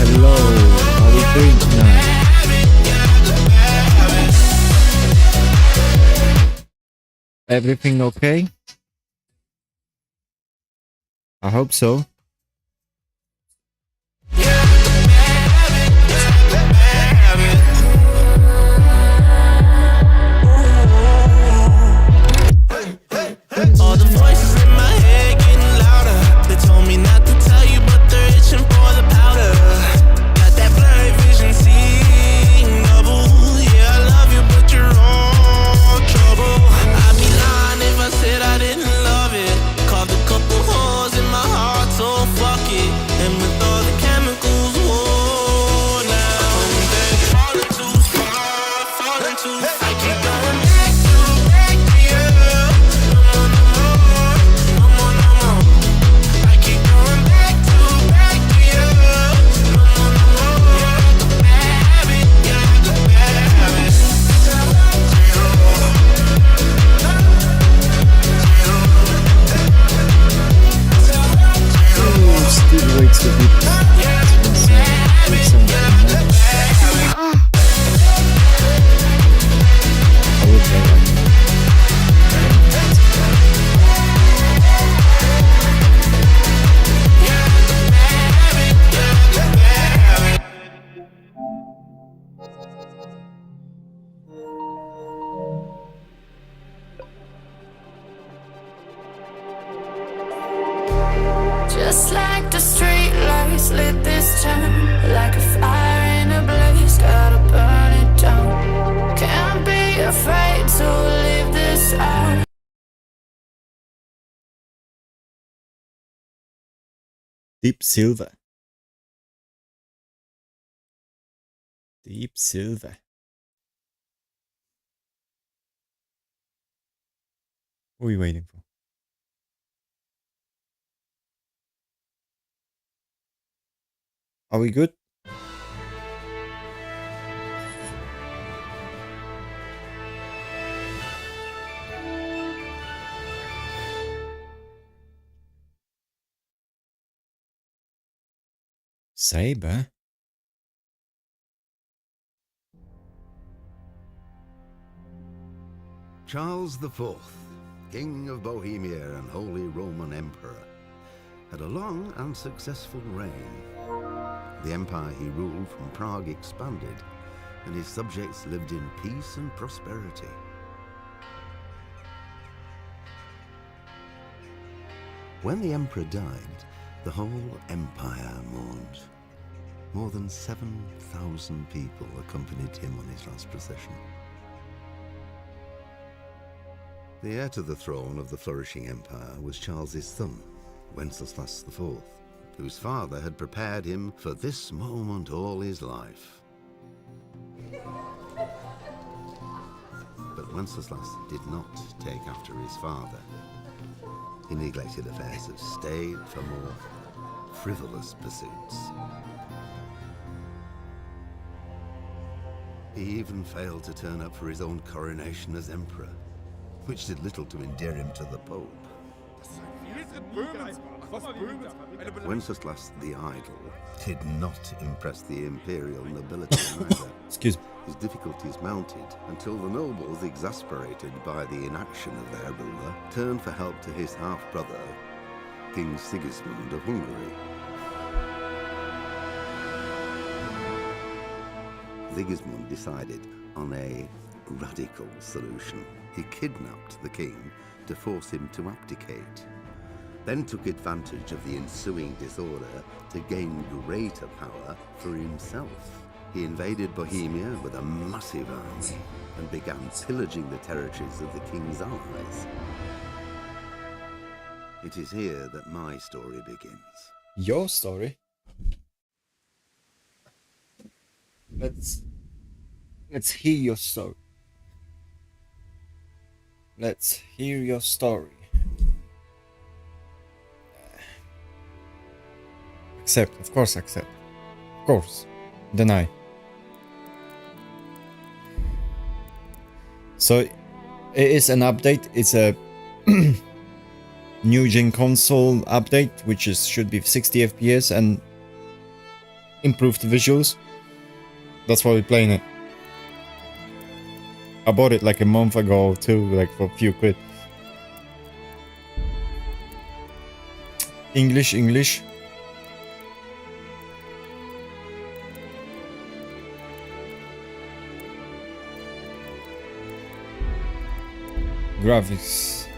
Hello, how are we doing tonight? Everything okay? I hope so. All the voices in my head getting louder. They told me not to tell you, but they're itching for the powder. Got that blurry vision, seeing double. Yeah, I love you, but you're all trouble. I'd be lying if I said I didn't love it. Carved a couple holes in my heart, so fuck it. And with all the chemicals, whoa, now I'm falling too far, falling too far. I keep going back to you. Still waits a bit. Just like the street lights lit this town, like a fire in a blaze, gotta burn it down. Can't be afraid to leave this out. Deep silver. Deep silver. What are we waiting for? Are we good? Saber? Charles IV, King of Bohemia and Holy Roman Emperor, had a long and successful reign. The empire he ruled from Prague expanded, and his subjects lived in peace and prosperity. When the emperor died, the whole empire mourned. More than 7,000 people accompanied him on his last procession. The heir to the throne of the flourishing empire was Charles's son, Wenceslas IV, whose father had prepared him for this moment all his life. But Wenceslas did not take after his father. He neglected affairs of state for more frivolous pursuits. He even failed to turn up for his own coronation as emperor, which did little to endear him to the Pope. Wenceslas the Idle did not impress the imperial nobility either. Excuse me. His difficulties mounted until the nobles, exasperated by the inaction of their ruler, turned for help to his half-brother, King Sigismund of Hungary. Sigismund decided on a radical solution. He kidnapped the king to force him to abdicate, then took advantage of the ensuing disorder to gain greater power for himself. He invaded Bohemia with a massive army and began pillaging the territories of the king's allies. It is here that my story begins. Your story? Let's hear your story. Let's hear your story. Accept, of course accept. Of course. Deny. So it is an update. It's a new gen console update, which should be 60 FPS, and improved visuals. That's why we're playing it. I bought it like a month ago too, like for a few quid. English. Graphics.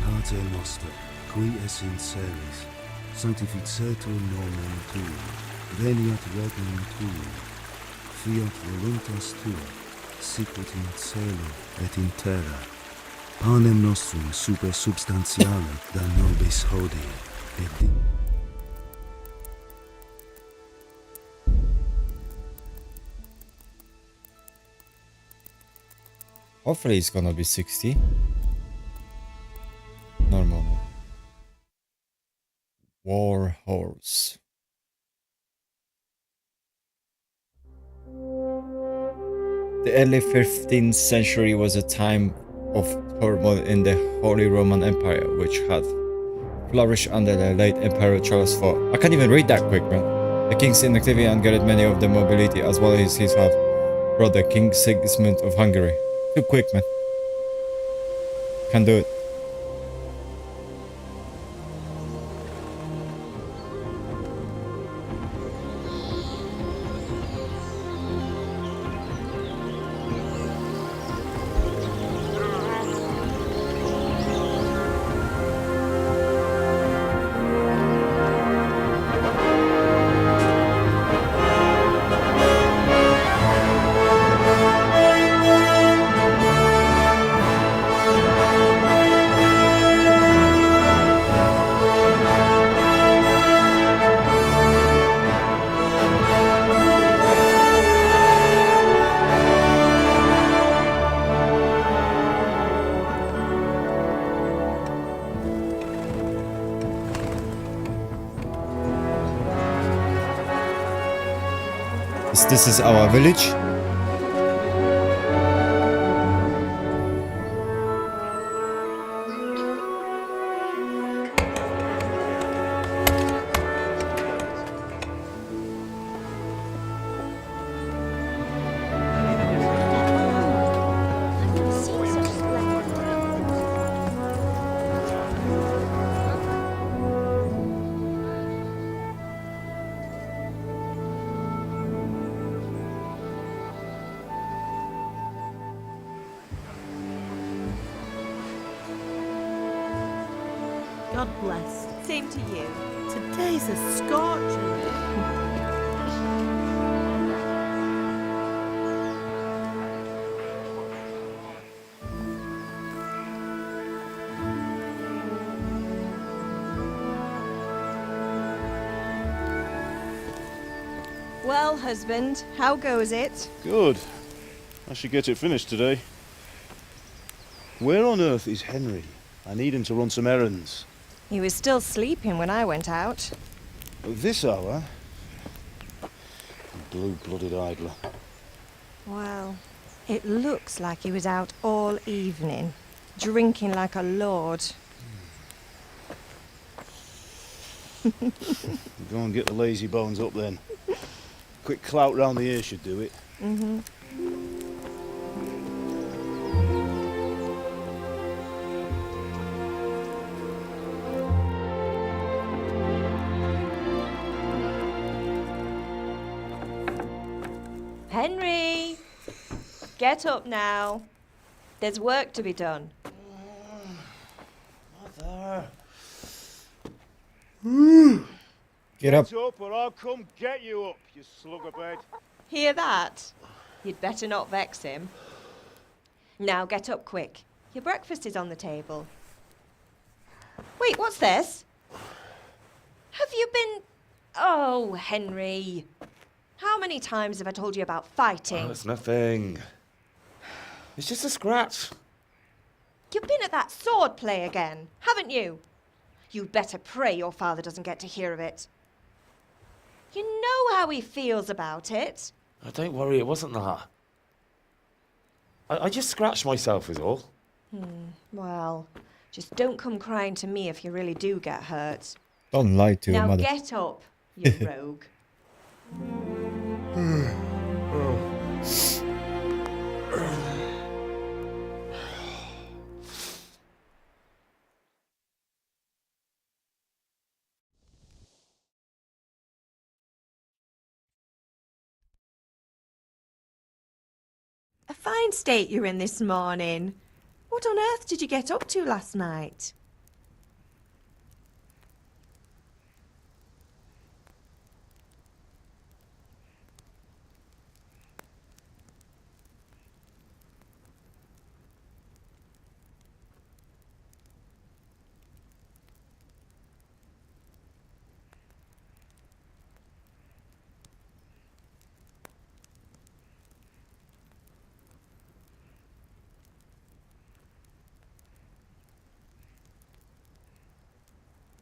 Pater noster, qui es in celis, sanctificetur nomen tuum, veniat regnum tuum, fiat voluntas tua, sicut in cielo et in terra. Panem nostrum super substantialem da nobis hodie, et Hopefully it's gonna be 60. Normal. War horse. The early 15th century was a time of turmoil in the Holy Roman Empire, which had flourished under the late Emperor Charles IV. I can't even read that quick, man. The king's inactivity angered many of the mobility, as well as his half brother, King Sigismund of Hungary. Too quick, man. Can't do it. This is our village. God bless. Same to you. Today's a scorcher. Well, husband, how goes it? Good. I should get it finished today. Where on earth is Henry? I need him to run some errands. He was still sleeping when I went out. At this hour? Blue-blooded idler. Well, it looks like he was out all evening, drinking like a lord. Go and get the lazy bones up then. Quick clout round the ear should do it. Mm-hmm. Henry! Get up now. There's work to be done. Mother. Get up. Get up or I'll come get you up, you slugabed. Hear that? You'd better not vex him. Now get up quick. Your breakfast is on the table. Wait, what's this? Have you been... Oh, Henry. How many times have I told you about fighting? Oh, it's nothing. It's just a scratch. You've been at that sword play again, haven't you? You'd better pray your father doesn't get to hear of it. You know how he feels about it. Oh, don't worry, it wasn't that. I just scratched myself is all. Well, just don't come crying to me if you really do get hurt. Don't lie to your Now mother. get up, you rogue. A fine state you're in this morning. What on earth did you get up to last night?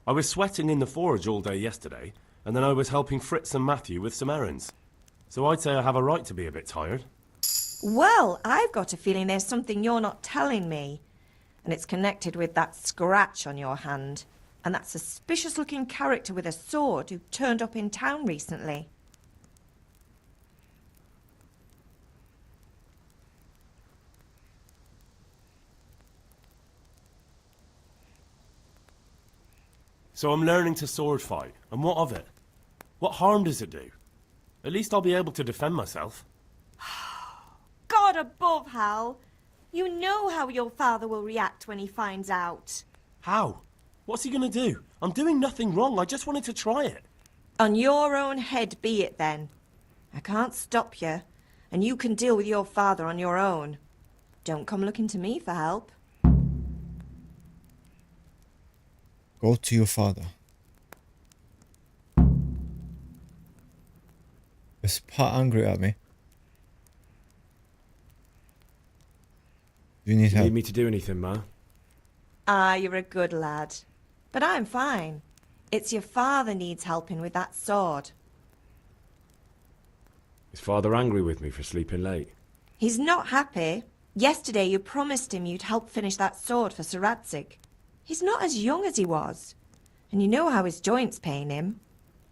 I was sweating in the forge all day yesterday, and then I was helping Fritz and Matthew with some errands. So I'd say I have a right to be a bit tired. Well, I've got a feeling there's something you're not telling me. And it's connected with that scratch on your hand. And that suspicious-looking character with a sword who turned up in town recently. So I'm learning to sword fight, and what of it? What harm does it do? At least I'll be able to defend myself. God above, Hal! You know how your father will react when he finds out. How? What's he gonna do? I'm doing nothing wrong, I just wanted to try it. On your own head be it then. I can't stop you, and you can deal with your father on your own. Don't come looking to me for help. Go to your father. Is Pat angry at me? Do you need You help? need me to do anything, Ma? Ah, you're a good lad. But I'm fine. It's your father needs helping with that sword. Is Father angry with me for sleeping late? He's not happy. Yesterday you promised him you'd help finish that sword for Sir Radzig. He's not as young as he was. And you know how his joints pain him.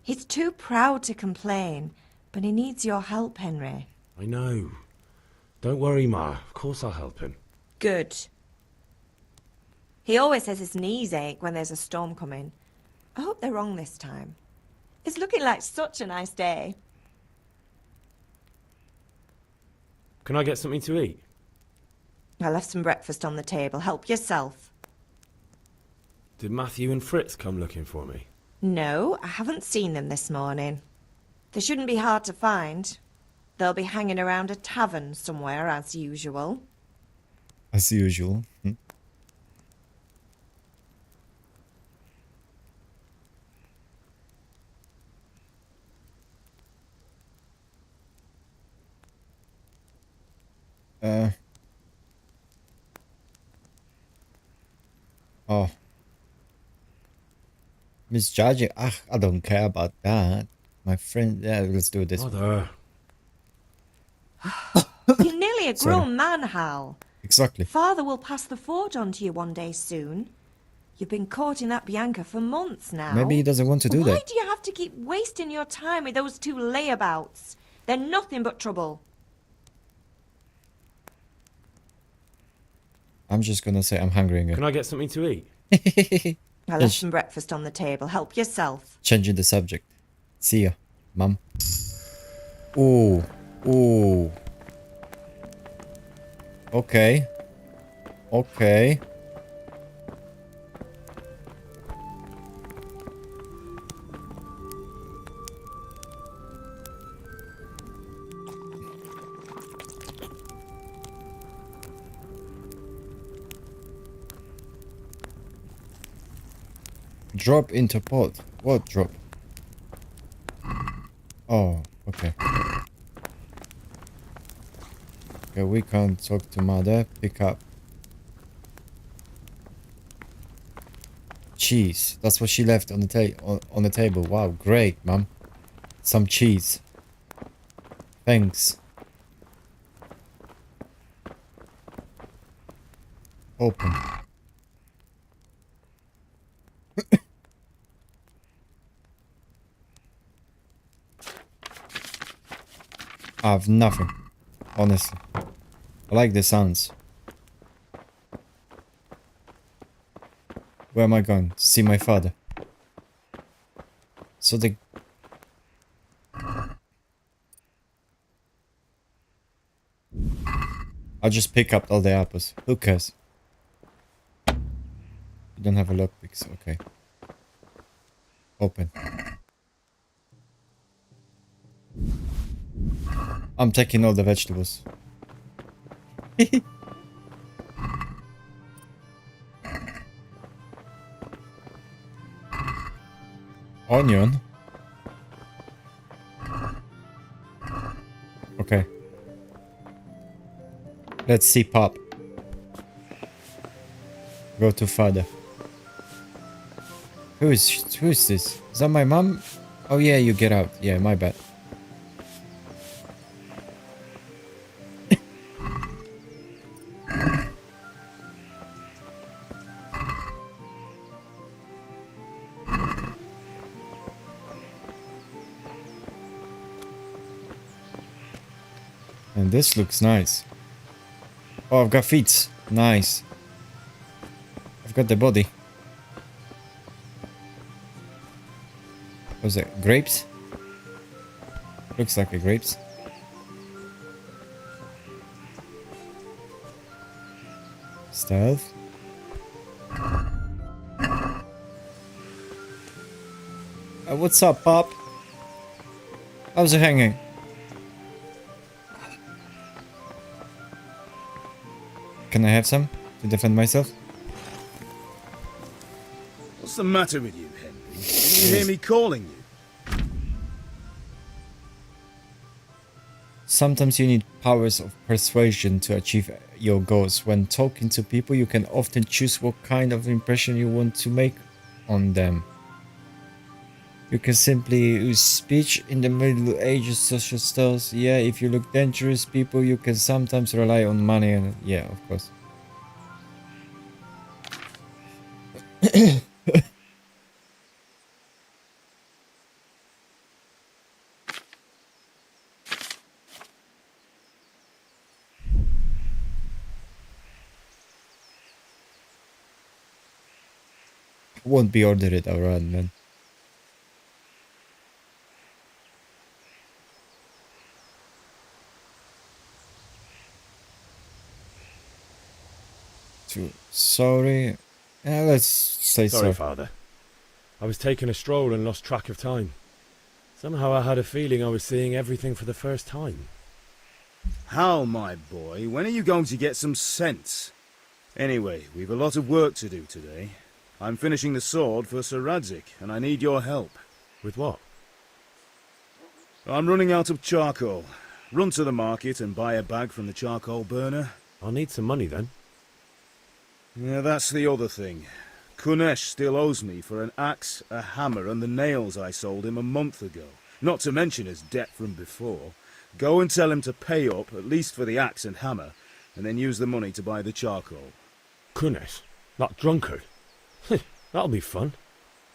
He's too proud to complain, but he needs your help, Henry. I know. Don't worry, Ma. Of course I'll help him. Good. He always says his knees ache when there's a storm coming. I hope they're wrong this time. It's looking like such a nice day. Can I get something to eat? I left some breakfast on the table. Help yourself. Did Matthew and Fritz come looking for me? No, I haven't seen them this morning. They shouldn't be hard to find. They'll be hanging around a tavern somewhere, as usual. As usual. Oh. Misjudging. Ah, I don't care about that. My friend, yeah, let's do this. Mother. You're nearly a Sorry. grown man, Hal. Exactly. Father will pass the forge on to you one day soon. You've been courting that Bianca for months now. Maybe he doesn't want to do Why that. do you have to keep wasting your time with those two layabouts? They're nothing but trouble. I'm just gonna say I'm hungry again. Can I get something to eat? I left some breakfast on the table. Help yourself. Changing the subject. See ya, mum. Ooh. Ooh. Okay. Okay. Drop into pot. What drop? Oh, okay. Okay, we can't talk to mother. Pick up. Cheese. That's what she left on the on the table. Wow, great, mum. Some cheese. Thanks. Open. I have nothing, honestly. I like the sounds. Where am I going? To see my father. So the... I'll just pick up all the apples. Who cares? You don't have a lockpick, so okay. Open. I'm taking all the vegetables. Onion? Okay. Let's see Pop. Go to father. Who's this? Is that my mom? Oh yeah, you get out. Yeah, my bad. And this looks nice. Oh, I've got feet. Nice. I've got the body. What's that? Grapes? Looks like a grapes. Stealth. What's up, Pop? How's it hanging? Can I have some to defend myself? What's the matter with you, Henry? Didn't you hear me calling you? Sometimes you need powers of persuasion to achieve your goals. When talking to people, you can often choose what kind of impression you want to make on them. You can simply use speech in the Middle Ages social styles. Yeah, if you look dangerous, people, you can sometimes rely on money and... Yeah, of course. Won't be ordered it around, man. Sorry. Let's say Sorry, so. Father. I was taking a stroll and lost track of time. Somehow I had a feeling I was seeing everything for the first time. Hal, my boy, when are you going to get some sense? Anyway, we've a lot of work to do today. I'm finishing the sword for Sir Radzik, and I need your help. With what? I'm running out of charcoal. Run to the market and buy a bag from the charcoal burner. I'll need some money then. Yeah, that's the other thing. Kunesh still owes me for an axe, a hammer, and the nails I sold him a month ago. Not to mention his debt from before. Go and tell him to pay up, at least for the axe and hammer, and then use the money to buy the charcoal. Kunesh? That drunkard? That'll be fun.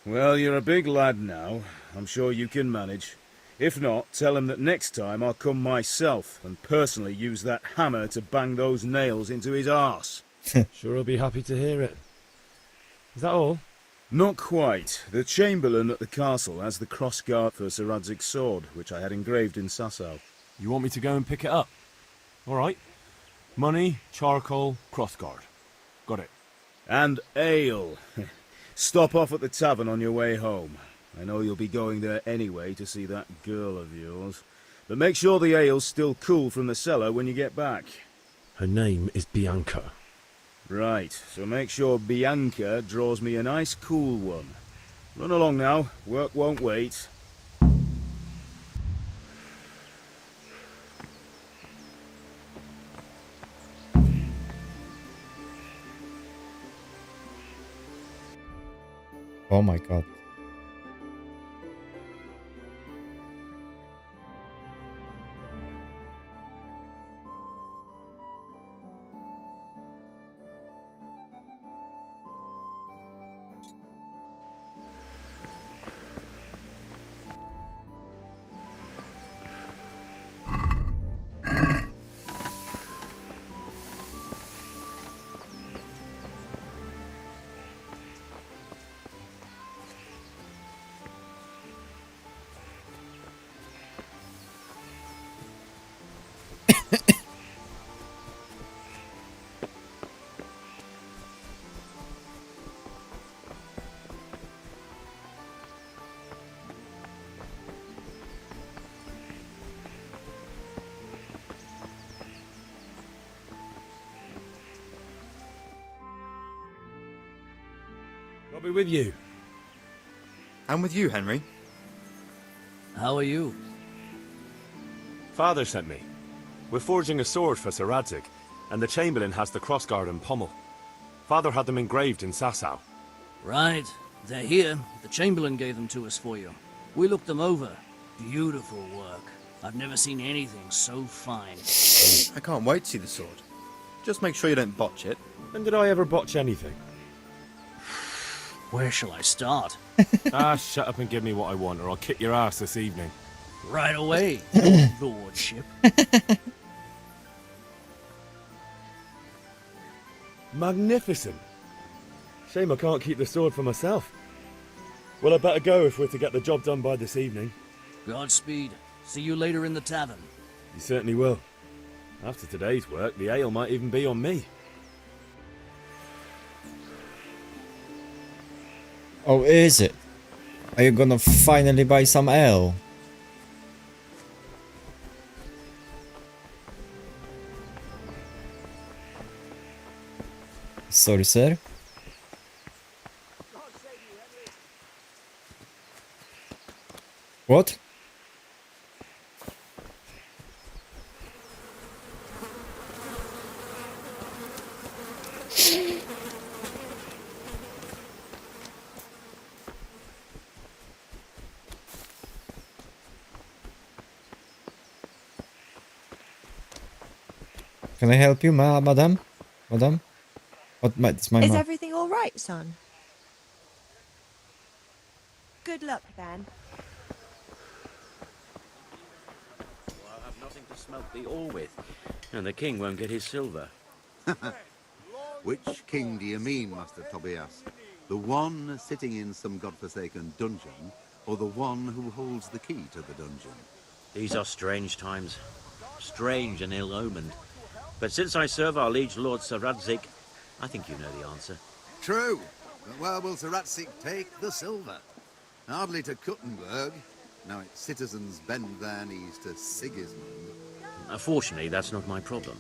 Well, you're a big lad now. I'm sure you can manage. If not, tell him that next time I'll come myself and personally use that hammer to bang those nails into his arse. Sure I'll be happy to hear it. Is that all? Not quite. The Chamberlain at the castle has the crossguard for Sir Radzig's sword, which I had engraved in Sasau. You want me to go and pick it up? All right. Money, charcoal, crossguard. Got it. And ale. Stop off at the tavern on your way home. I know you'll be going there anyway to see that girl of yours. But make sure the ale's still cool from the cellar when you get back. Her name is Bianca. Right, so make sure Bianca draws me a nice cool one. Run along now, work won't wait. Oh my god. I'll be with you. I'm with you, Henry. How are you? Father sent me. We're forging a sword for Sir Radzig, and the Chamberlain has the crossguard and pommel. Father had them engraved in Sasau. Right. They're here. The Chamberlain gave them to us for you. We looked them over. Beautiful work. I've never seen anything so fine. I can't wait to see the sword. Just make sure you don't botch it. When did I ever botch anything? Where shall I start? Shut up and give me what I want, or I'll kick your ass this evening. Right away, lordship. Magnificent. Shame I can't keep the sword for myself. Well, I better go if we're to get the job done by this evening. Godspeed. See you later in the tavern. You certainly will. After today's work, the ale might even be on me. Oh, is it? Are you gonna finally buy some ale? Sorry, sir. What? Can I help you, madam? Madam? What, it's my Is mom. everything all right, son? Good luck, then. I'll have nothing to smoke the ore with, and the king won't get his silver. Which king do you mean, Master Tobias? The one sitting in some godforsaken dungeon, or the one who holds the key to the dungeon? These are strange times. Strange and ill-omened. But since I serve our liege lord Sir Radzig, I think you know the answer. True. But where will Sir Radzig take the silver? Hardly to Kuttenberg. Now its citizens bend their knees to Sigismund. Fortunately, that's not my problem.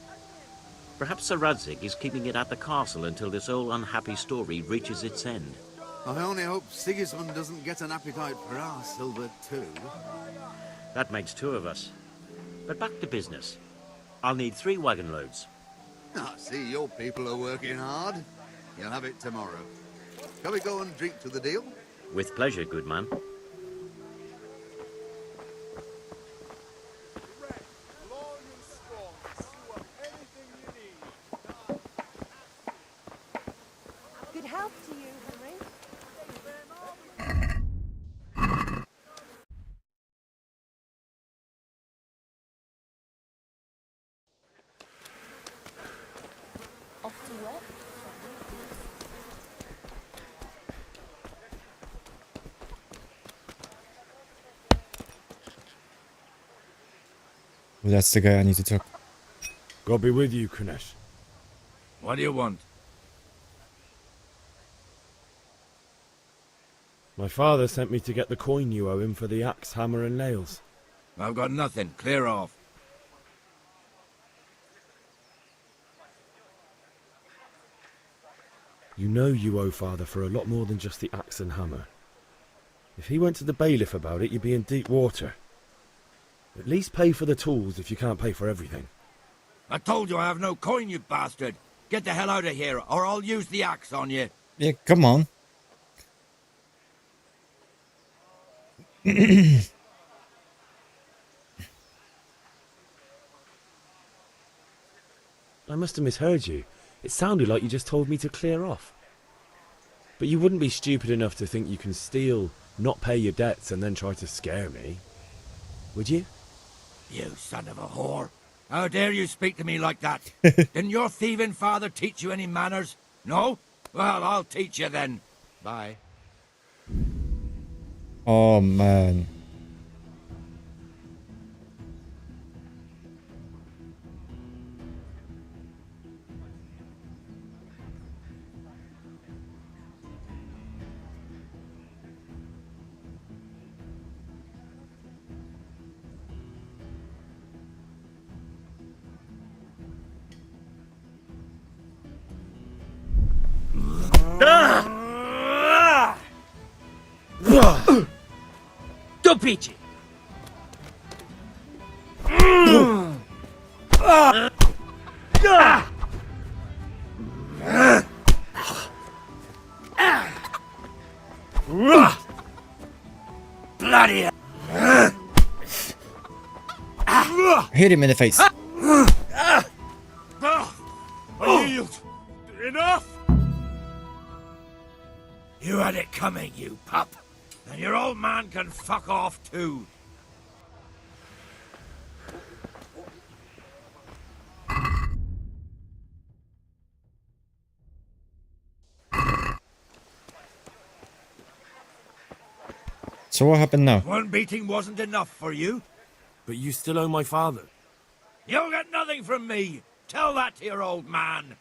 Perhaps Sir Radzig is keeping it at the castle until this old unhappy story reaches its end. I only hope Sigismund doesn't get an appetite for our silver too. That makes two of us. But back to business. I'll need 3 wagon loads. I see your people are working hard. You'll have it tomorrow. Shall we go and drink to the deal? With pleasure, good man. Good health to you, Henry. Off to work. Well, that's the guy I need to talk. God be with you, Kunesh. What do you want? My father sent me to get the coin you owe him for the axe, hammer and nails. I've got nothing. Clear off. You know you owe father for a lot more than just the axe and hammer. If he went to the bailiff about it, you'd be in deep water. At least pay for the tools if you can't pay for everything. I told you I have no coin, you bastard. Get the hell out of here, or I'll use the axe on you. Yeah, come on. I must have misheard you. It sounded like you just told me to clear off. But you wouldn't be stupid enough to think you can steal, not pay your debts, and then try to scare me. Would you? You son of a whore. How dare you speak to me like that? Didn't your thieving father teach you any manners? No? Well, I'll teach you then. Bye. Oh, man. beat you. Bloody hell. Hit him in the face. I yield. Enough! You had it coming, you pup. And your old man can fuck off too. So what happened now? One beating wasn't enough for you? But you still owe my father. You'll get nothing from me. Tell that to your old man.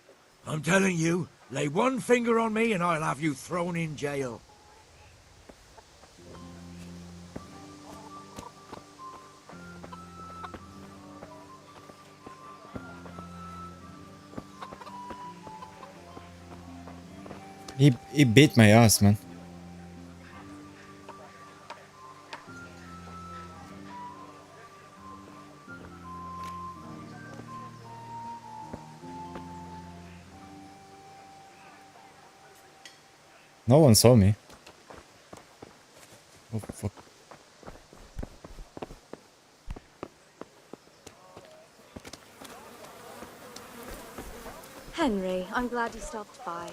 I'm telling you, lay one finger on me and I'll have you thrown in jail. He beat my ass, man. No one saw me. Oh, fuck. Henry, I'm glad you stopped by.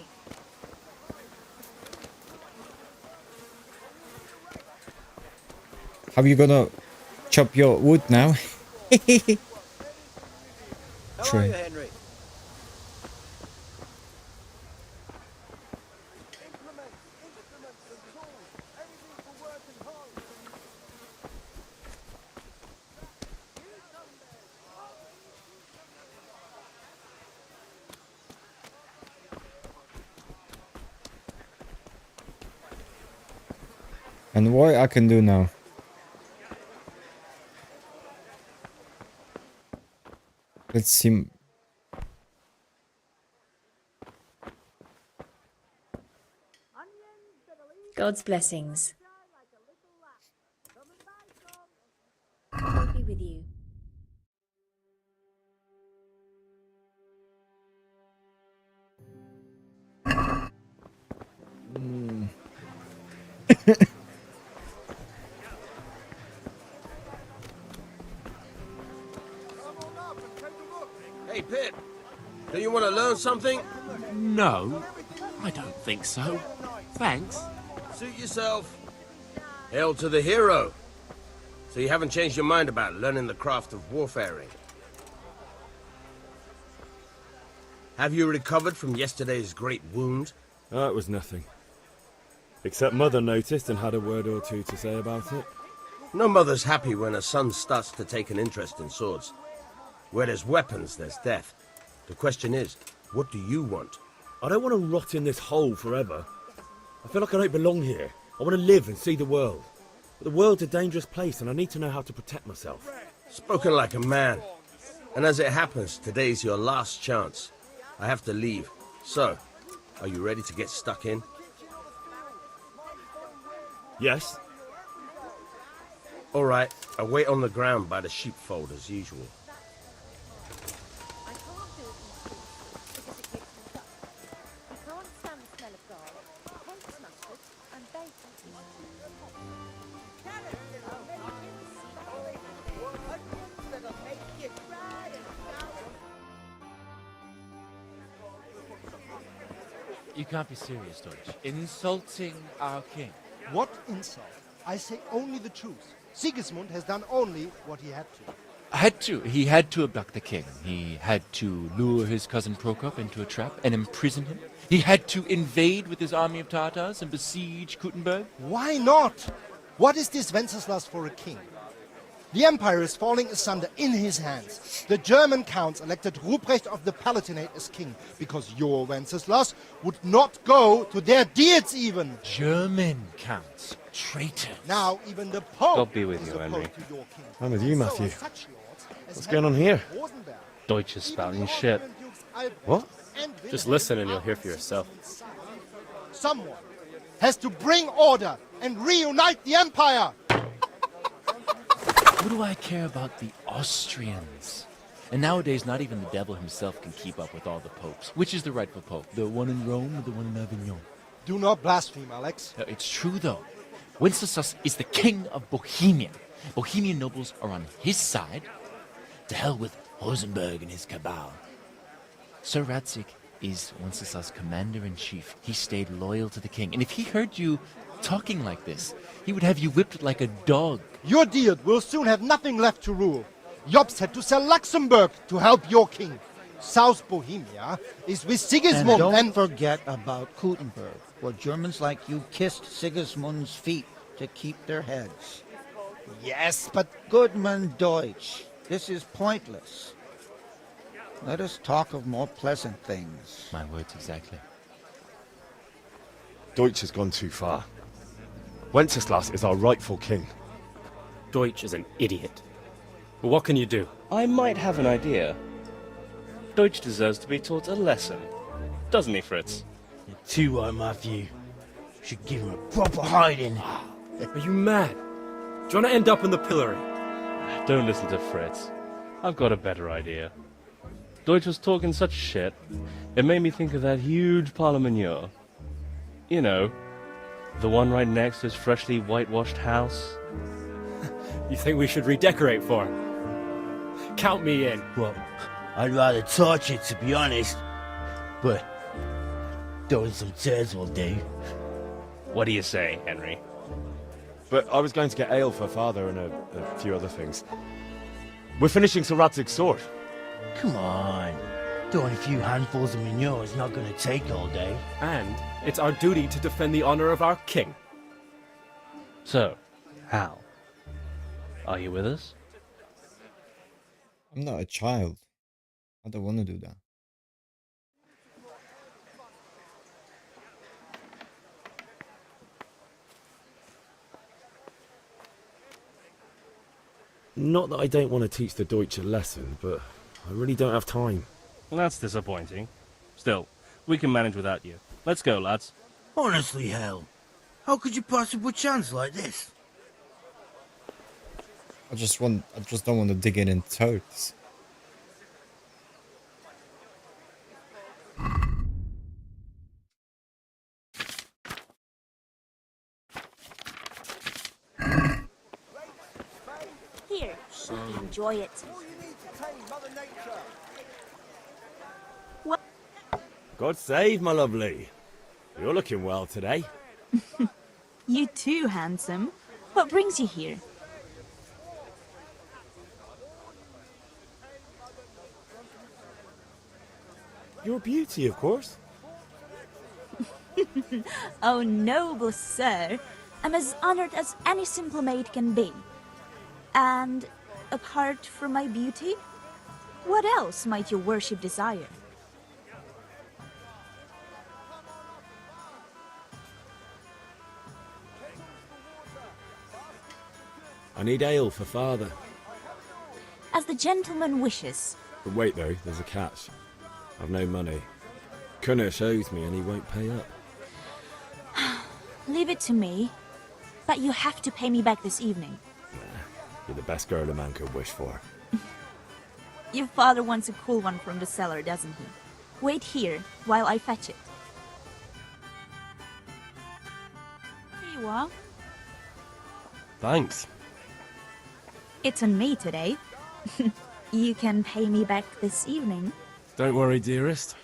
How are you gonna chop your wood now? How are you, Henry? And what I can do now? Let's see. God's blessings. God be with you. Hey, Pip. Do you want to learn something? No, I don't think so. Thanks. Suit yourself. Hail to the hero. So you haven't changed your mind about learning the craft of warfaring? Have you recovered from yesterday's great wound? It was nothing. Except Mother noticed and had a word or two to say about it. No mother's happy when a son starts to take an interest in swords. Where there's weapons, there's death. The question is, what do you want? I don't want to rot in this hole forever. I feel like I don't belong here. I want to live and see the world. But the world's a dangerous place and I need to know how to protect myself. Spoken like a man. And as it happens, today's your last chance. I have to leave. So, are you ready to get stuck in? Yes. All right, I'll wait on the ground by the sheepfold as usual. You can't be serious, Deutsch. Insulting our king. What insult? I say only the truth. Sigismund has done only what he had to. He had to abduct the king. He had to lure his cousin Prokop into a trap and imprison him. He had to invade with his army of Tatars and besiege Kuttenberg. Why not? What is this Wenceslas for a king? The empire is falling asunder in his hands. The German counts elected Ruprecht of the Palatinate as king because your Wenceslas would not go to their deeds even. German counts. Traitors. Now even the Pope God be with you, Henry. I'm with you, Matthew. What's going on here? Deutsch is spouting shit. What? Just listen and you'll hear for yourself. Someone has to bring order and reunite the empire. What do I care about the Austrians? And nowadays, not even the devil himself can keep up with all the popes. Which is the rightful pope? The one in Rome or the one in Avignon? Do not blaspheme, Alex. No, it's true, though. Wenceslas is the king of Bohemia. Bohemian nobles are on his side. To hell with Rosenberg and his cabal. Sir Radzik is Wenceslas' commander-in-chief. He stayed loyal to the king. And if he heard you talking like this, he would have you whipped like a dog. Your Diet will soon have nothing left to rule. Jobst had to sell Luxembourg to help your king. South Bohemia is with Sigismund and don't forget about Gutenberg, where Germans like you kissed Sigismund's feet to keep their heads. Yes, but... Goodman Deutsch, this is pointless. Let us talk of more pleasant things. My words exactly. Deutsch has gone too far. Wenceslas is our rightful king. Deutsch is an idiot. But what can you do? I might have an idea. Deutsch deserves to be taught a lesson. Doesn't he, Fritz? You're too right, Matthew. Should give him a proper hiding. Are you mad? Do you want to end up in the pillory? Don't listen to Fritz. I've got a better idea. Deutsch was talking such shit, it made me think of that huge parliament. You know, the one right next to his freshly whitewashed house. You think we should redecorate for him? Count me in. Well, I'd rather torch it, to be honest. But throwing some tears will do. What do you say, Henry? But I was going to get ale for father and a few other things. We're finishing Sir Radzig's sword. Come on. Throwing a few handfuls of manure is not going to take all day. And it's our duty to defend the honor of our king. So, Hal, are you with us? I'm not a child. I don't want to do that. Not that I don't want to teach the Deutsch a lesson, but I really don't have time. Well, that's disappointing. Still, we can manage without you. Let's go, lads. Honestly, Hal, how could you possibly chance like this? I just don't want to dig in toads. Here, enjoy it. What? God save my lovely. You're looking well today. You too, handsome. What brings you here? Your beauty, of course. Oh, noble sir. I'm as honored as any simple maid can be. And apart from my beauty, what else might your worship desire? I need ale for father. As the gentleman wishes. But wait though, there's a catch. I've no money. Kunnish owes me and he won't pay up. Leave it to me. But you have to pay me back this evening. You're the best girl a man could wish for. Your father wants a cool one from the cellar, doesn't he? Wait here while I fetch it. Here you are. Thanks. It's on me today. You can pay me back this evening. Don't worry, dearest.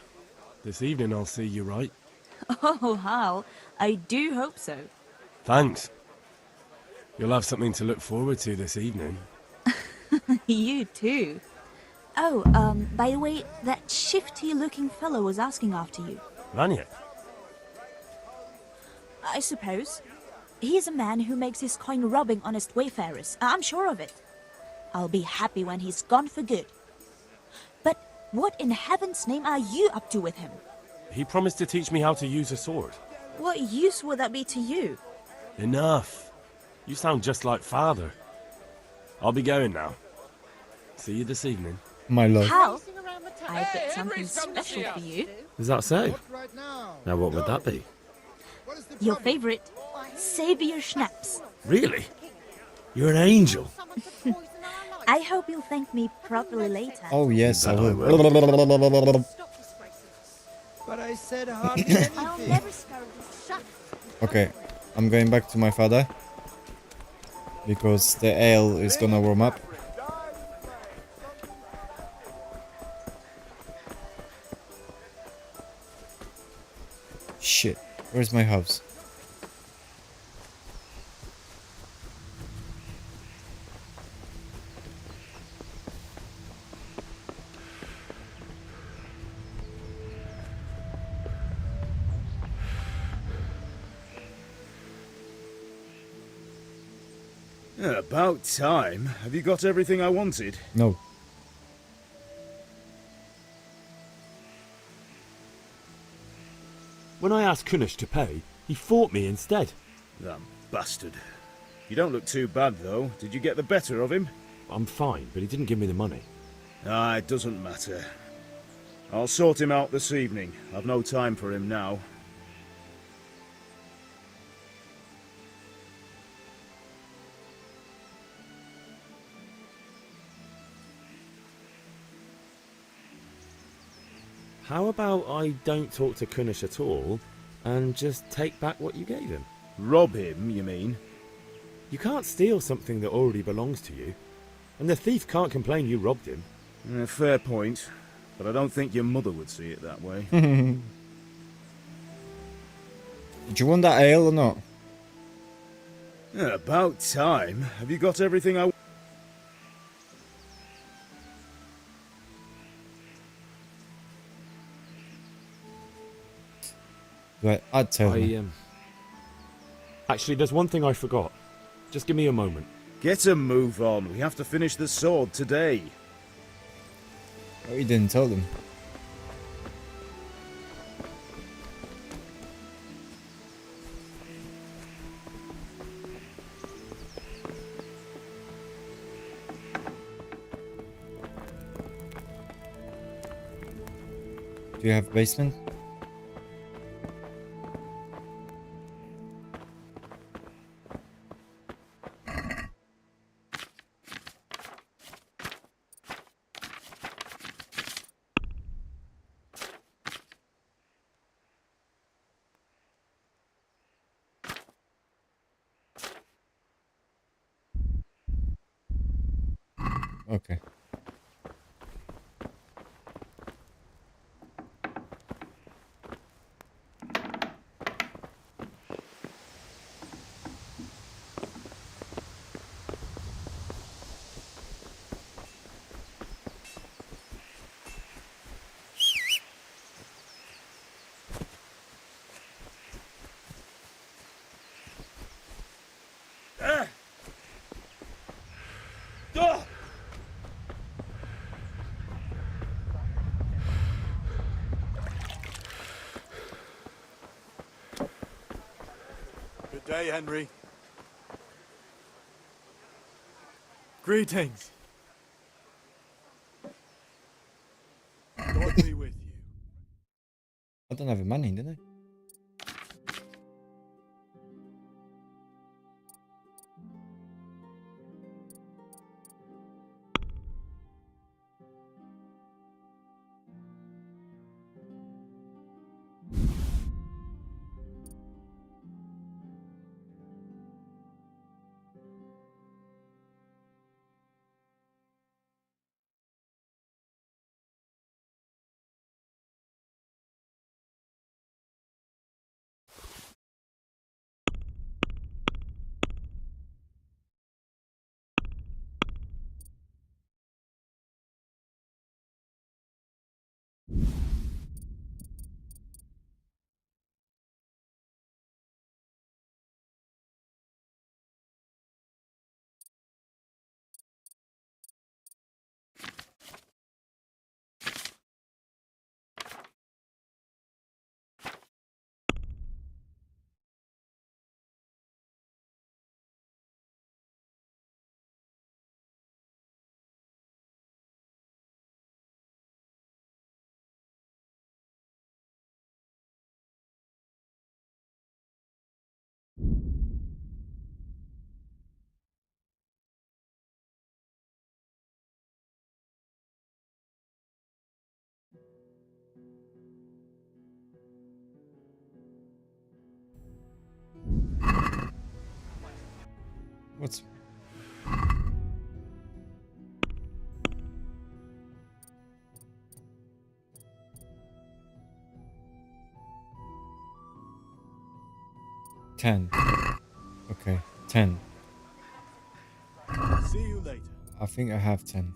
This evening I'll see you right. Oh, Hal, I do hope so. Thanks. You'll have something to look forward to this evening. You too. Oh, by the way, that shifty-looking fellow was asking after you. Vanya? I suppose. He's a man who makes his coin robbing honest wayfarers. I'm sure of it. I'll be happy when he's gone for good. But what in heaven's name are you up to with him? He promised to teach me how to use a sword. What use would that be to you? Enough. You sound just like father. I'll be going now. See you this evening. My love. Hal, I've got something special for you. Is that so? Now what would that be? Your favorite, Savior Schnapps. Really? You're an angel. I hope you'll thank me properly later. Oh yes, I Bet I will. But I said hardly I'll anything. never scour this shut. Okay, I'm going back to my father because the ale is gonna warm up. Shit, where's my house? Yeah, about time. Have you got everything I wanted? No. When I asked Kunish to pay, he fought me instead. That bastard. You don't look too bad, though. Did you get the better of him? I'm fine, but he didn't give me the money. Ah, it doesn't matter. I'll sort him out this evening. I've no time for him now. How about I don't talk to Kunish at all, and just take back what you gave him? Rob him, you mean? You can't steal something that already belongs to you, and the thief can't complain you robbed him. Fair point, but I don't think your mother would see it that way. Do you want that ale or not? Yeah, about time. Have you got everything I... Right, I'd tell me. Actually, there's one thing I forgot. Just give me a moment. Get a move on. We have to finish the sword today. Oh, you didn't tell them. Do you have basement? Okay. Good day, Henry. Greetings. God be with you. I don't have money, did I? What's... $10. Okay, 10. See you later. I think I have 10.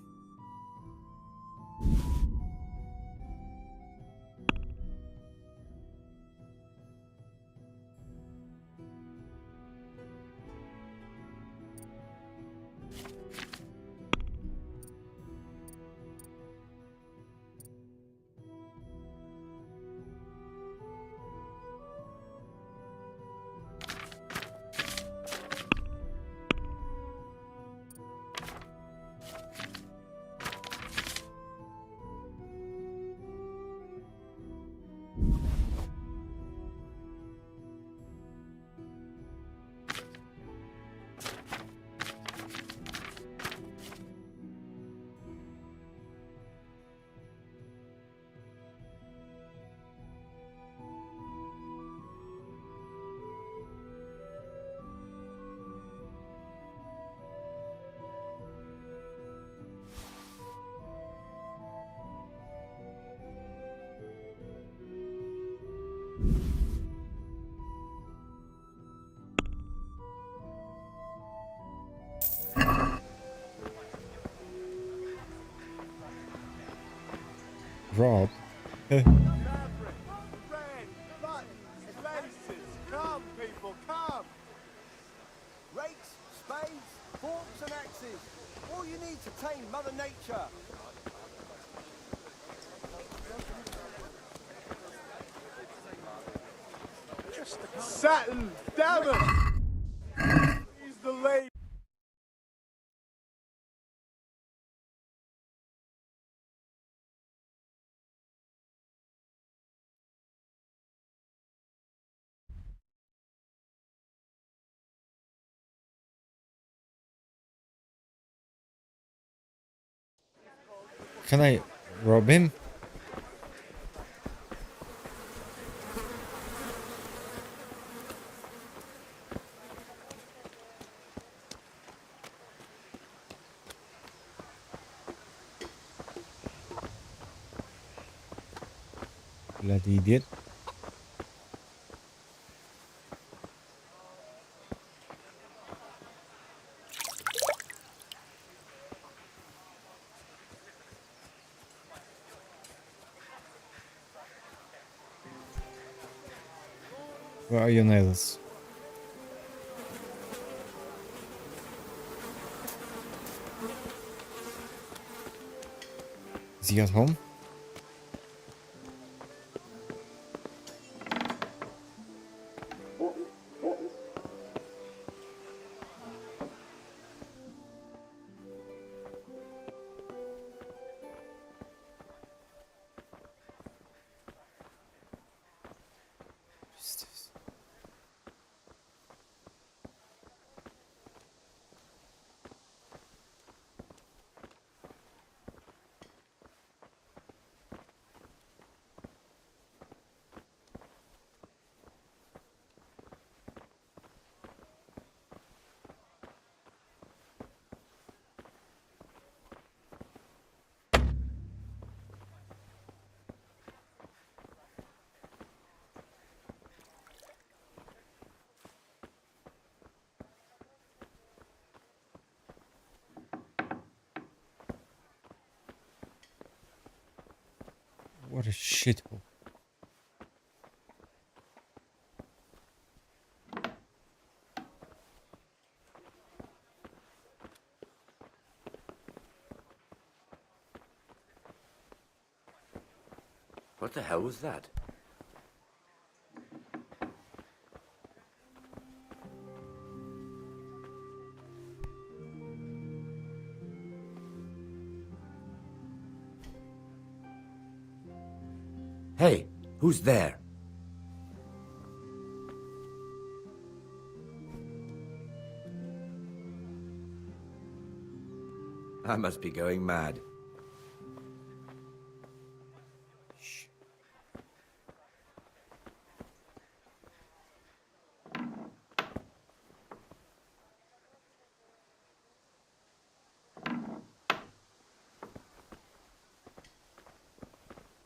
Rob? Come, people, come! Rakes, spades, forks and axes. All you need to tame Mother Nature. Saturn, damn it! He's the lady. Can I rob him? Bloody idiot. Where are your nails? Is he at home? What a shithole. What the hell was that? Hey, who's there? I must be going mad.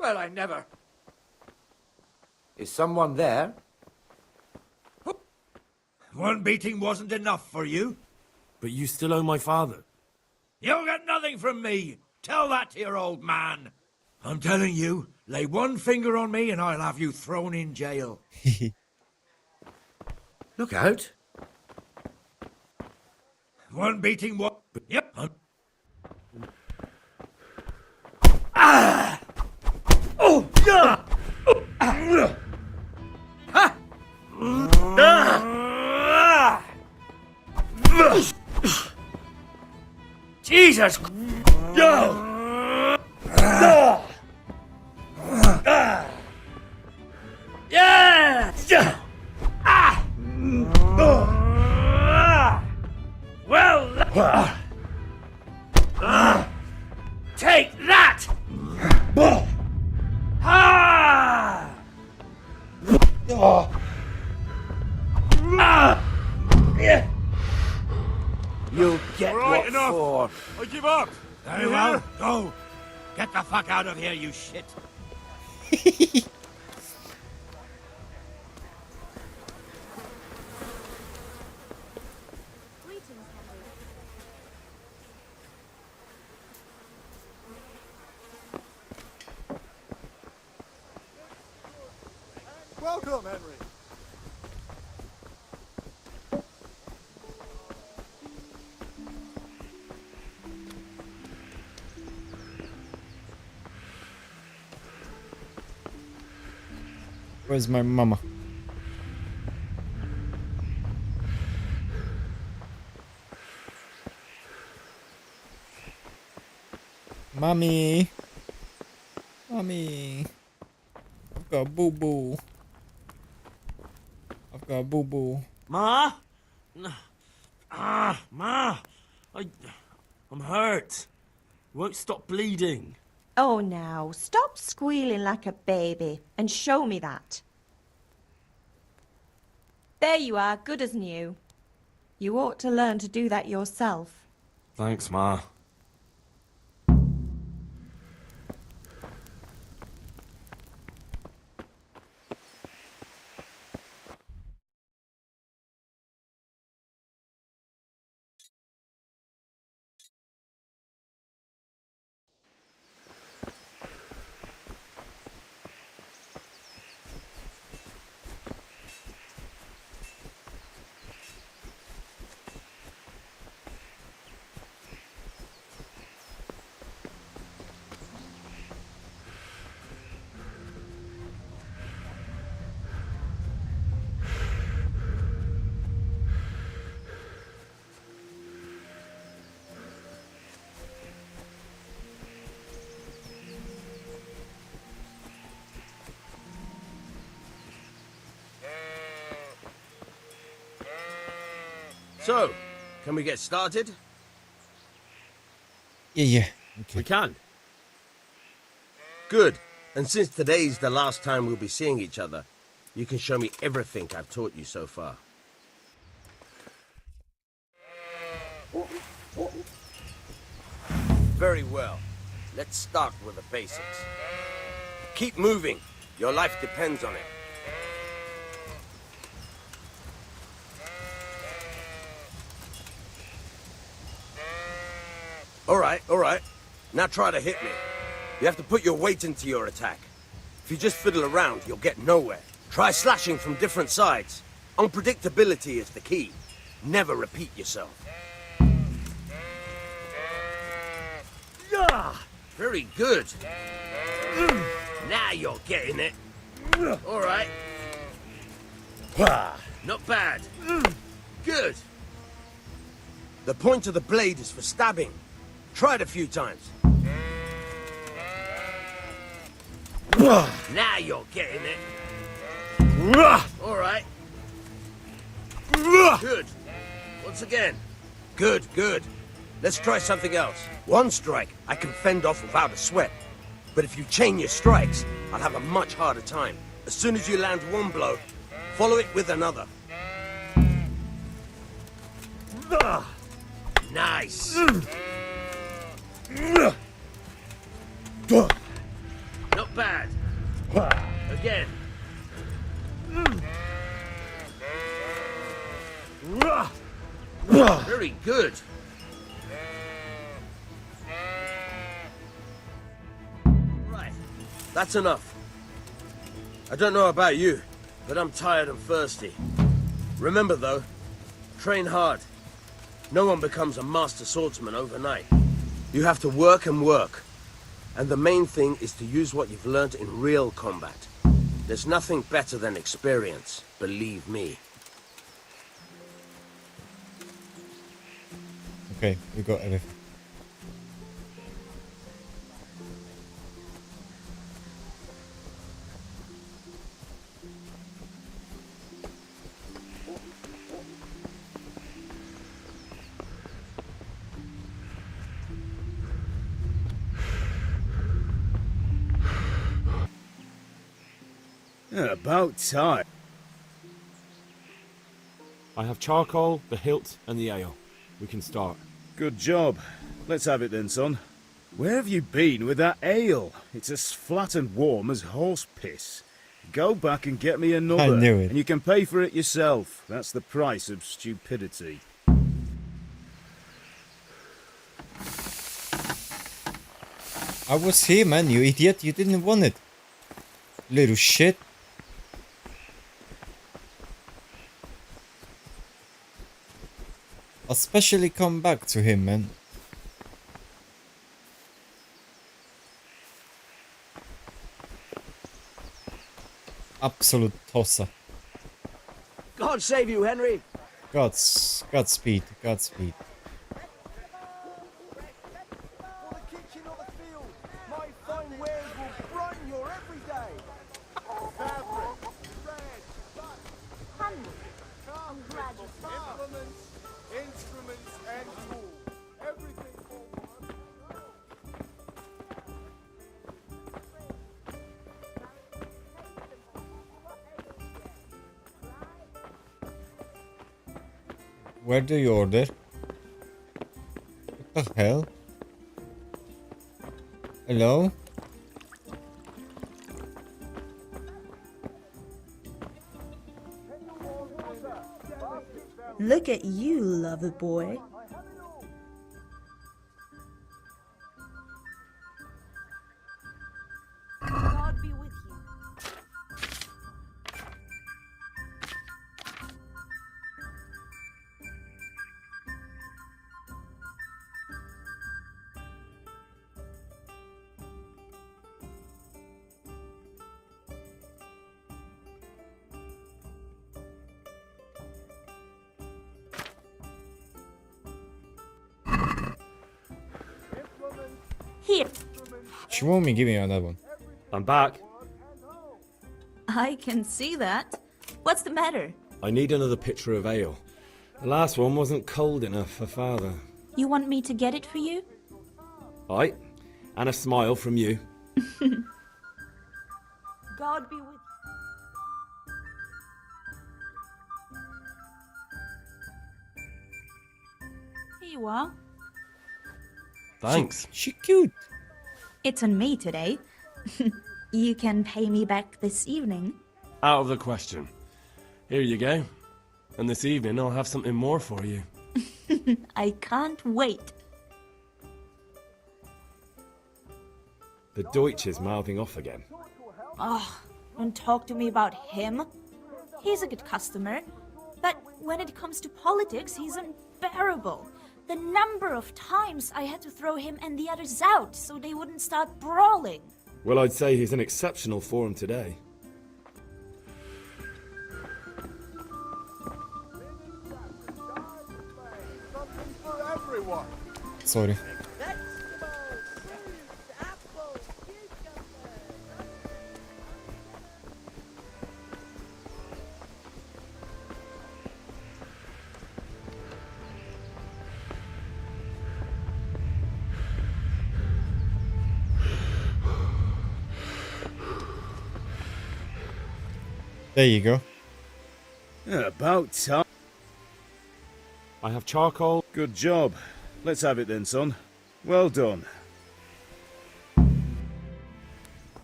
Well, I never. Is someone there? One beating wasn't enough for you? But you still owe my father. You'll get nothing from me. Tell that to your old man. I'm telling you, lay one finger on me and I'll have you thrown in jail. Look out. One beating what? Yep. Oh! Yeah! Jesus! No! Yeah! Well, take that! Ha! You'll get All right, what enough. for. I give up. Very well. Go. Get the fuck out of here, you shit. Welcome, Henry. Where's my mama? Mommy. Mommy. I've got a boo-boo. I've got a boo-boo. Ma? Ma! I'm hurt. Won't stop bleeding. Oh, now, stop squealing like a baby and show me that. There you are, good as new. You ought to learn to do that yourself. Thanks, Ma. So, can we get started? Yeah. Okay. We can. Good. And since today's the last time we'll be seeing each other, you can show me everything I've taught you so far. Very well. Let's start with the basics. Keep moving. Your life depends on it. All right. Now try to hit me. You have to put your weight into your attack. If you just fiddle around, you'll get nowhere. Try slashing from different sides. Unpredictability is the key. Never repeat yourself. Yeah, very good. Now you're getting it. All right. Not bad. Good. The point of the blade is for stabbing. Try it a few times. Now you're getting it. All right. Good. Once again. Good. Let's try something else. One strike I can fend off without a sweat. But if you chain your strikes, I'll have a much harder time. As soon as you land one blow, follow it with another. Nice. Not bad. Again. Very good. Right. That's enough. I don't know about you, but I'm tired and thirsty. Remember though, train hard. No one becomes a master swordsman overnight. You have to work and work. And the main thing is to use what you've learned in real combat. There's nothing better than experience, believe me. Okay, we got everything. About time. I have charcoal, the hilt, and the ale. We can start. Good job. Let's have it then, son. Where have you been with that ale? It's as flat and warm as horse piss. Go back and get me another. I knew it. And you can pay for it yourself. That's the price of stupidity. I was here, man, you idiot. You didn't want it. Little shit. Especially come back to him, man. Absolute tosser. God save you, Henry. Godspeed. Godspeed. My fine wares will brighten your every day. Fabric, thread, Honey, come, glad you found. implements, instruments, and tools. Everything for one. Where do you order? What the hell? Hello? Look at you, lover boy. God be with you. Here. She won't be giving you another one. I'm back. I can see that. What's the matter? I need another pitcher of ale. The last one wasn't cold enough for father. You want me to get it for you? Aye, and a smile from you. God be with you. Here you are. Thanks. She cute. It's on me today. You can pay me back this evening. Out of the question. Here you go. And this evening I'll have something more for you. I can't wait. The Deutsch is mouthing off again. Oh, don't talk to me about him. He's a good customer. But when it comes to politics, he's unbearable. The number of times I had to throw him and the others out so they wouldn't start brawling. Well, I'd say he's in exceptional form today. Something for everyone. Sorry. There you go. About time. I have charcoal. Good job. Let's have it then, son. Well done.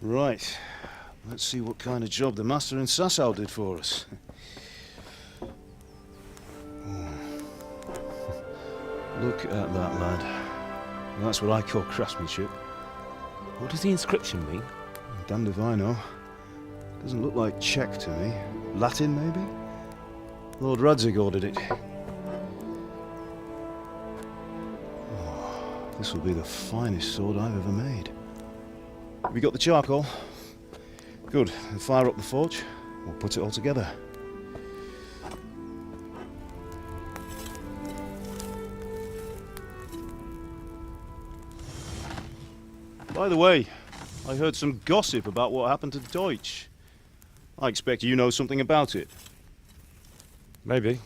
Right. Let's see what kind of job the master in Sasau did for us. Look at that, lad. That's what I call craftsmanship. What does the inscription mean? Damned if I know. Doesn't look like Czech to me. Latin, maybe? Lord Radzig ordered it. Oh, this will be the finest sword I've ever made. Have you got the charcoal? Good. Then fire up the forge. We'll put it all together. By the way, I heard some gossip about what happened to Deutsch. I expect you know something about it. Maybe.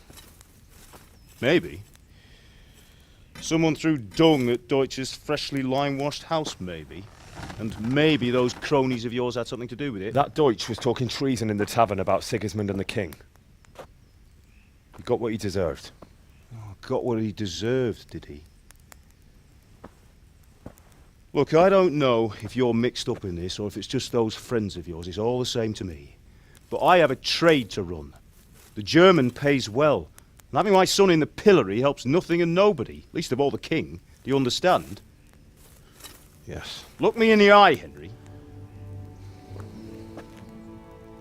Maybe? Someone threw dung at Deutsch's freshly lime-washed house, maybe? And maybe those cronies of yours had something to do with it? That Deutsch was talking treason in the tavern about Sigismund and the king. He got what he deserved. Oh, got what he deserved, did he? Look, I don't know if you're mixed up in this or if it's just those friends of yours. It's all the same to me. But I have a trade to run. The German pays well. And having my son in the pillory helps nothing and nobody, least of all the king. Do you understand? Yes. Look me in the eye, Henry.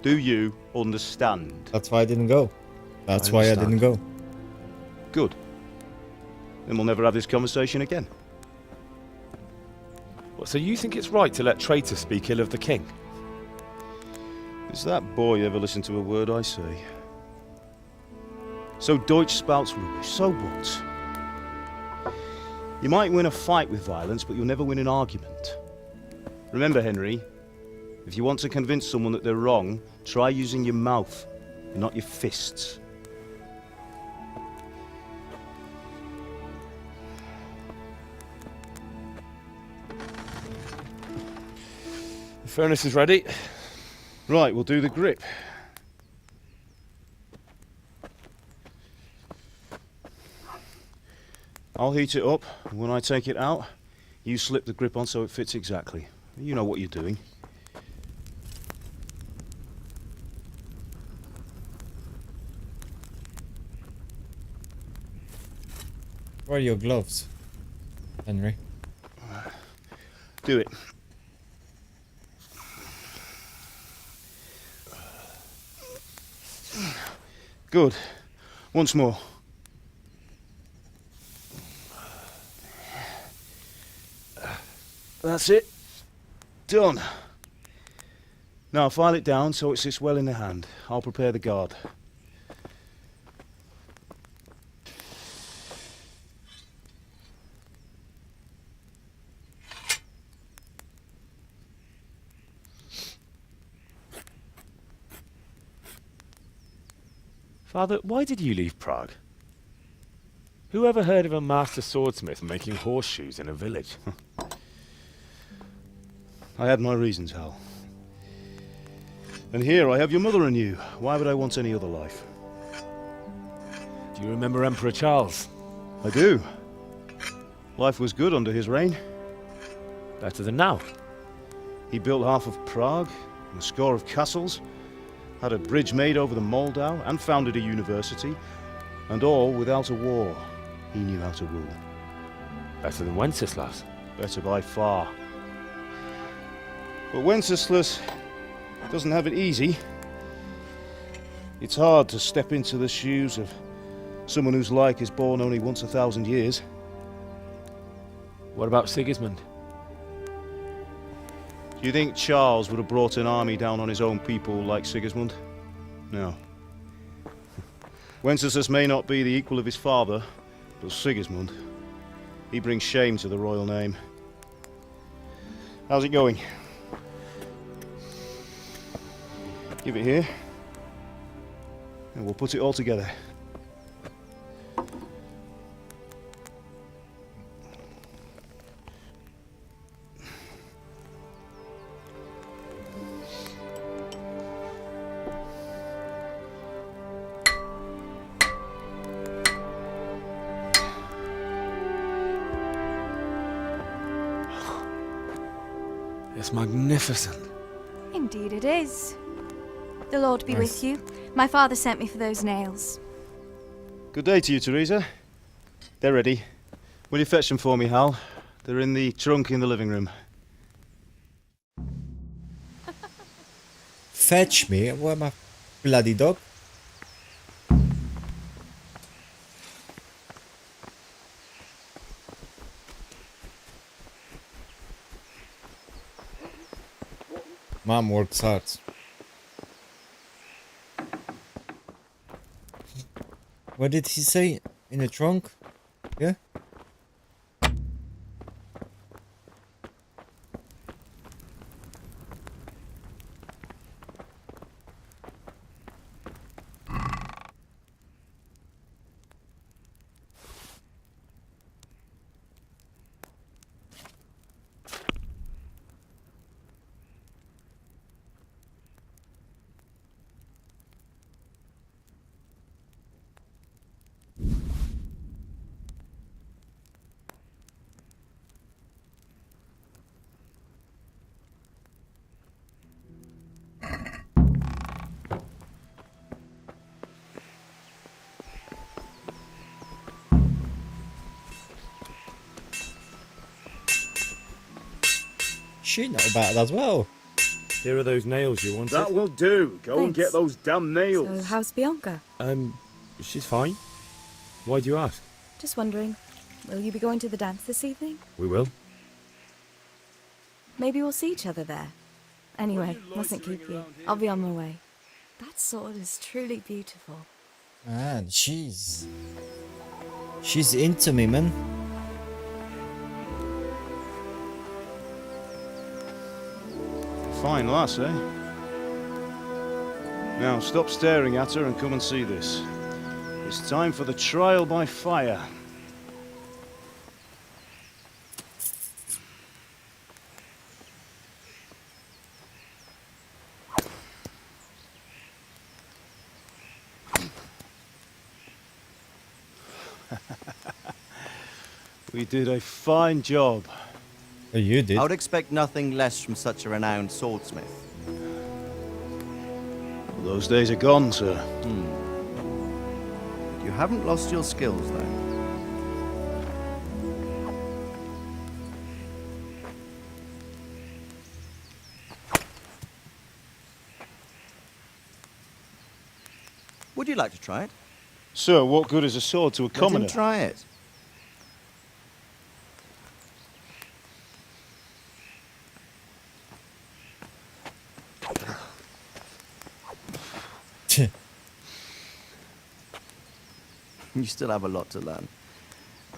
Do you understand? That's why I didn't go. That's why I didn't go. Good. Then we'll never have this conversation again. What, so you think it's right to let traitors speak ill of the king? Does that boy ever listen to a word I say? So Deutsch spouts rubbish, so what? You might win a fight with violence, but you'll never win an argument. Remember, Henry, if you want to convince someone that they're wrong, try using your mouth and not your fists. The furnace is ready. Right, we'll do the grip. I'll heat it up, and when I take it out, you slip the grip on so it fits exactly. You know what you're doing. Where are your gloves, Henry? Do it. Good. Once more. That's it. Done. Now file it down so it sits well in the hand. I'll prepare the guard. Father, why did you leave Prague? Who ever heard of a master swordsmith making horseshoes in a village? I had my reasons, Hal. And here I have your mother and you. Why would I want any other life? Do you remember Emperor Charles? I do. Life was good under his reign. Better than now. He built half of Prague, and a score of castles, had a bridge made over the Moldau, and founded a university, and all without a war. He knew how to rule. Better than Wenceslas. Better by far. But Wenceslas doesn't have it easy. It's hard to step into the shoes of someone whose like is born only once 1,000 years. What about Sigismund? Do you think Charles would have brought an army down on his own people like Sigismund? No. Wenceslas may not be the equal of his father, but Sigismund, he brings shame to the royal name. How's it going? Give it here, and we'll put it all together. It's magnificent. Indeed it is. The Lord be Nice. with you. My father sent me for those nails. Good day to you, Teresa. They're ready. Will you fetch them for me, Hal? They're in the trunk in the living room. Fetch me? What am I, bloody dog? Mom works hard. What did he say? In the trunk? Yeah? She know about it as well. Here are those nails you wanted. That will do. Go and get Thanks. those damn nails. So, how's Bianca? She's fine. Why do you ask? Just wondering, will you be going to the dance this evening? We will. Maybe we'll see each other there. Anyway, mustn't keep you. I'll be on my way. That sword is truly beautiful. Man, she's into me, man. Fine lass, eh? Now, stop staring at her and come and see this. It's time for the trial by fire. We did a fine job. Oh, you did? I would expect nothing less from such a renowned swordsmith. Those days are gone, sir. You haven't lost your skills, though. Would you like to try it? Sir, what good is a sword to a commoner? Let him try it. You still have a lot to learn.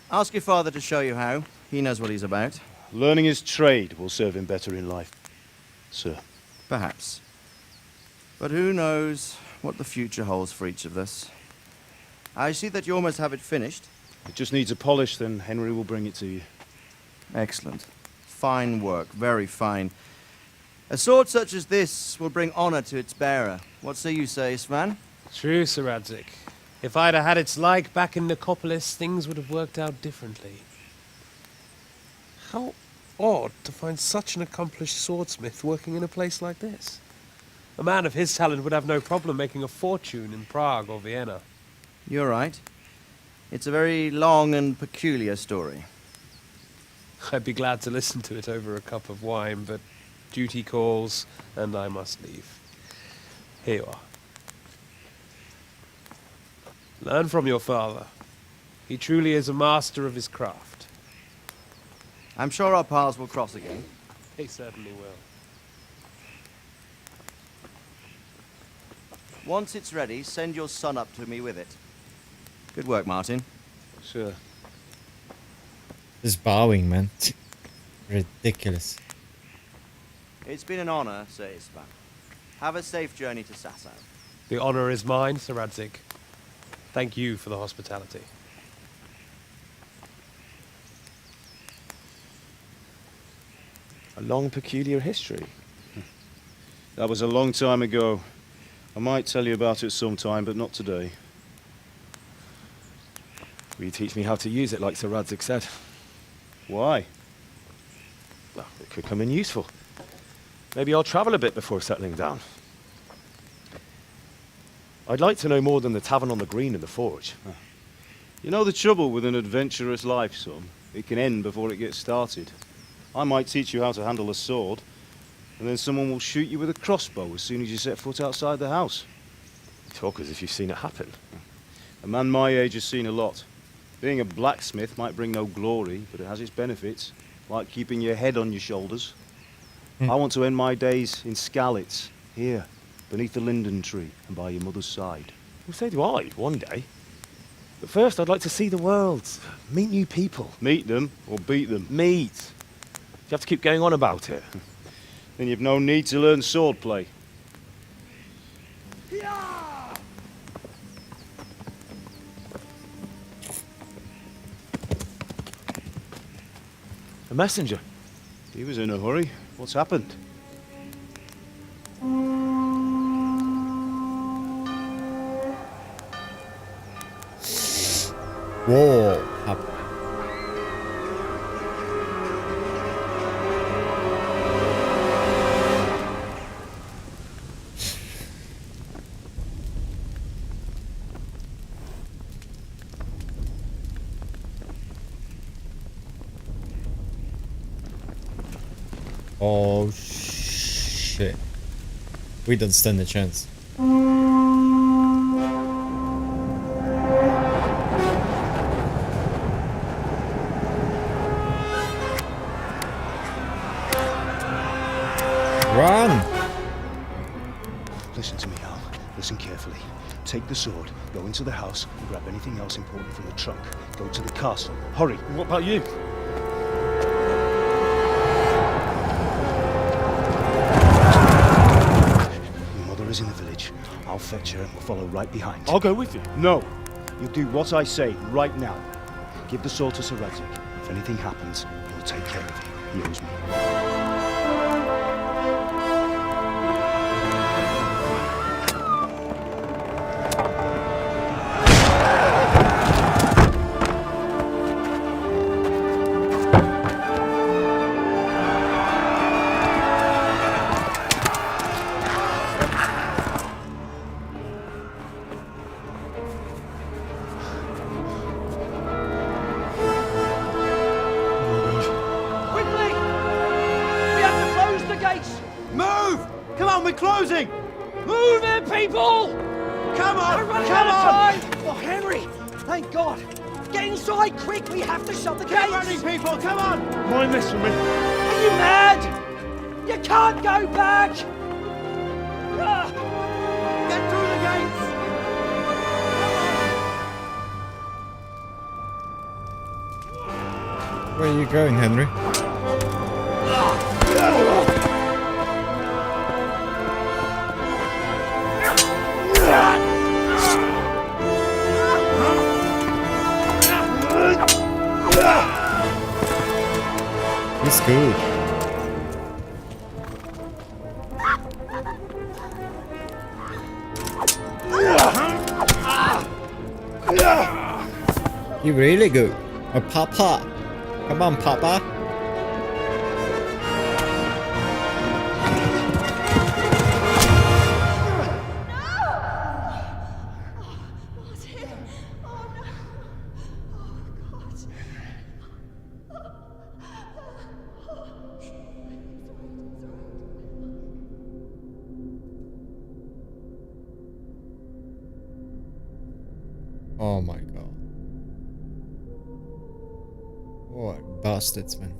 Ask your father to show you how. He knows what he's about. Learning his trade will serve him better in life, sir. Perhaps. But who knows what the future holds for each of us. I see that you almost have it finished. It just needs a polish, then Henry will bring it to you. Excellent. Fine work, very fine. A sword such as this will bring honor to its bearer. What say you, Svan? True, Sir Radzik. If I'd have had its like back in Nicopolis, things would have worked out differently. How odd to find such an accomplished swordsmith working in a place like this. A man of his talent would have no problem making a fortune in Prague or Vienna. You're right. It's a very long and peculiar story. I'd be glad to listen to it over a cup of wine, but duty calls, and I must leave. Here you are. Learn from your father. He truly is a master of his craft. I'm sure our paths will cross again. He certainly will. Once it's ready, send your son up to me with it. Good work, Martin. Sure. Just bowing, man. Ridiculous. It's been an honor, Sir Isvan. Have a safe journey to Sasau. The honor is mine, Sir Radzik. Thank you for the hospitality. A long, peculiar history. That was a long time ago. I might tell you about it sometime, but not today. Will you teach me how to use it like Sir Radzik said? Why? Well, it could come in useful. Maybe I'll travel a bit before settling down. I'd like to know more than the tavern on the green and the forge. You know the trouble with an adventurous life, son? It can end before it gets started. I might teach you how to handle a sword, and then someone will shoot you with a crossbow as soon as you set foot outside the house. You talk as if you've seen it happen. A man my age has seen a lot. Being a blacksmith might bring no glory, but it has its benefits, like keeping your head on your shoulders. I want to end my days in Skalitz, here, beneath the linden tree and by your mother's side. Well, so do I, one day. But first, I'd like to see the world, meet new people. Meet them or beat them? Meet. You have to keep going on about it. Then you've no need to learn swordplay. A messenger. He was in a hurry. What's happened? Whoa. Oh shit. We don't stand a chance. Run! Listen to me, Al. Listen carefully. Take the sword, go into the house, and grab anything else important from the trunk. Go to the castle. Hurry! What about you? Your mother is in the village. I'll fetch her and we'll follow right behind. I'll go with you. No! You'll do what I say right now. Give the sword to Sir Radzik. If anything happens, he'll take care of you. He owes me. Closing! Move it, people! Come on! We're running come out on! of time! Oh, Henry! Thank God! Get inside, quick! We have to shut the Get gates! running, people! Come on! Mind this for me. Are you mad? You can't go back! Ah. Get through the gates! Where are you going, Henry? He's good. He really good. Oh, Papa. Come on, Papa. Oh my god. What bastards, man.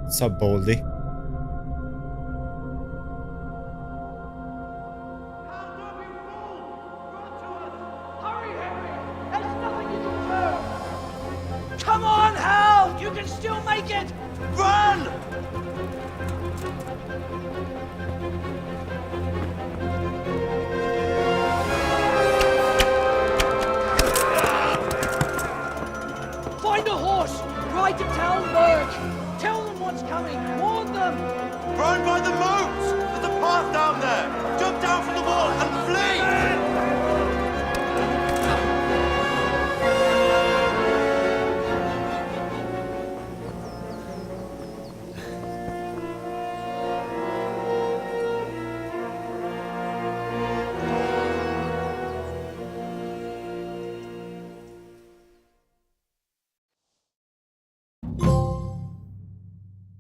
What's up, Baldy? Come on, Hal! You can still make it! Run! Find a horse! Ride to Talmberg! Tell them what's coming! Warn them! Run by the moat! There's a path down there! Jump down from the wall and flee!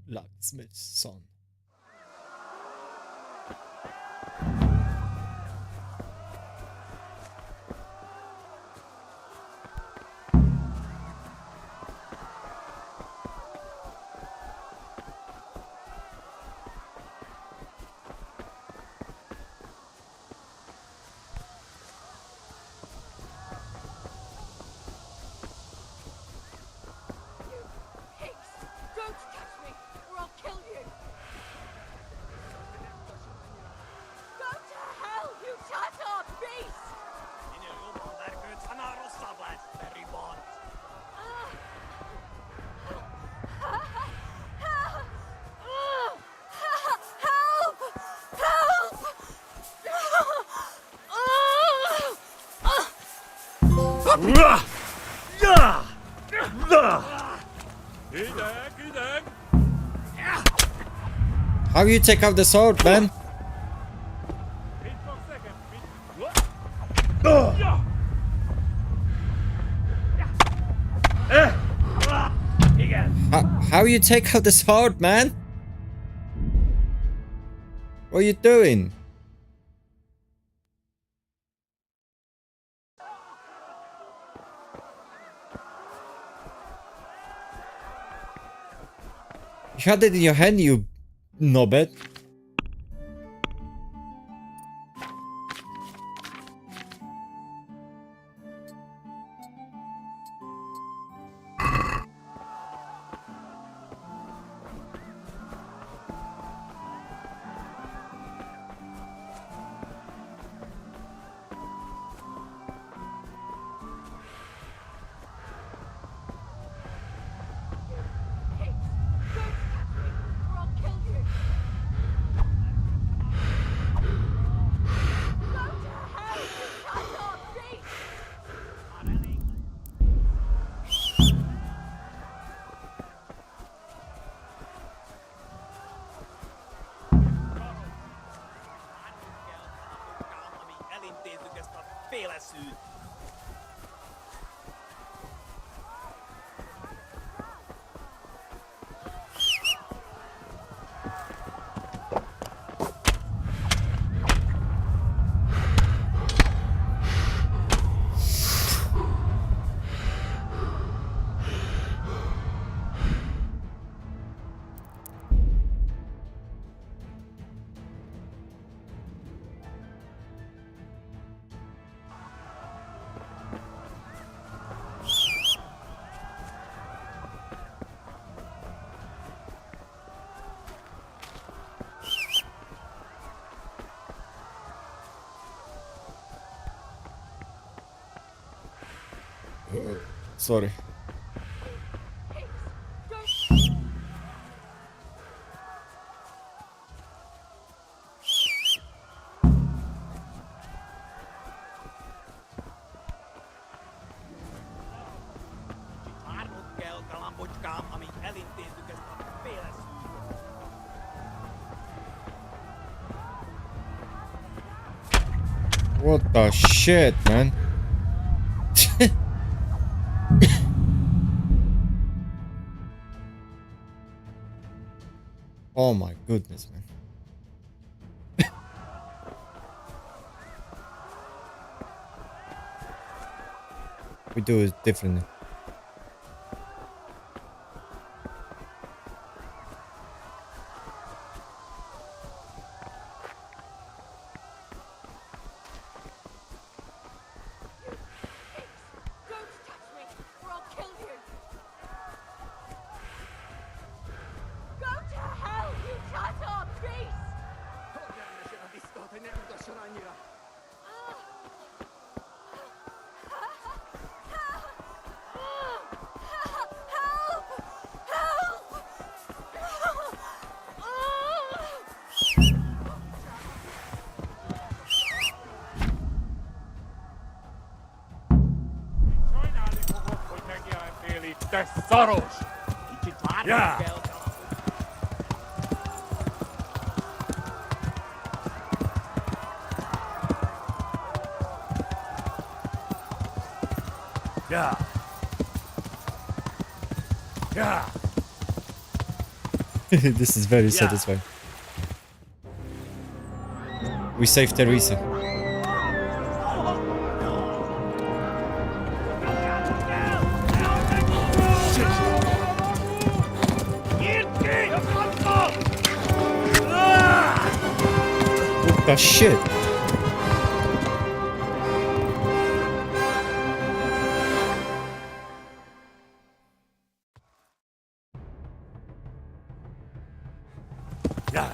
Blacksmith's son. Don't touch me, or I'll kill you! Go to hell, you charter beast! How you take out the sword, man? How you take out the sword, man? What are you doing? You had it in your hand, you knobhead. Sorry. What the shit, man? Oh my goodness, man. We do it differently. Tesoros! Yeah! Yeah! Yeah! This is very satisfying. We saved Teresa. What the shit? Yeah.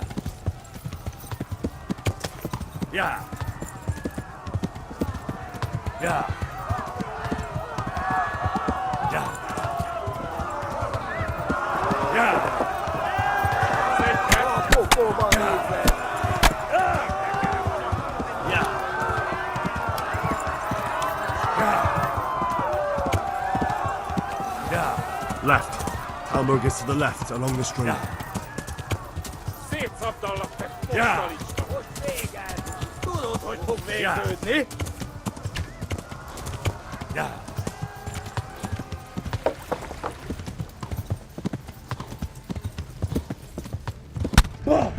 Yeah. Yeah. Yeah. Yeah. Left. Talmor gets to the left along the stream. Ja! Tudod, hogy fog Ja! végződni? Ja! Ja!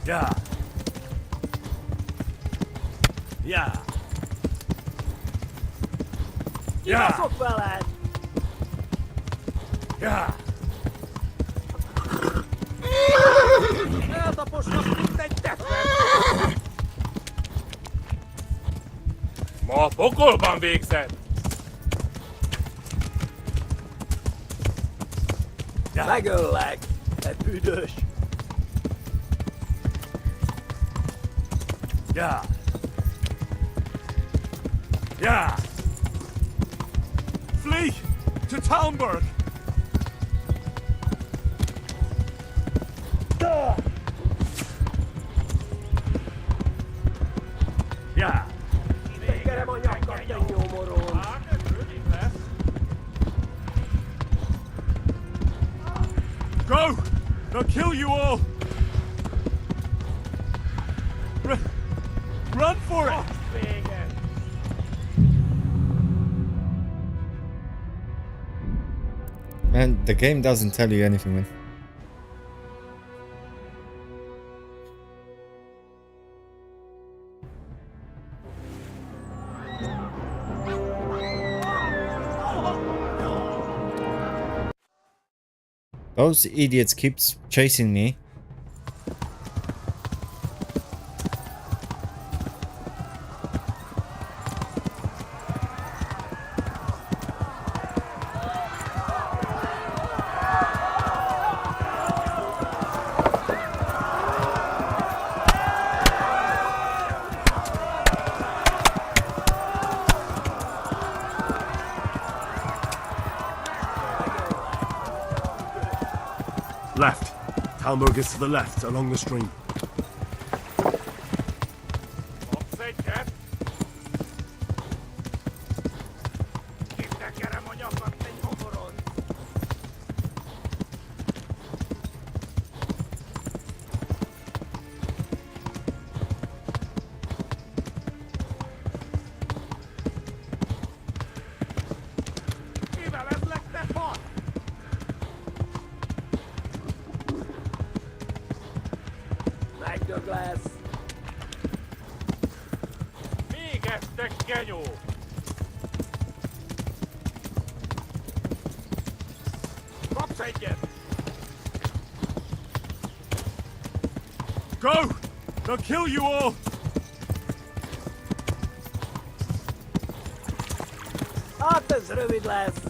Ja! Ja! Kibaszok veled! Ja! Eltaposnak, mint egy tetvet! Ma a pokolban végzed! Megöllek, te büdös! Ja! Ja! Flee to Talmberg! Ja! Tekerem a nyakat, te nyomoron! Go! They'll kill you all! Run for it! Man, the game doesn't tell you anything, man. Those idiots keep chasing me. Left. Talmor is to the left along the stream. Megdög lesz! Végeztek, genyó! Kapsz egyet! Go! They'll kill you all! Hát ez rövid lesz!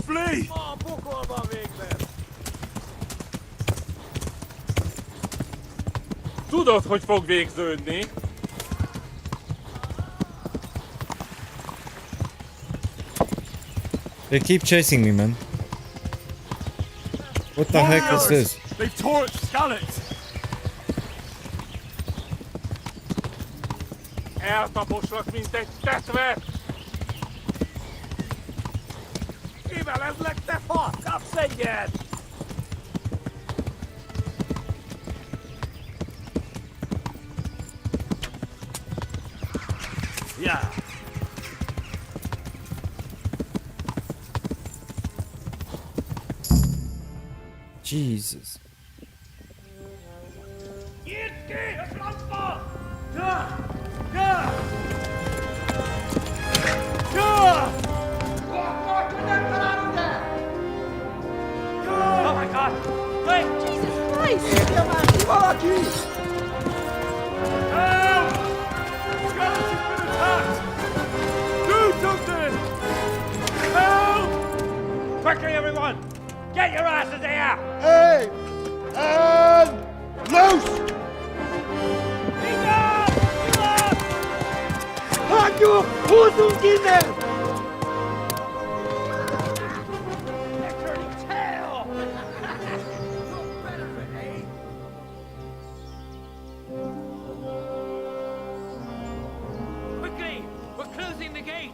Flee! A pokolban végzed! Tudod, hogy fog végződni? They keep chasing me, man. What the heck is this? They've torched Scarlet! Eltaposlak, mint egy tetvet! Kivelezlek, te fasz! Kapsz egyet! Yeah. Jesus. Oh my God! Wait! Jesus Christ! Help! Scarlett's been attacked! Do something! Help! Quickly, everyone! Get your asses here! Hey! And loose! Haku! Uzungine! They're turning tail! Quickly! We're closing the gate!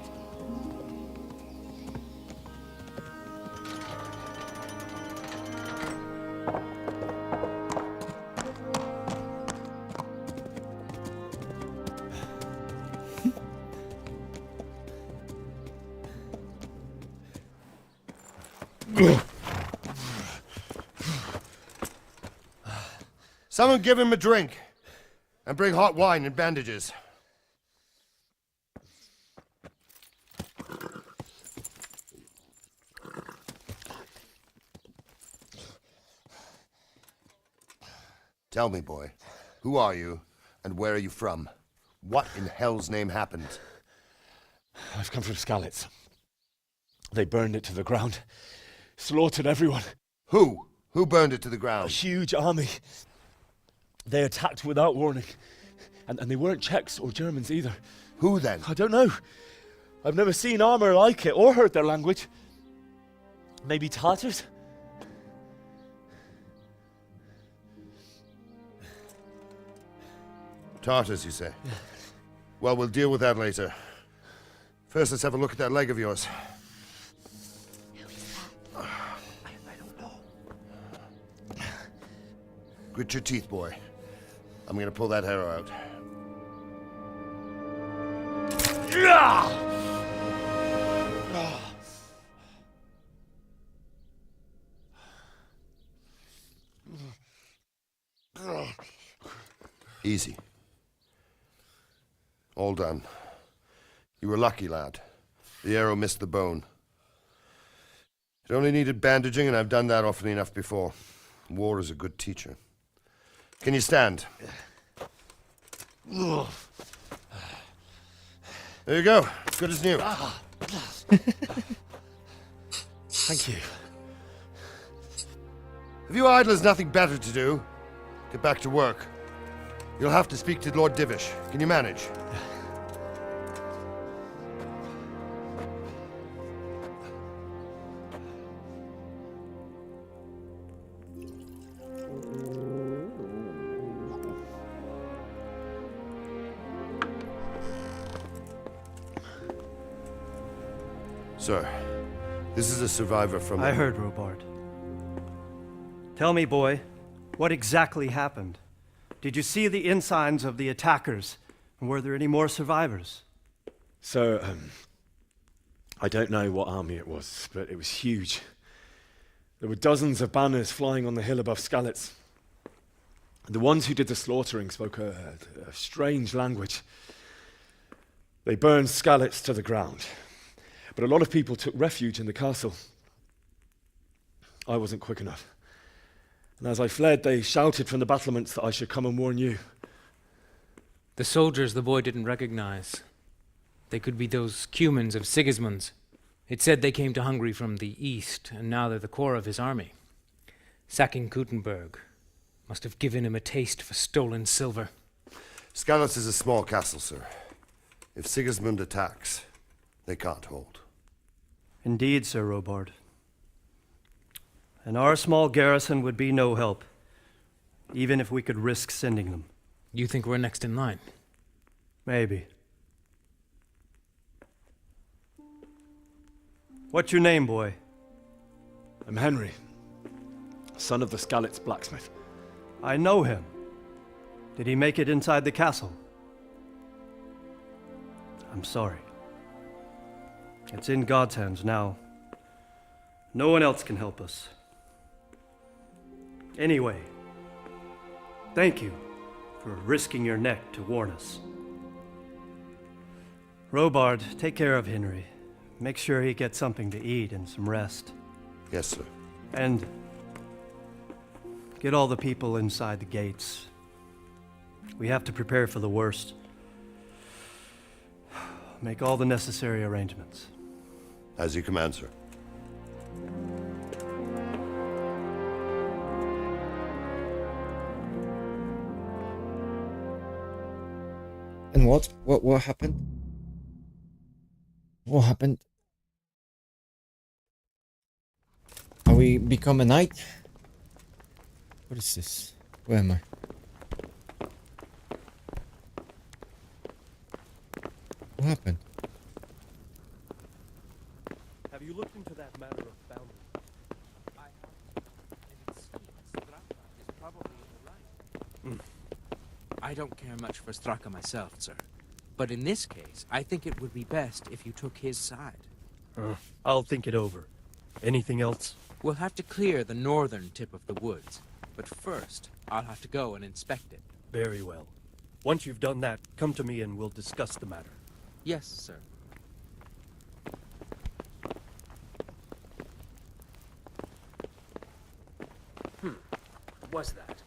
Someone give him a drink. And bring hot wine and bandages. Tell me, boy, who are you and where are you from? What in hell's name happened? I've come from Skalitz. They burned it to the ground. Slaughtered everyone. Who? Who burned it to the ground? A huge army. They attacked without warning. And they weren't Czechs or Germans either. Who then? I don't know. I've never seen armor like it or heard their language. Maybe Tatars? Tartars, you say? Well, we'll deal with that later. First, let's have a look at that leg of yours. I don't know. Grit your teeth, boy. I'm gonna pull that arrow out. Easy. All done. You were lucky, lad. The arrow missed the bone. It only needed bandaging, and I've done that often enough before. War is a good teacher. Can you stand? There you go. Good as new. Thank you. Have you idlers nothing better to do? Get back to work. You'll have to speak to Lord Divish. Can you manage? Sir, this is a survivor from... I heard, Robard. Tell me, boy, what exactly happened? Did you see the ensigns of the attackers? And were there any more survivors? So, I don't know what army it was, but it was huge. There were dozens of banners flying on the hill above Skalitz. The ones who did the slaughtering spoke a strange language. They burned Skalitz to the ground. But a lot of people took refuge in the castle. I wasn't quick enough. And as I fled, they shouted from the battlements that I should come and warn you. The soldiers the boy didn't recognize. They could be those Cumans of Sigismund's. It said they came to Hungary from the east, and now they're the core of his army. Sacking Gutenberg must have given him a taste for stolen silver. Skalitz is a small castle, sir. If Sigismund attacks, they can't hold. Indeed, Sir Robard. And our small garrison would be no help, even if we could risk sending them. You think we're next in line? Maybe. What's your name, boy? I'm Henry, son of the Skalitz blacksmith. I know him. Did he make it inside the castle? I'm sorry. It's in God's hands now. No one else can help us. Anyway, thank you for risking your neck to warn us. Robard, take care of Henry. Make sure he gets something to eat and some rest. Yes, sir. And get all the people inside the gates. We have to prepare for the worst. Make all the necessary arrangements. As you command, sir. And what? What happened? What happened? Are we become a knight? What is this? Where am I? What happened? Have you looked into that matter of bounty? I have, and it seems Straka is probably in the right. I don't care much for Straka myself, sir. But in this case, I think it would be best if you took his side. I'll think it over. Anything else? We'll have to clear the northern tip of the woods. But first, I'll have to go and inspect it. Very well. Once you've done that, come to me and we'll discuss the matter. Yes, sir. Was that?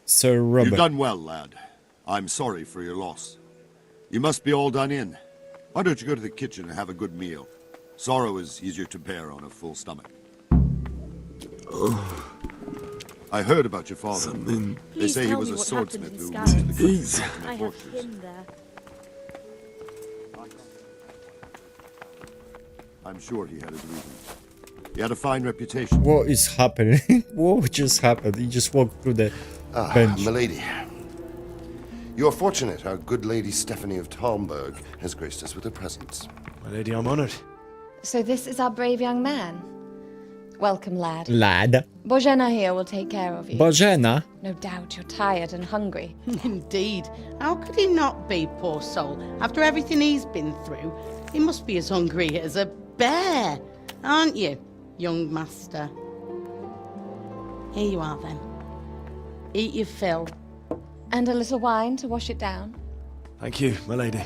Sir Robert. You've done well, lad. I'm sorry for your loss. You must be all done in. Why don't you go to the kitchen and have a good meal? Sorrow is easier to bear on a full stomach. I heard about your father. They say he was a swordsmith who moved to the country. I have him there. I'm sure he had his reasons. He had a fine reputation. What is happening? What just happened? He just walked through the bench. Milady. You are fortunate our good lady Stephanie of Talmberg has graced us with her presence. My lady, I'm honored. So this is our brave young man. Welcome, lad. Lad. Bozhena here will take care of you. Bozhena? No doubt you're tired and hungry. Indeed. How could he not be, poor soul? After everything he's been through, he must be as hungry as a bear, aren't you, young master? Here you are, then. Eat your fill. And a little wine to wash it down. Thank you, my lady.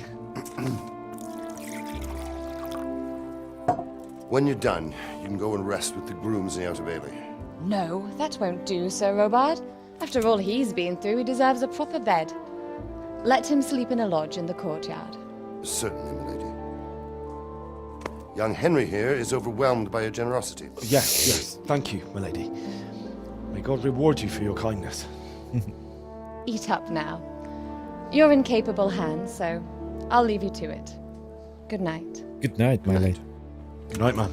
When you're done, you can go and rest with the grooms in the Outer Bailey. No, that won't do, Sir Robard. After all he's been through, he deserves a proper bed. Let him sleep in a lodge in the courtyard. Certainly, milady. Young Henry here is overwhelmed by your generosity. Yes. Thank you, my lady. May God reward you for your kindness. Eat up now. You're in capable hands, so I'll leave you to it. Good night. Good night, my lady. Good night, man.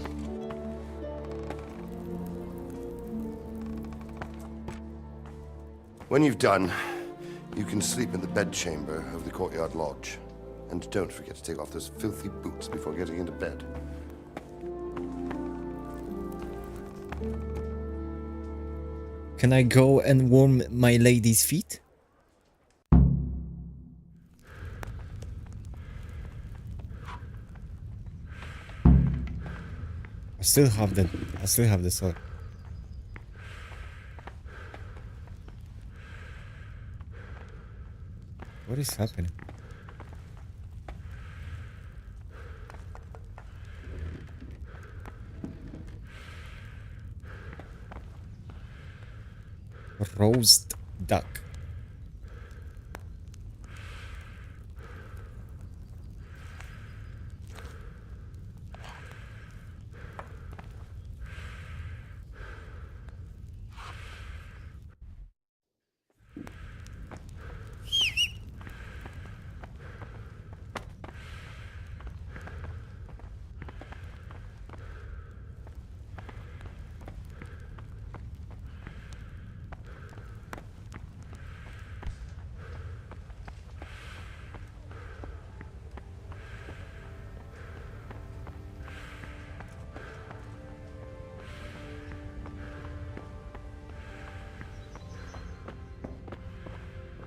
When you've done, you can sleep in the bedchamber of the courtyard lodge. And don't forget to take off those filthy boots before getting into bed. Can I go and warm my lady's feet? I still have the sword. What is happening? Roast duck.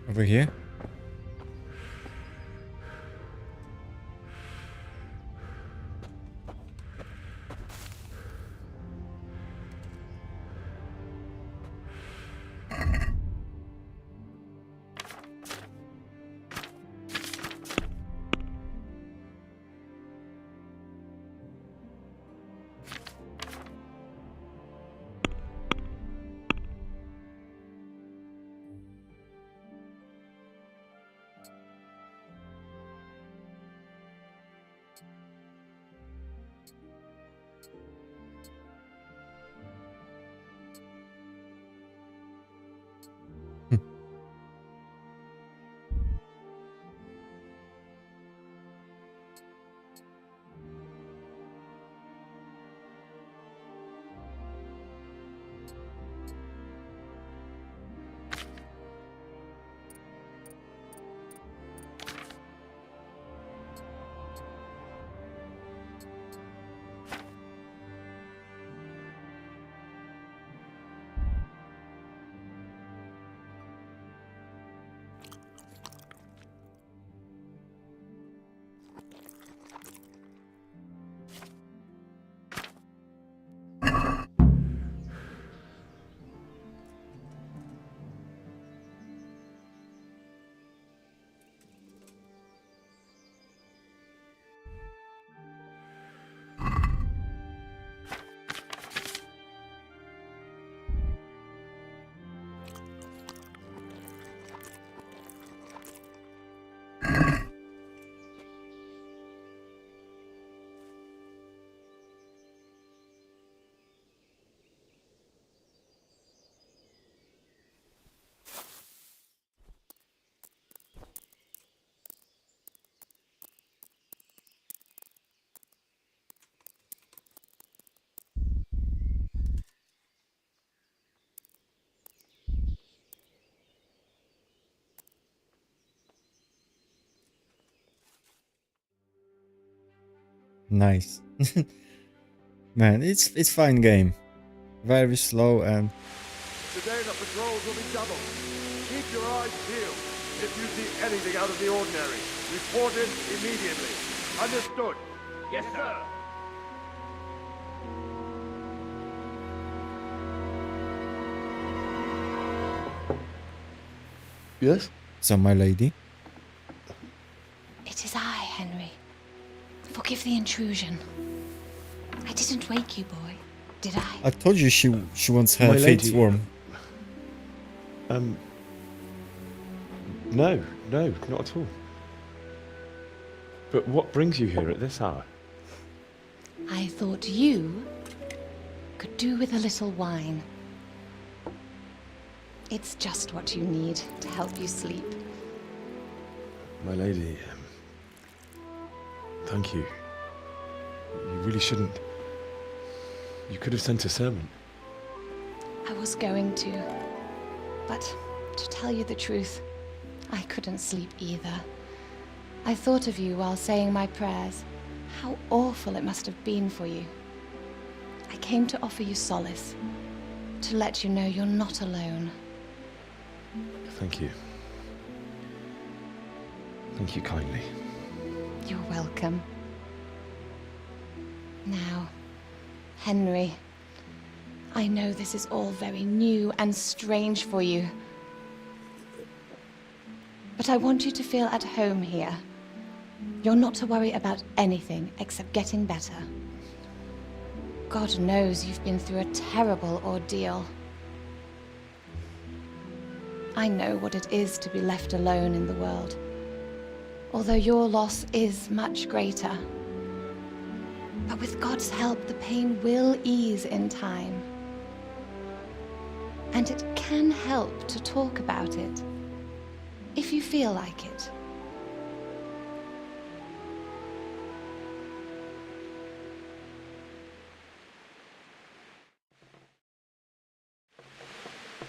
Over here? Nice. Man, it's fine game. Very slow and Today the patrols will be doubled. Keep your eyes peeled. If you see anything out of the ordinary, report it immediately. Understood? Yes, sir. Yes? so my lady. It is I, Henry. Forgive the intrusion. I didn't wake you, boy, did I? I told you she wants her My feet lady, warm. No, not at all. But what brings you here at this hour? I thought you could do with a little wine. It's just what you need to help you sleep. My lady, thank you. You really shouldn't. You could have sent a servant. I was going to, but to tell you the truth, I couldn't sleep either. I thought of you while saying my prayers. How awful it must have been for you. I came to offer you solace, to let you know you're not alone. Thank you. Thank you kindly. You're welcome. Now, Henry, I know this is all very new and strange for you, but I want you to feel at home here. You're not to worry about anything except getting better. God knows you've been through a terrible ordeal. I know what it is to be left alone in the world, although your loss is much greater. But with God's help, the pain will ease in time. And it can help to talk about it, if you feel like it.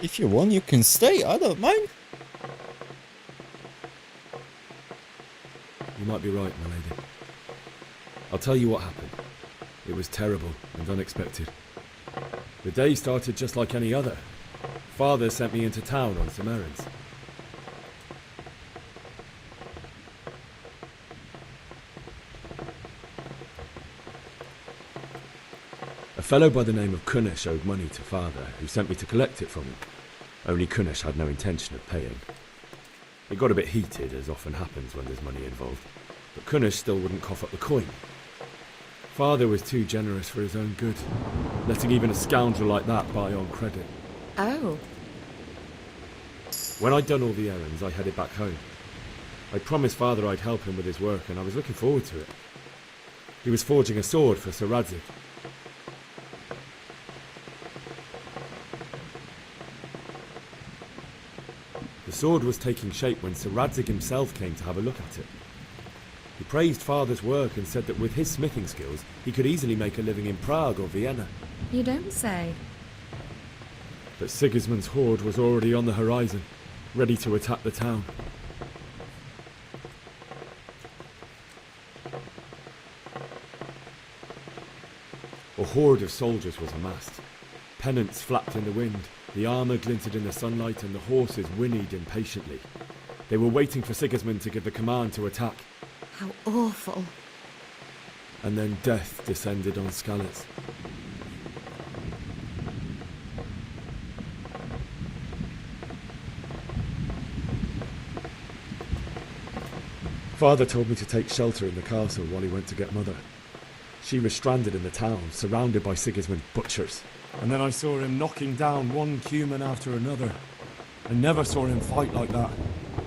If you want, you can stay. I don't mind. You might be right, my lady. I'll tell you what happened. It was terrible and unexpected. The day started just like any other. Father sent me into town on some errands. A fellow by the name of Kunesh owed money to Father, who sent me to collect it from him. Only Kunesh had no intention of paying. It got a bit heated, as often happens when there's money involved, but Kunesh still wouldn't cough up the coin. Father was too generous for his own good, letting even a scoundrel like that buy on credit. Oh. When I'd done all the errands, I headed back home. I promised Father I'd help him with his work, and I was looking forward to it. He was forging a sword for Sir Radzig. The sword was taking shape when Sir Radzig himself came to have a look at it. He praised Father's work and said that with his smithing skills, he could easily make a living in Prague or Vienna. You don't say. But Sigismund's horde was already on the horizon, ready to attack the town. A horde of soldiers was amassed. Pennants flapped in the wind, the armour glinted in the sunlight, and the horses whinnied impatiently. They were waiting for Sigismund to give the command to attack. How awful. And then death descended on Skalitz. Father told me to take shelter in the castle while he went to get Mother. She was stranded in the town, surrounded by Sigismund's butchers. And then I saw him knocking down one Cuman after another. I never saw him fight like that.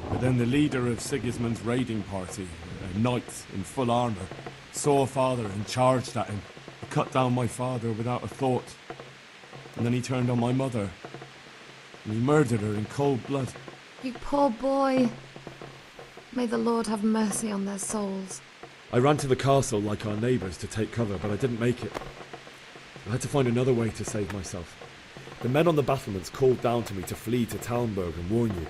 But then the leader of Sigismund's raiding party, a knight in full armour, saw Father and charged at him. He cut down my father without a thought. And then he turned on my mother. And he murdered her in cold blood. You poor boy. May the Lord have mercy on their souls. I ran to the castle like our neighbours to take cover, but I didn't make it. I had to find another way to save myself. The men on the battlements called down to me to flee to Talmberg and warn you.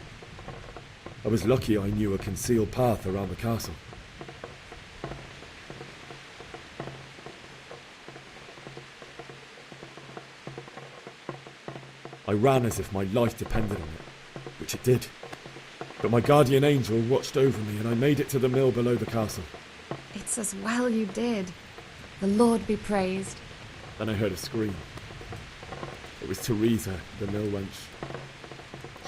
I was lucky I knew a concealed path around the castle. I ran as if my life depended on it, which it did. But my guardian angel watched over me and I made it to the mill below the castle. It's as well you did. The Lord be praised. Then I heard a scream. It was Teresa, the mill wench.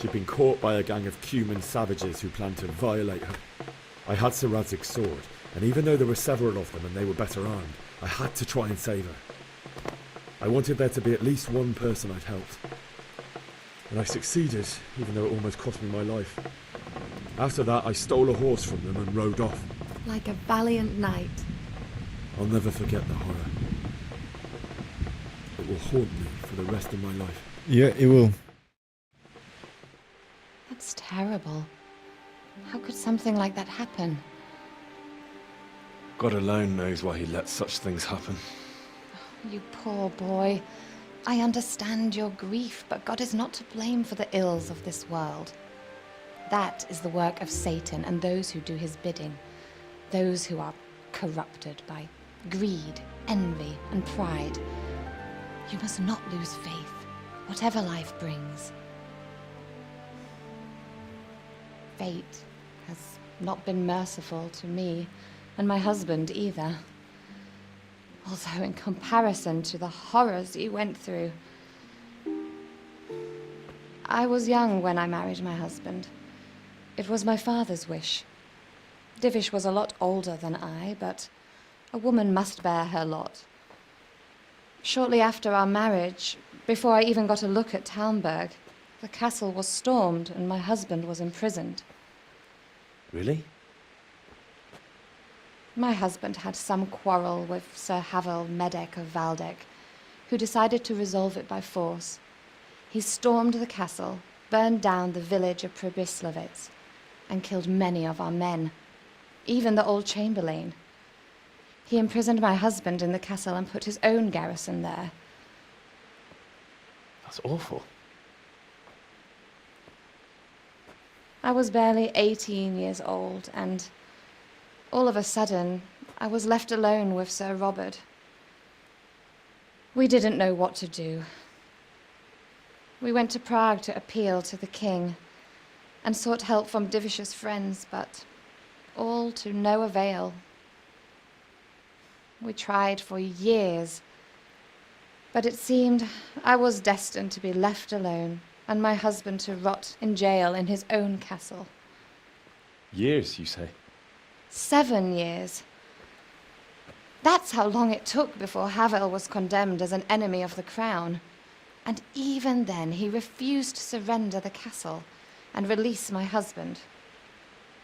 She'd been caught by a gang of Cuman savages who planned to violate her. I had Sir Radzig's sword, and even though there were several of them and they were better armed, I had to try and save her. I wanted there to be at least one person I'd helped. And I succeeded, even though it almost cost me my life. After that, I stole a horse from them and rode off. Like a valiant knight. I'll never forget the horror. It will haunt me for the rest of my life. Yeah, it will. That's terrible. How could something like that happen? God alone knows why he lets such things happen. You poor boy. I understand your grief, but God is not to blame for the ills of this world. That is the work of Satan and those who do his bidding. Those who are corrupted by greed, envy, and pride. You must not lose faith, whatever life brings. Fate has not been merciful to me, and my husband either. Although in comparison to the horrors you went through. I was young when I married my husband. It was my father's wish. Divish was a lot older than I, but a woman must bear her lot. Shortly after our marriage, before I even got a look at Talmberg, the castle was stormed and my husband was imprisoned. Really? My husband had some quarrel with Sir Havel Medek of Valdek, who decided to resolve it by force. He stormed the castle, burned down the village of Probislavitz, and killed many of our men, even the old chamberlain. He imprisoned my husband in the castle and put his own garrison there. That's awful. I was barely 18 years old, and all of a sudden, I was left alone with Sir Robert. We didn't know what to do. We went to Prague to appeal to the king and sought help from Divish's friends, but all to no avail. We tried for years, but it seemed I was destined to be left alone and my husband to rot in jail in his own castle. Years, you say? 7 years. That's how long it took before Havel was condemned as an enemy of the crown. And even then he refused to surrender the castle and release my husband.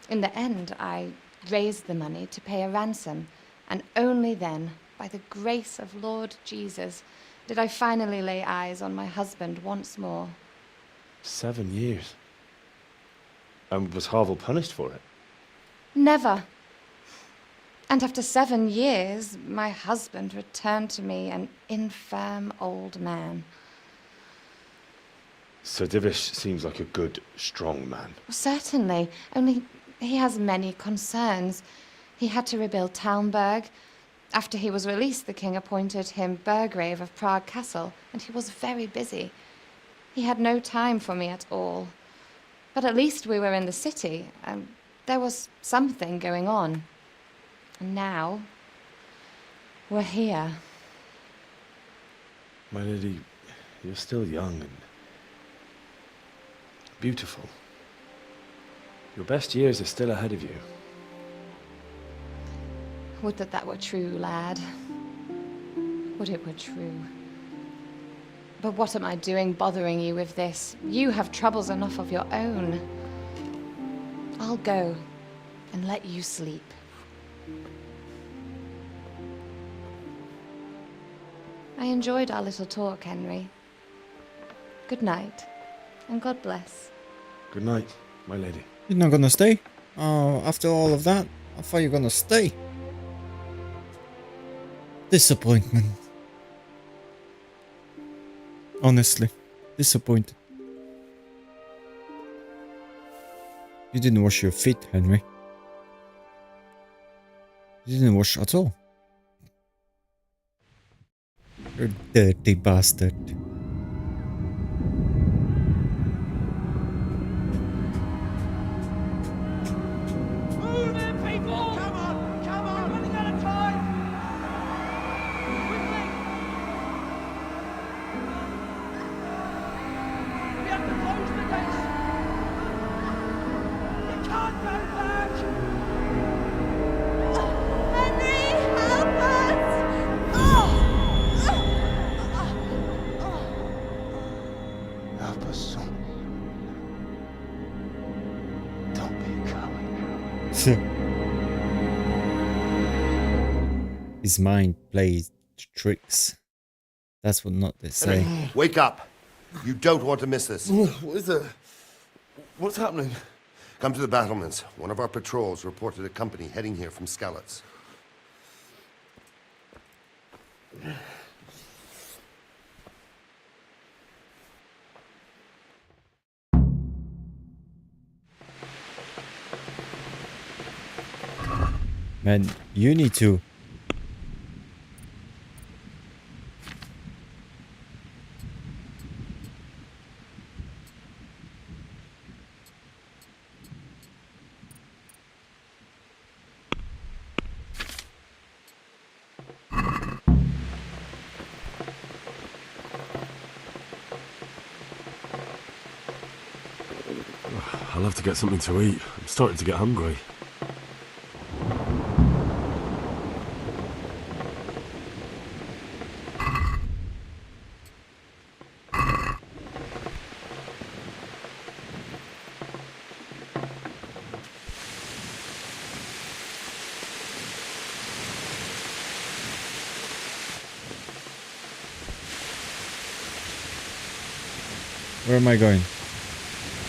In the end, I raised the money to pay a ransom, and only then, by the grace of Lord Jesus, did I finally lay eyes on my husband once more. 7 years? And was Havel punished for it? Never. And after 7 years, my husband returned to me an infirm old man. Sir Divish seems like a good, strong man. Certainly, only he has many concerns. He had to rebuild Talmberg. After he was released, the king appointed him Burgrave of Prague Castle, and he was very busy. He had no time for me at all. But at least we were in the city, and there was something going on. And now, we're here. My lady, you're still young and beautiful. Your best years are still ahead of you. Would that that were true, lad. Would it were true. But what am I doing bothering you with this? You have troubles enough of your own. I'll go and let you sleep. I enjoyed our little talk, Henry. Good night, and God bless. Good night, my lady. You're not gonna stay? Oh, after all of that, I thought you were gonna stay. Disappointment. Honestly, disappointed. You didn't wash your feet, Henry. You didn't wash at all. You're a dirty bastard. His mind plays tricks. That's what not they say. Wake up! You don't want to miss this. What is it? What's happening? Come to the battlements. One of our patrols reported a company heading here from Skalitz. Man, you need to. I'll have to get something to eat. I'm starting to get hungry. Where am I going?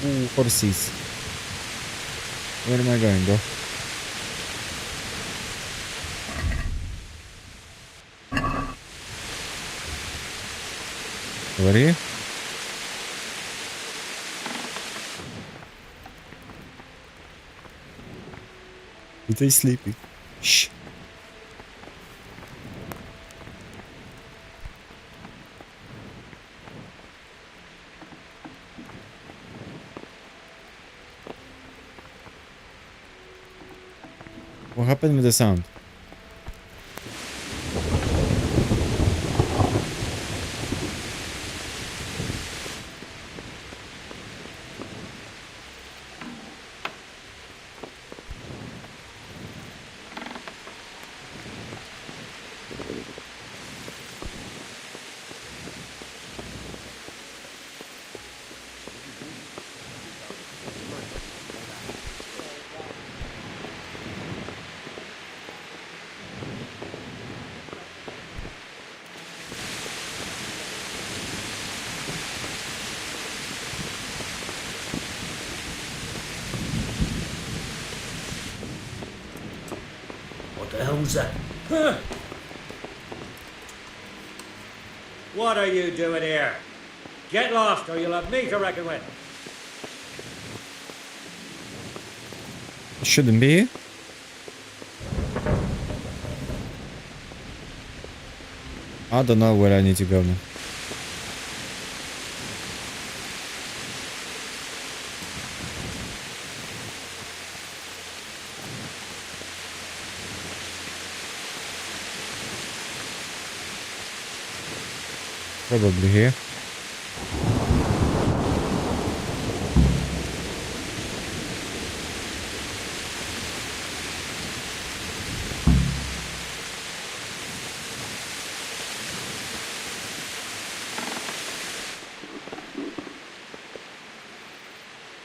Ooh, horses. Where am I going, bro? Over here? Are they sleeping? Shh. What happened with the sound? What the hell's that? What are you doing here? Get lost or you'll have me to reckon with. Shouldn't be here. I don't know where I need to go now. Probably here.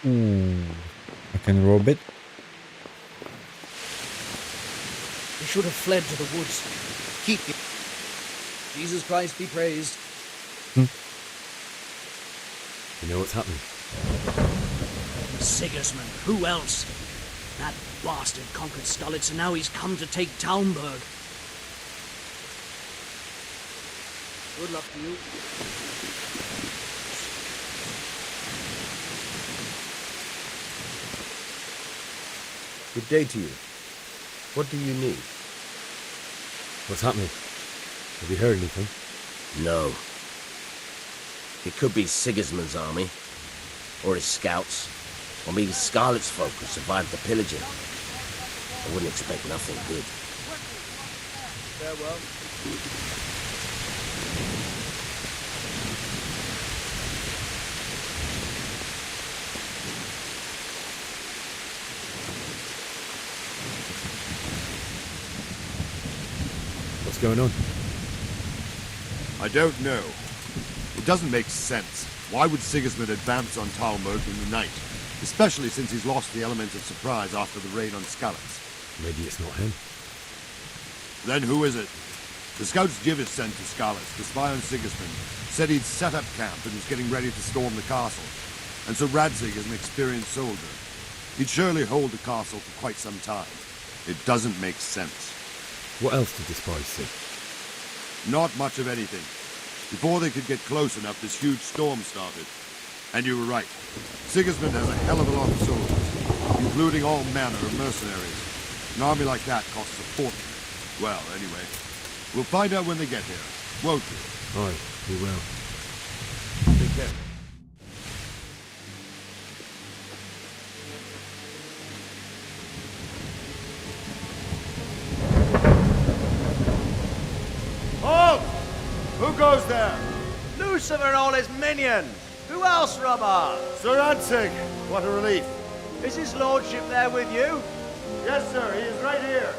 Ooh, I can rob it. We should have fled to the woods. Keep it. Jesus Christ be praised. You know what's happening? Sigismund, who else? That bastard conquered Skalitz and now he's come to take Talmberg. Good luck to you. Good day to you. What do you need? What's happening? Have you heard anything? No. It could be Sigismund's army, or his scouts, or maybe Skalitz folk who survived the pillaging. I wouldn't expect nothing good. Farewell. What's going on? I don't know. It doesn't make sense. Why would Sigismund advance on Talmberg in the night? Especially since he's lost the element of surprise after the raid on Skalitz. Maybe it's not him. Then who is it? The scouts Jivis sent to Scarlets to spy on Sigismund said he'd set up camp and was getting ready to storm the castle. And so Radzig is an experienced soldier. He'd surely hold the castle for quite some time. It doesn't make sense. What else did the spies see? Not much of anything. Before they could get close enough, this huge storm started. And you were right. Sigismund has a hell of a lot of soldiers, including all manner of mercenaries. An army like that costs a fortune. Well, anyway, we'll find out when they get here, won't we? Aye, we will. Take care. Halt! Who goes there? Lucifer and all his minions. Who else, Robert? Sir Ansig. What a relief. Is his lordship there with you? Yes, sir. He is right here.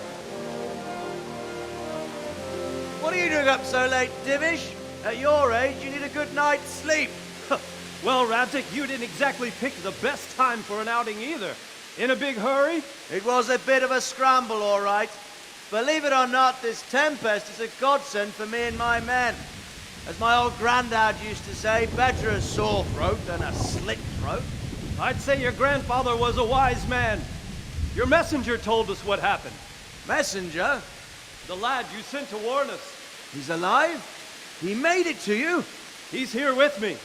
What are you doing up so late, Divish? At your age, you need a good night's sleep. Well, Radzig, you didn't exactly pick the best time for an outing either. In a big hurry? It was a bit of a scramble, all right. Believe it or not, this tempest is a godsend for me and my men. As my old granddad used to say, better a sore throat than a slit throat. I'd say your grandfather was a wise man. Your messenger told us what happened. Messenger? The lad you sent to warn us. He's alive? He made it to you? He's here with me.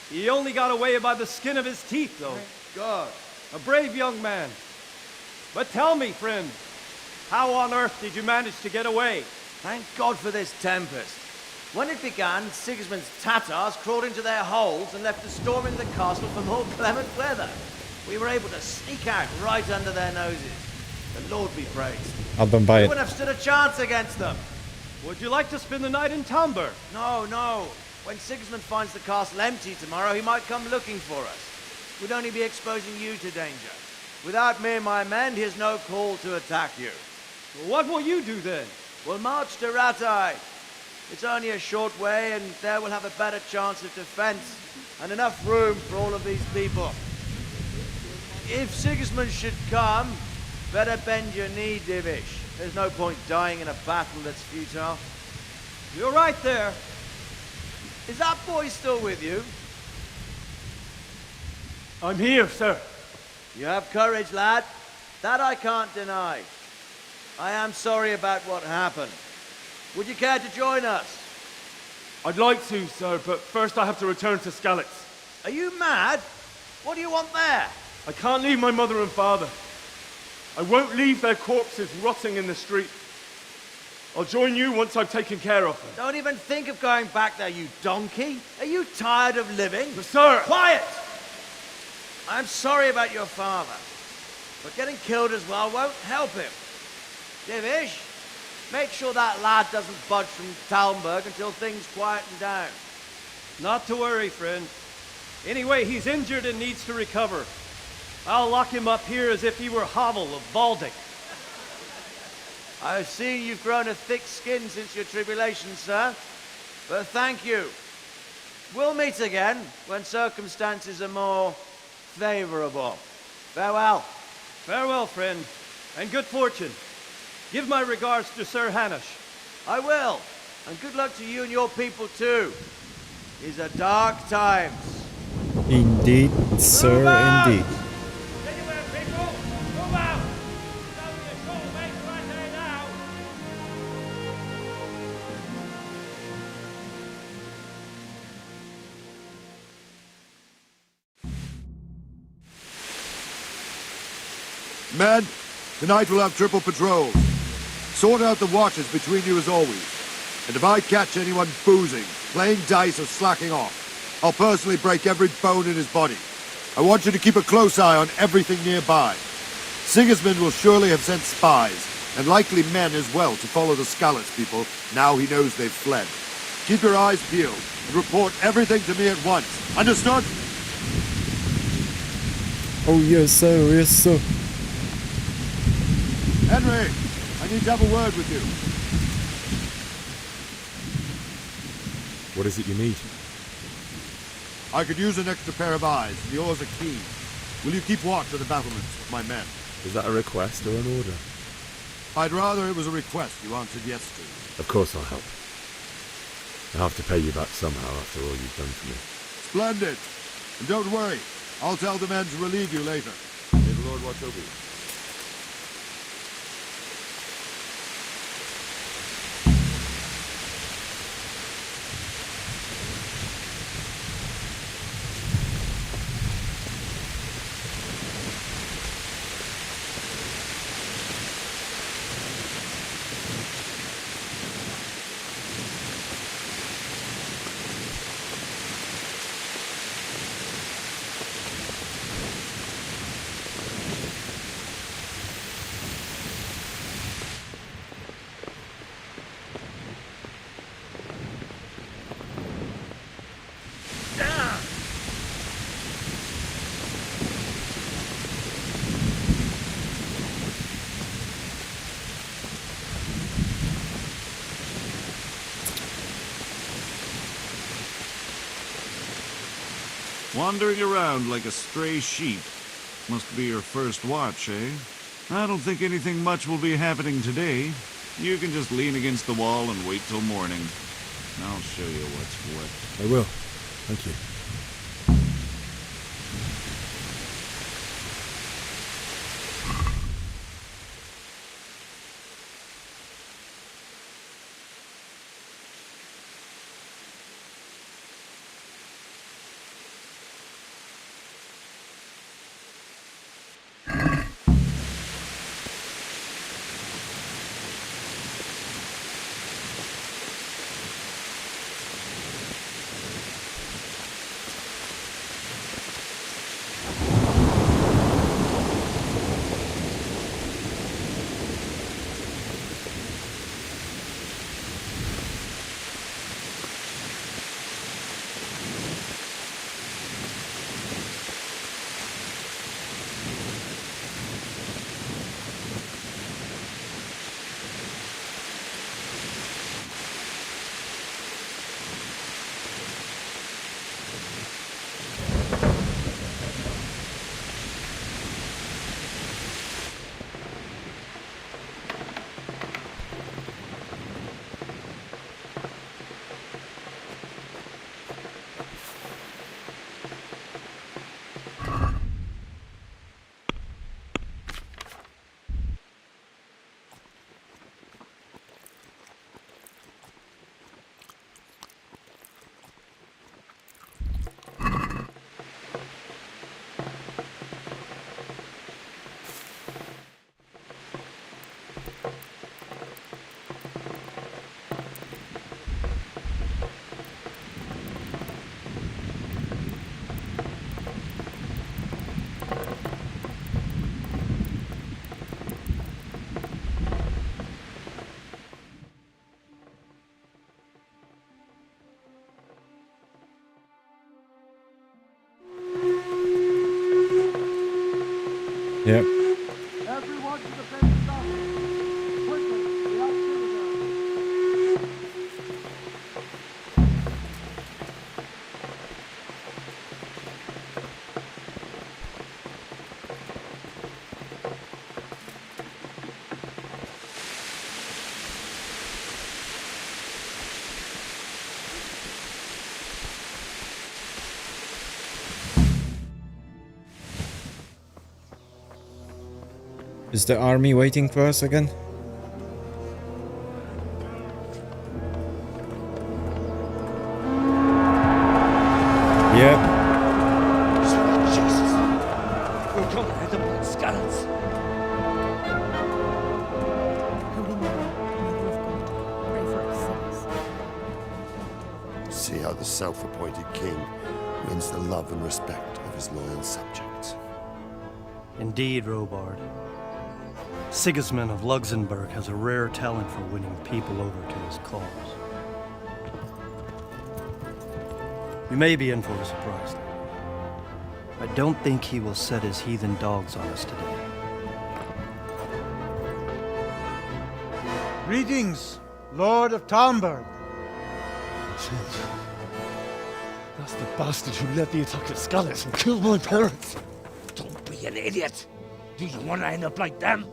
He only got away by the skin of his teeth, though. Thank God. A brave young man. But tell me, friend, how on earth did you manage to get away? Thank God for this tempest. When it began, Sigismund's Tatars crawled into their holes and left us storming the castle for more clement weather. We were able to sneak out right under their noses. The Lord be praised. I don't buy We it. wouldn't have stood a chance against them. Would you like to spend the night in Tamber? No, no. When Sigismund finds the castle empty tomorrow, he might come looking for us. We'd only be exposing you to danger. Without me and my men, he has no call to attack you. What will you do then? We'll march to Ratai. It's only a short way, and there we'll have a better chance of defense and enough room for all of these people. If Sigismund should come, better bend your knee, Divish. There's no point dying in a battle that's futile. You're right there. Is that boy still with you? I'm here, sir. You have courage, lad. That I can't deny. I am sorry about what happened. Would you care to join us? I'd like to, sir, but first I have to return to Skalitz. Are you mad? What do you want there? I can't leave my mother and father. I won't leave their corpses rotting in the street. I'll join you once I've taken care of them. Don't even think of going back there, you donkey. Are you tired of living? But sir! Quiet! I'm sorry about your father, but getting killed as well won't help him. Divish, make sure that lad doesn't budge from Talmberg until things quieten down. Not to worry, friend. Anyway, he's injured and needs to recover. I'll lock him up here as if he were Havel of Baldic. I've seen you've grown a thick skin since your tribulation, sir. But thank you. We'll meet again when circumstances are more favorable. Farewell. Farewell, friend, and good fortune. Give my regards to Sir Hanush. I will. And good luck to you and your people too. These are dark times. Indeed, sir, indeed. Anywhere, people! Move out! It's only a short way to Rattay now! Men, tonight we'll have triple patrols. Sort out the watches between you as always. And if I catch anyone boozing, playing dice or slacking off, I'll personally break every bone in his body. I want you to keep a close eye on everything nearby. Sigismund will surely have sent spies, and likely men as well, to follow the Skalitz people now he knows they've fled. Keep your eyes peeled, and report everything to me at once. Understood? Oh yes, sir, yes, sir. Henry, I need to have a word with you. What is it you need? I could use an extra pair of eyes, and yours are keen. Will you keep watch of the battlements with my men? Is that a request or an order? I'd rather it was a request you answered yes to. Of course I'll help. I'll have to pay you back somehow after all you've done for me. Splendid. And don't worry, I'll tell the men to relieve you later. May the Lord watch over you. Wandering around like a stray sheep. Must be your first watch, eh? I don't think anything much will be happening today. You can just lean against the wall and wait till morning. I'll show you what's what. I will. Thank you. Yep. Everyone to the base stop. Quickly, the outfit. Is the army waiting for us again? Yep. Jesus! We're coming at them like skeletons. Holy Mary, Mother of God, pray for us sinners. See how the self-appointed king wins the love and respect of his loyal subjects. Indeed, Robard. Sigismund of Luxembourg has a rare talent for winning people over to his cause. You may be in for a surprise, though. I don't think he will set his heathen dogs on us today. Greetings, Lord of Talmberg. That's the bastard who led the attack at Scallis and killed my parents. Don't be an idiot. Do you want to end up like them?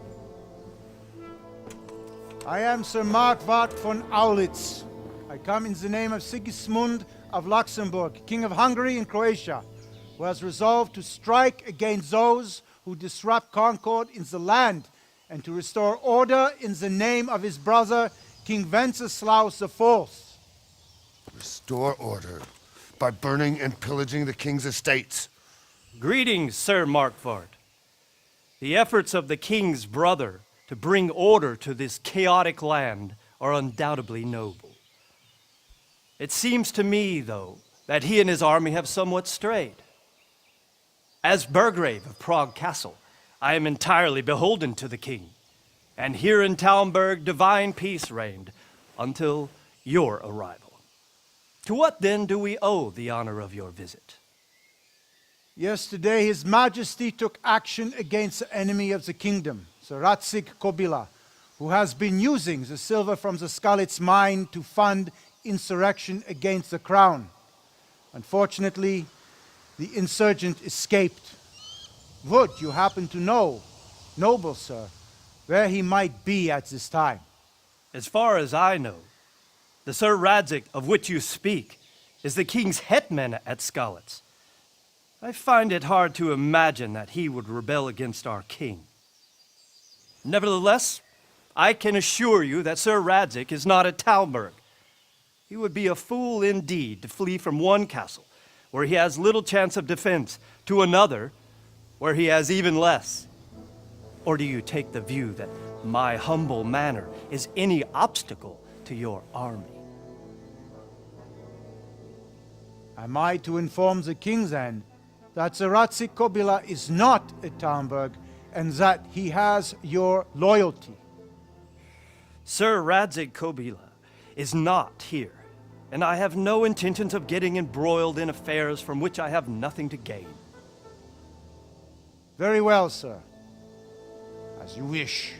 I am Sir Markvart von Aulitz. I come in the name of Sigismund of Luxembourg, King of Hungary and Croatia, who has resolved to strike against those who disrupt concord in the land and to restore order in the name of his brother, King Wenceslaus IV. Restore order by burning and pillaging the king's estates. Greetings, Sir Markvart. The efforts of the king's brother to bring order to this chaotic land are undoubtedly noble. It seems to me, though, that he and his army have somewhat strayed. As Burgrave of Prague Castle, I am entirely beholden to the king, and here in Talmberg divine peace reigned until your arrival. To what then do we owe the honor of your visit? Yesterday, His Majesty took action against the enemy of the kingdom, Sir Radzig Kobyla, who has been using the silver from the Skalitz mine to fund insurrection against the crown. Unfortunately, the insurgent escaped. Would you happen to know, noble sir, where he might be at this time? As far as I know, the Sir Radzig of which you speak is the king's hetman at Skalitz. I find it hard to imagine that he would rebel against our king. Nevertheless, I can assure you that Sir Radzig is not at Talmberg. He would be a fool indeed to flee from one castle, where he has little chance of defense, to another, where he has even less. Or do you take the view that my humble manner is any obstacle to your army? Am I to inform the king then that Sir Radzig Kobyla is not at Talmberg and that he has your loyalty? Sir Radzig Kobyla is not here, and I have no intentions of getting embroiled in affairs from which I have nothing to gain. Very well, sir. As you wish.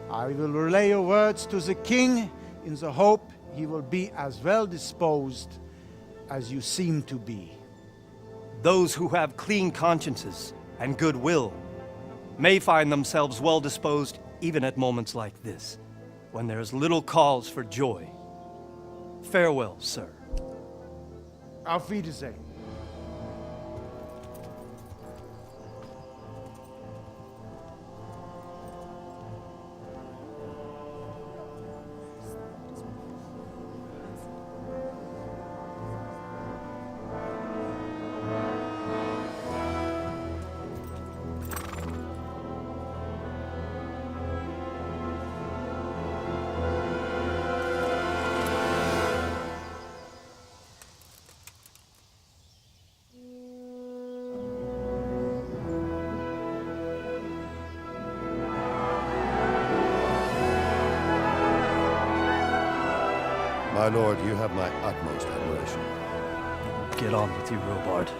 I will relay your words to the king in the hope he will be as well disposed as you seem to be. Those who have clean consciences and goodwill may find themselves well disposed even at moments like this, when there is little cause for joy. Farewell, sir. Auf Wiedersehen. My lord, you have my utmost admiration. Get on with you, Robard.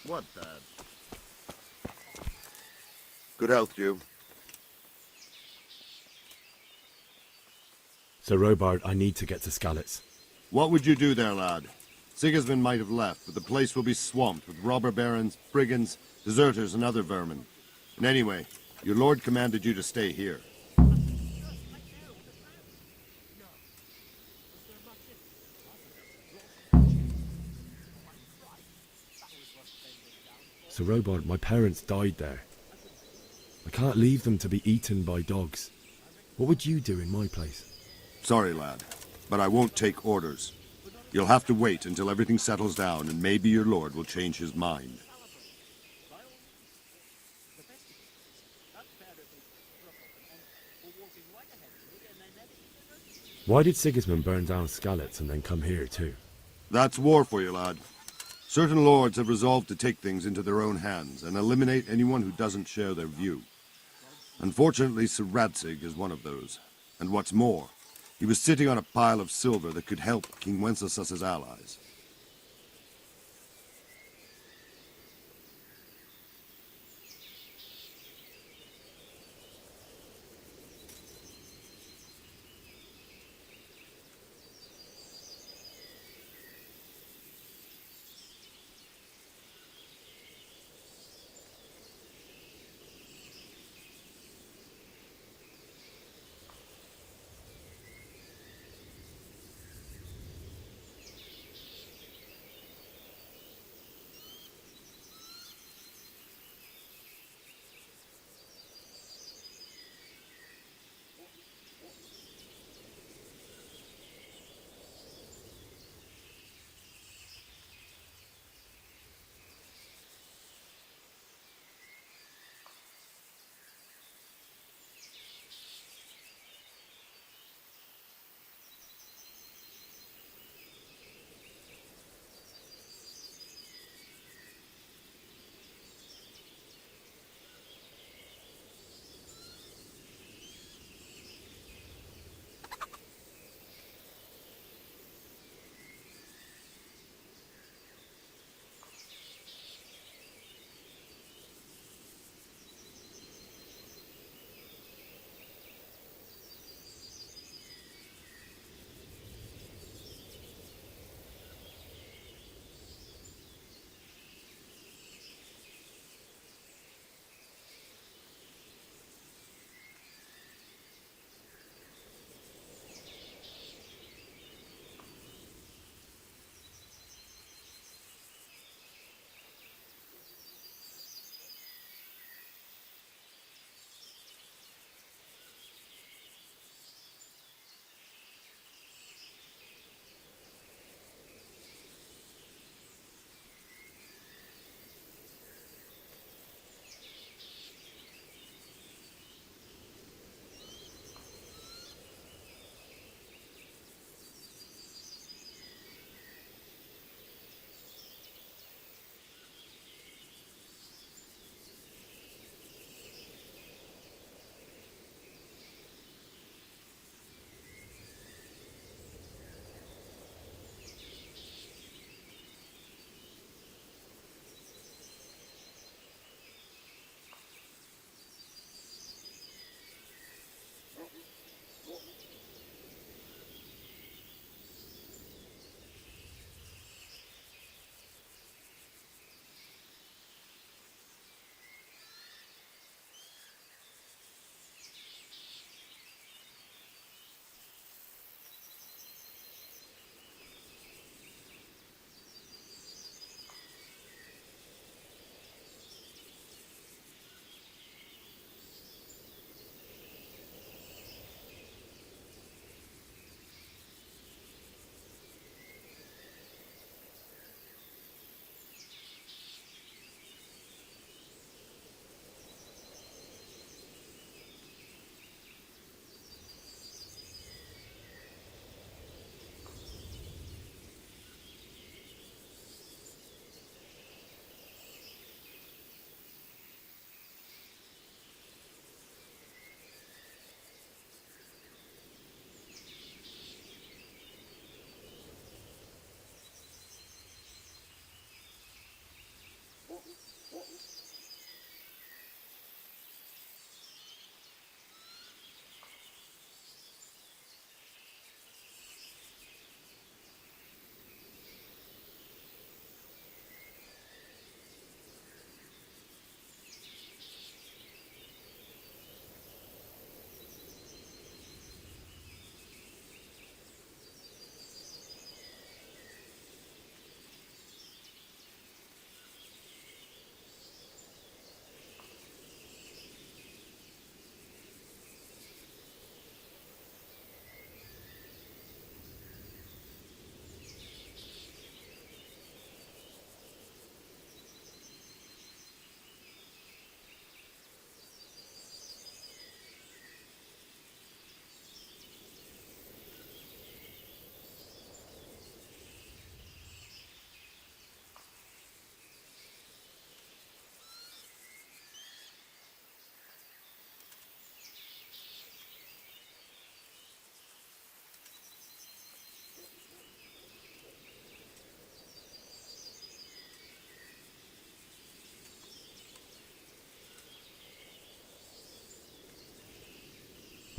What the? Good health, you. Sir Robard, I need to get to Skalitz. What would you do there, lad? Sigismund might have left, but the place will be swamped with robber barons, brigands, deserters, and other vermin. And anyway, your lord commanded you to stay here. Sir Robard, my parents died there. I can't leave them to be eaten by dogs. What would you do in my place? Sorry, lad, but I won't take orders. You'll have to wait until everything settles down, and maybe your lord will change his mind. Why did Sigismund burn down Skalitz and then come here too? That's war for you, lad. Certain lords have resolved to take things into their own hands and eliminate anyone who doesn't share their view. Unfortunately, Sir Radzig is one of those. And what's more, he was sitting on a pile of silver that could help King Wenceslas's allies.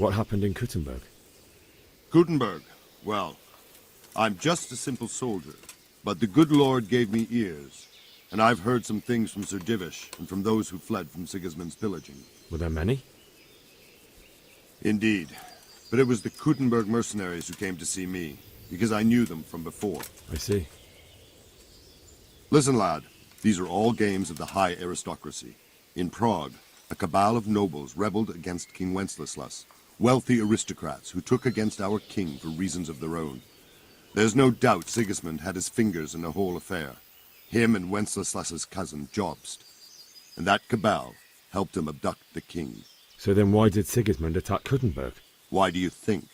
What happened in Kuttenberg? Gutenberg. Well, I'm just a simple soldier, but the good Lord gave me ears, and I've heard some things from Sir Divish and from those who fled from Sigismund's pillaging. Were there many? Indeed, but it was the Kuttenberg mercenaries who came to see me, because I knew them from before. I see. Listen, lad, these are all games of the high aristocracy. In Prague, a cabal of nobles rebelled against King Wenceslas, wealthy aristocrats who took against our king for reasons of their own. There's no doubt Sigismund had his fingers in the whole affair. Him and Wenceslas's cousin, Jobst. And that cabal helped him abduct the king. So then why did Sigismund attack Kuttenberg? Why do you think?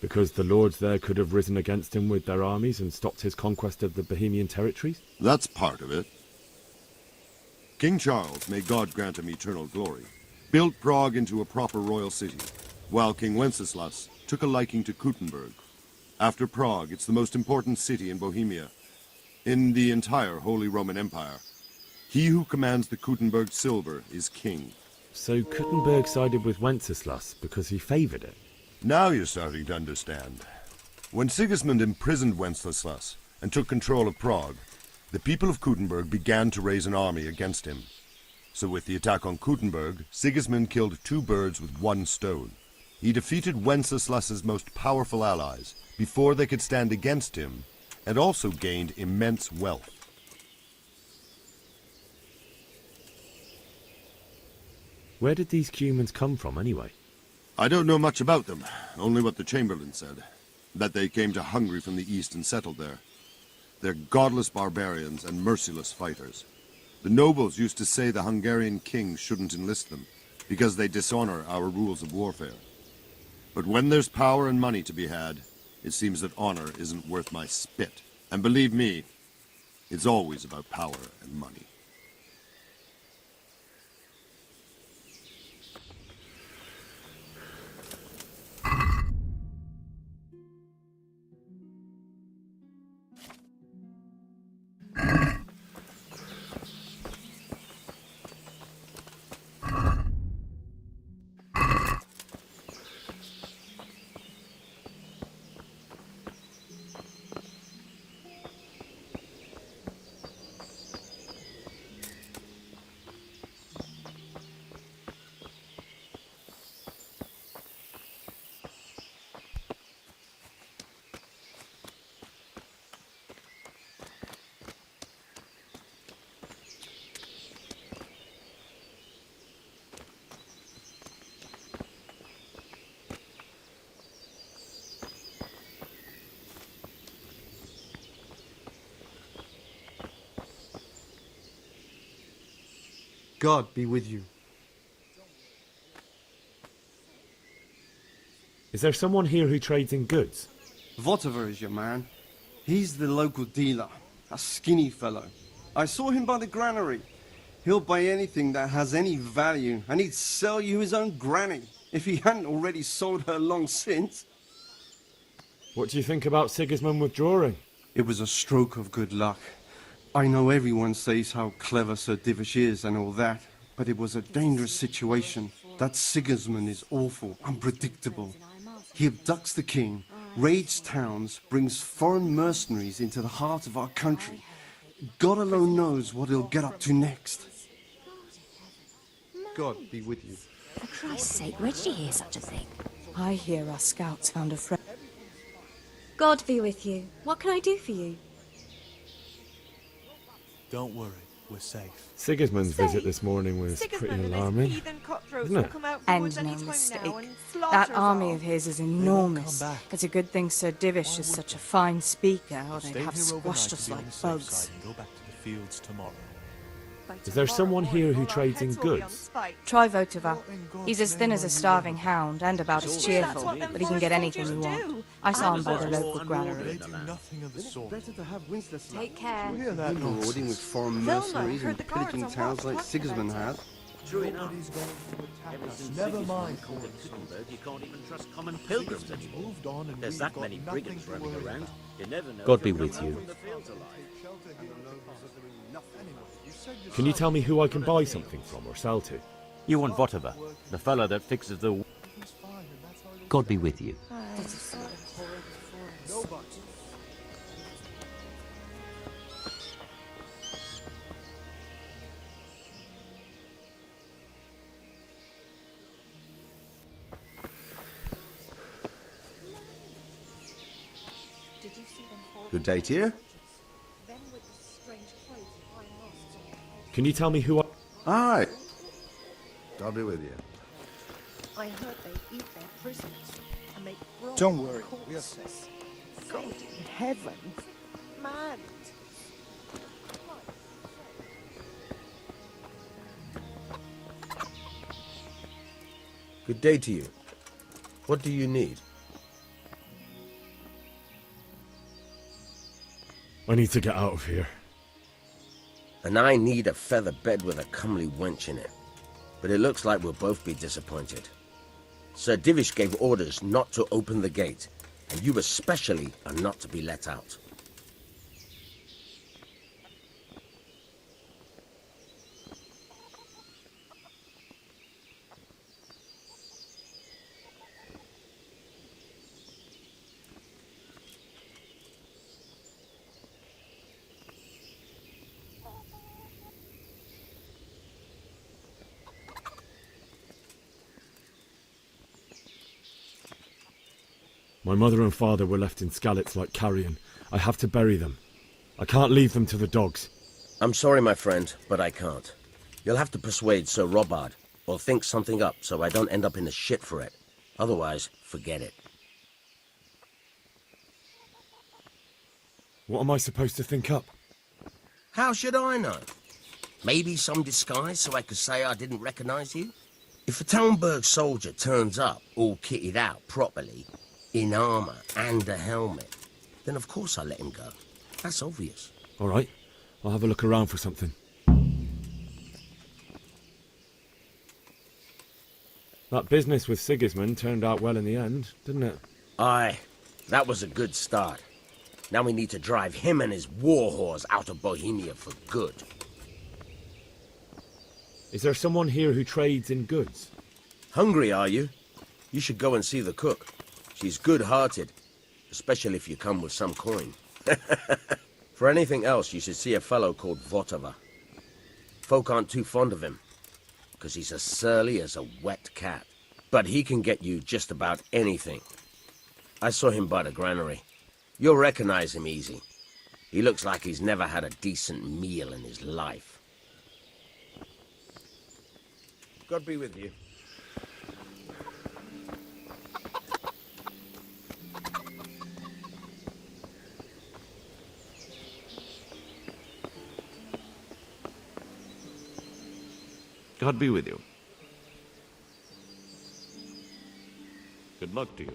Because the lords there could have risen against him with their armies and stopped his conquest of the Bohemian territories? That's part of it. King Charles, may God grant him eternal glory, built Prague into a proper royal city, while King Wenceslas took a liking to Kuttenberg. After Prague, it's the most important city in Bohemia, in the entire Holy Roman Empire. He who commands the Kuttenberg silver is king. So Kuttenberg sided with Wenceslas because he favoured it? Now you're starting to understand. When Sigismund imprisoned Wenceslas and took control of Prague, the people of Kuttenberg began to raise an army against him. So with the attack on Kuttenberg, Sigismund killed two birds with one stone. He defeated Wenceslas's most powerful allies before they could stand against him, and also gained immense wealth. Where did these humans come from anyway? I don't know much about them, only what the Chamberlain said. That they came to Hungary from the east and settled there. They're godless barbarians and merciless fighters. The nobles used to say the Hungarian king shouldn't enlist them, because they dishonor our rules of warfare. But when there's power and money to be had, it seems that honor isn't worth my spit. And believe me, it's always about power and money. God be with you. Is there someone here who trades in goods? Votiver is your man. He's the local dealer, a skinny fellow. I saw him by the granary. He'll buy anything that has any value, and he'd sell you his own granny, if he hadn't already sold her long since. What do you think about Sigismund withdrawing? It was a stroke of good luck. I know everyone says how clever Sir Divish is and all that, but it was a dangerous situation. That Sigismund is awful, unpredictable. He abducts the king, raids towns, brings foreign mercenaries into the heart of our country. God alone knows what he'll get up to next. God be with you. For Christ's sake, where did you hear such a thing? I hear our scouts found a friend. God be with you. What can I do for you? Don't worry, we're safe. Sigismund's visit this morning was pretty alarming, isn't it? And no mistake. That army of his is enormous. It's a good thing Sir Divish is such a fine speaker, or they'd have squashed us like bugs. And go back to the fields tomorrow. Is there someone here who trades in goods? Try Votova. He's as thin as a starving hound and about as cheerful, but he can get anything you want. I saw him by the local granary. Better to have Winslow. Take care. Hear that marauding with foreign mercenaries and pillaging towns like Sigismund has. True enough. Never mind. You can't even trust common pilgrims anymore. There's that many brigands roaming around. You never know. God be with you. Can you tell me who I can buy something from or sell to? You want Votova, the fella that fixes the... God be with you. Good day to you. Can you tell me who I... Aye. I'll be with you. I heard they eat their prisoners and make broth. Don't worry. Corpses. God in heaven. Man. Good day to you. What do you need? I need to get out of here. And I need a feather bed with a comely wench in it. But it looks like we'll both be disappointed. Sir Divish gave orders not to open the gate, and you especially are not to be let out. My mother and father were left in Skalitz like carrion. I have to bury them. I can't leave them to the dogs. I'm sorry, my friend, but I can't. You'll have to persuade Sir Robard, or think something up so I don't end up in the shit for it. Otherwise, forget it. What am I supposed to think up? How should I know? Maybe some disguise so I could say I didn't recognize you? If a Talmberg soldier turns up, all kitted out properly, in armor and a helmet, then of course I let him go. That's obvious. All right, I'll have a look around for something. That business with Sigismund turned out well in the end, didn't it? Aye, that was a good start. Now we need to drive him and his war whores out of Bohemia for good. Is there someone here who trades in goods? Hungry, are you? You should go and see the cook. She's good-hearted, especially if you come with some coin. For anything else, you should see a fellow called Votova. Folk aren't too fond of him, because he's as surly as a wet cat. But he can get you just about anything. I saw him by the granary. You'll recognize him easy. He looks like he's never had a decent meal in his life. God be with you. God be with you. Good luck to you.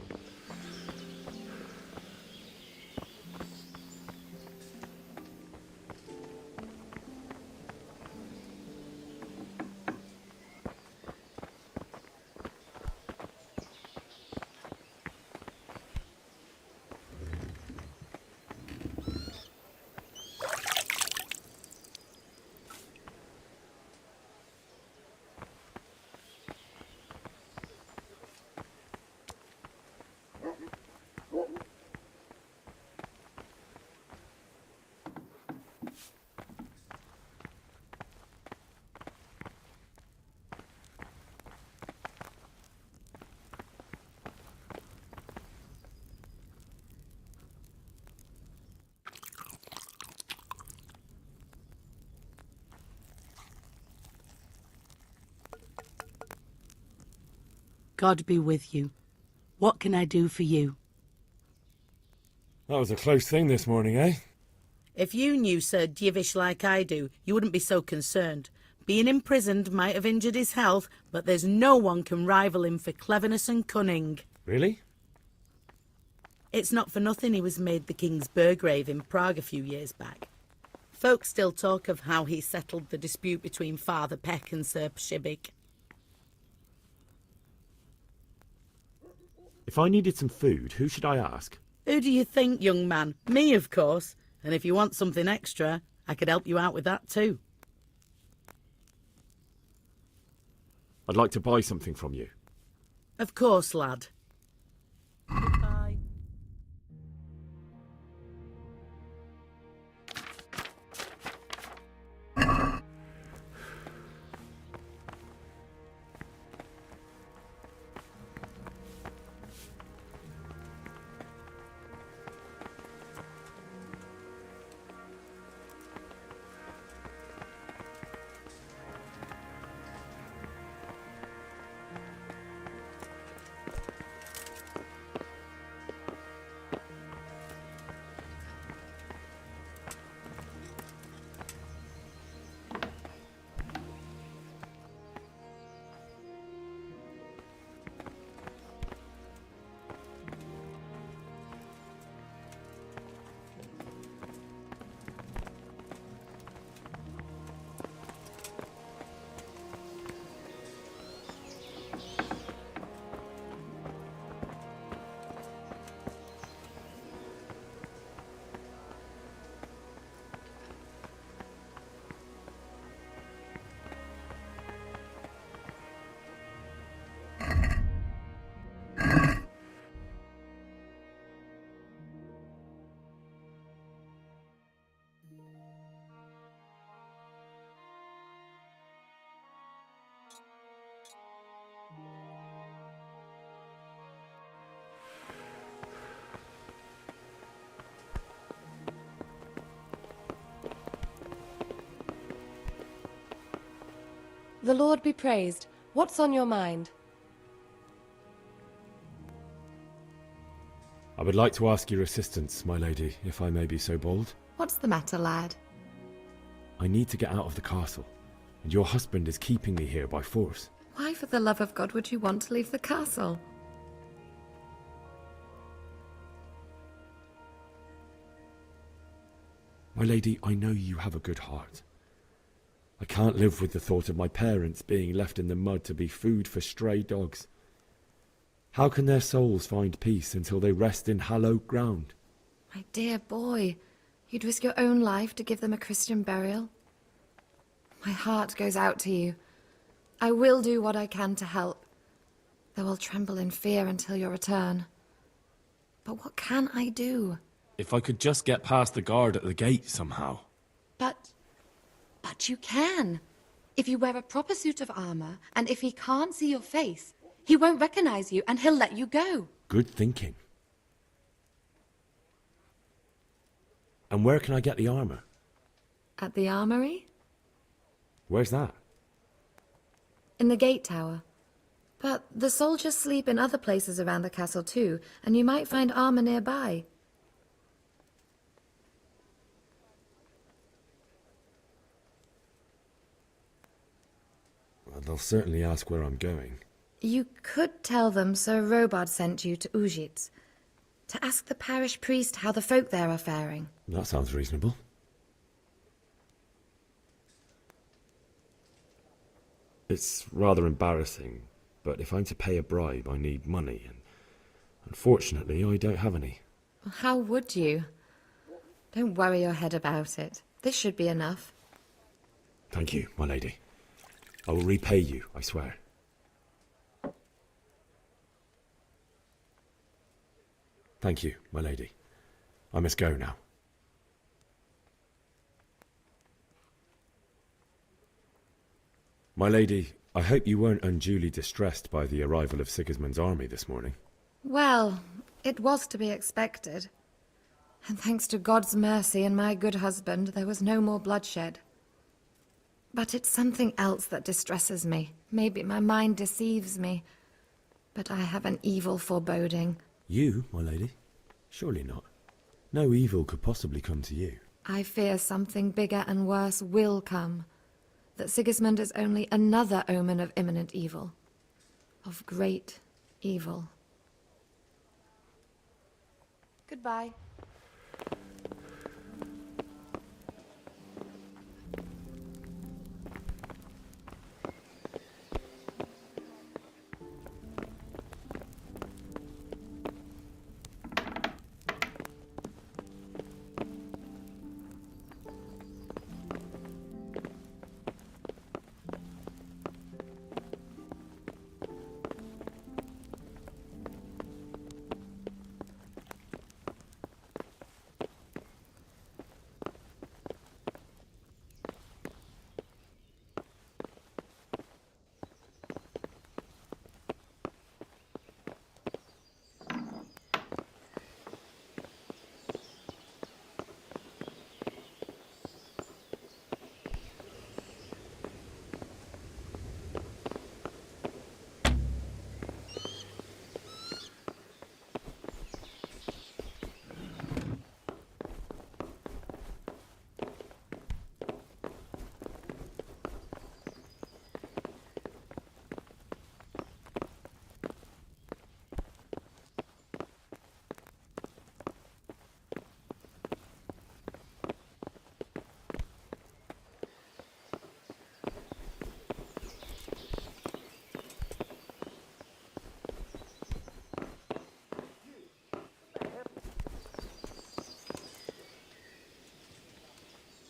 God be with you. What can I do for you? That was a close thing this morning, eh? If you knew Sir Divish like I do, you wouldn't be so concerned. Being imprisoned might have injured his health, but there's no one can rival him for cleverness and cunning. Really? It's not for nothing he was made the King's Burgrave in Prague a few years back. Folk still talk of how he settled the dispute between Father Peck and Sir Pshibik. If I needed some food, who should I ask? Who do you think, young man? Me, of course. And if you want something extra, I could help you out with that too. I'd like to buy something from you. Of course, lad. The Lord be praised. What's on your mind? I would like to ask your assistance, my lady, if I may be so bold. What's the matter, lad? I need to get out of the castle, and your husband is keeping me here by force. Why, for the love of God, would you want to leave the castle? My lady, I know you have a good heart. I can't live with the thought of my parents being left in the mud to be food for stray dogs. How can their souls find peace until they rest in hallowed ground? My dear boy, you'd risk your own life to give them a Christian burial? My heart goes out to you. I will do what I can to help, though I'll tremble in fear until your return. But what can I do? If I could just get past the guard at the gate somehow. But you can. If you wear a proper suit of armor, and if he can't see your face, he won't recognize you and he'll let you go. Good thinking. And where can I get the armor? At the armory? Where's that? In the gate tower. But the soldiers sleep in other places around the castle too, and you might find armor nearby. Well, they'll certainly ask where I'm going. You could tell them Sir Robard sent you to Ujits, to ask the parish priest how the folk there are faring. That sounds reasonable. It's rather embarrassing, but if I'm to pay a bribe, I need money, and unfortunately, I don't have any. How would you? Don't worry your head about it. This should be enough. Thank you, my lady. I will repay you, I swear. Thank you, my lady. I must go now. My lady, I hope you weren't unduly distressed by the arrival of Sigismund's army this morning. Well, it was to be expected. And thanks to God's mercy and my good husband, there was no more bloodshed. But it's something else that distresses me. Maybe my mind deceives me. But I have an evil foreboding. You, my lady? Surely not. No evil could possibly come to you. I fear something bigger and worse will come. That Sigismund is only another omen of imminent evil. Of great evil. Goodbye.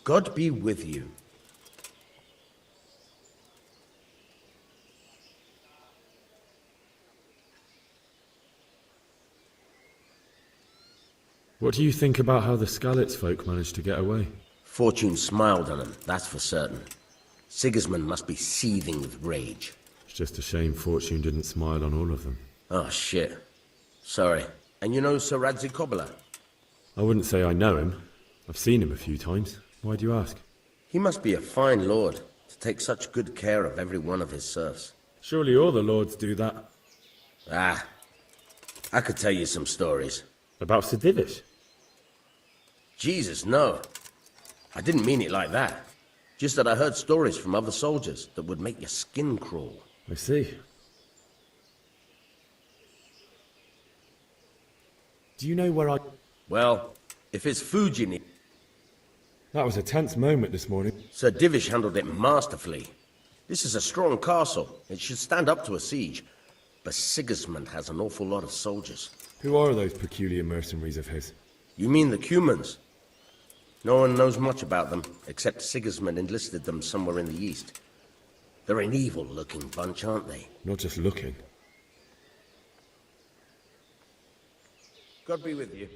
God be with you. What do you think about how the Skalitz folk managed to get away? Fortune smiled on him, that's for certain. Sigismund must be seething with rage. It's just a shame Fortune didn't smile on all of them. Oh, shit. Sorry. And you know Sir Radzig Kobyla? I wouldn't say I know him. I've seen him a few times. Why do you ask? He must be a fine lord, to take such good care of every one of his serfs. Surely all the lords do that. Ah, I could tell you some stories. About Sir Divish? Jesus, no. I didn't mean it like that. Just that I heard stories from other soldiers that would make your skin crawl. I see. Do you know where I... Well, if it's food you need... That was a tense moment this morning. Sir Divish handled it masterfully. This is a strong castle. It should stand up to a siege. But Sigismund has an awful lot of soldiers. Who are those peculiar mercenaries of his? You mean the Cumans? No one knows much about them, except Sigismund enlisted them somewhere in the east. They're an evil-looking bunch, aren't they? Not just looking. God be with you.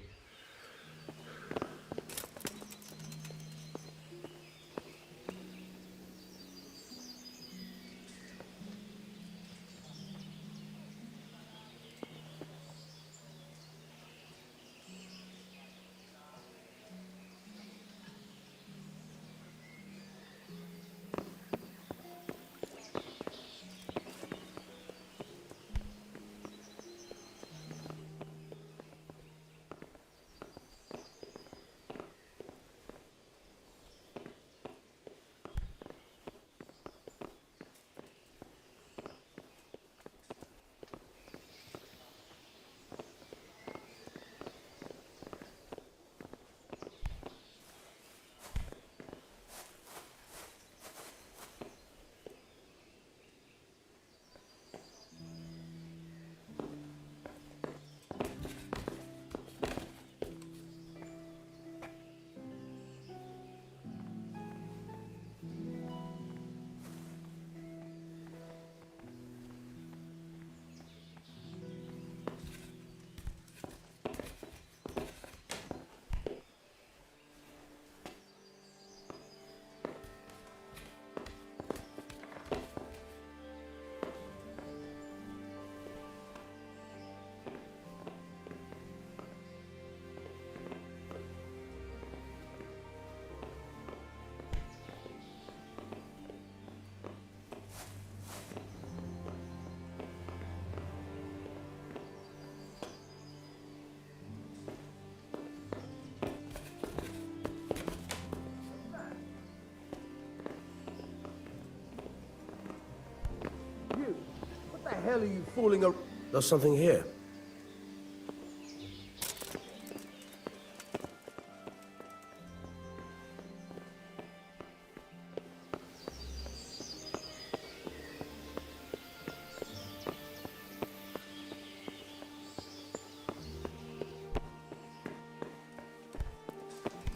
hell are you fooling around? There's something here.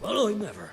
Well, I'm never.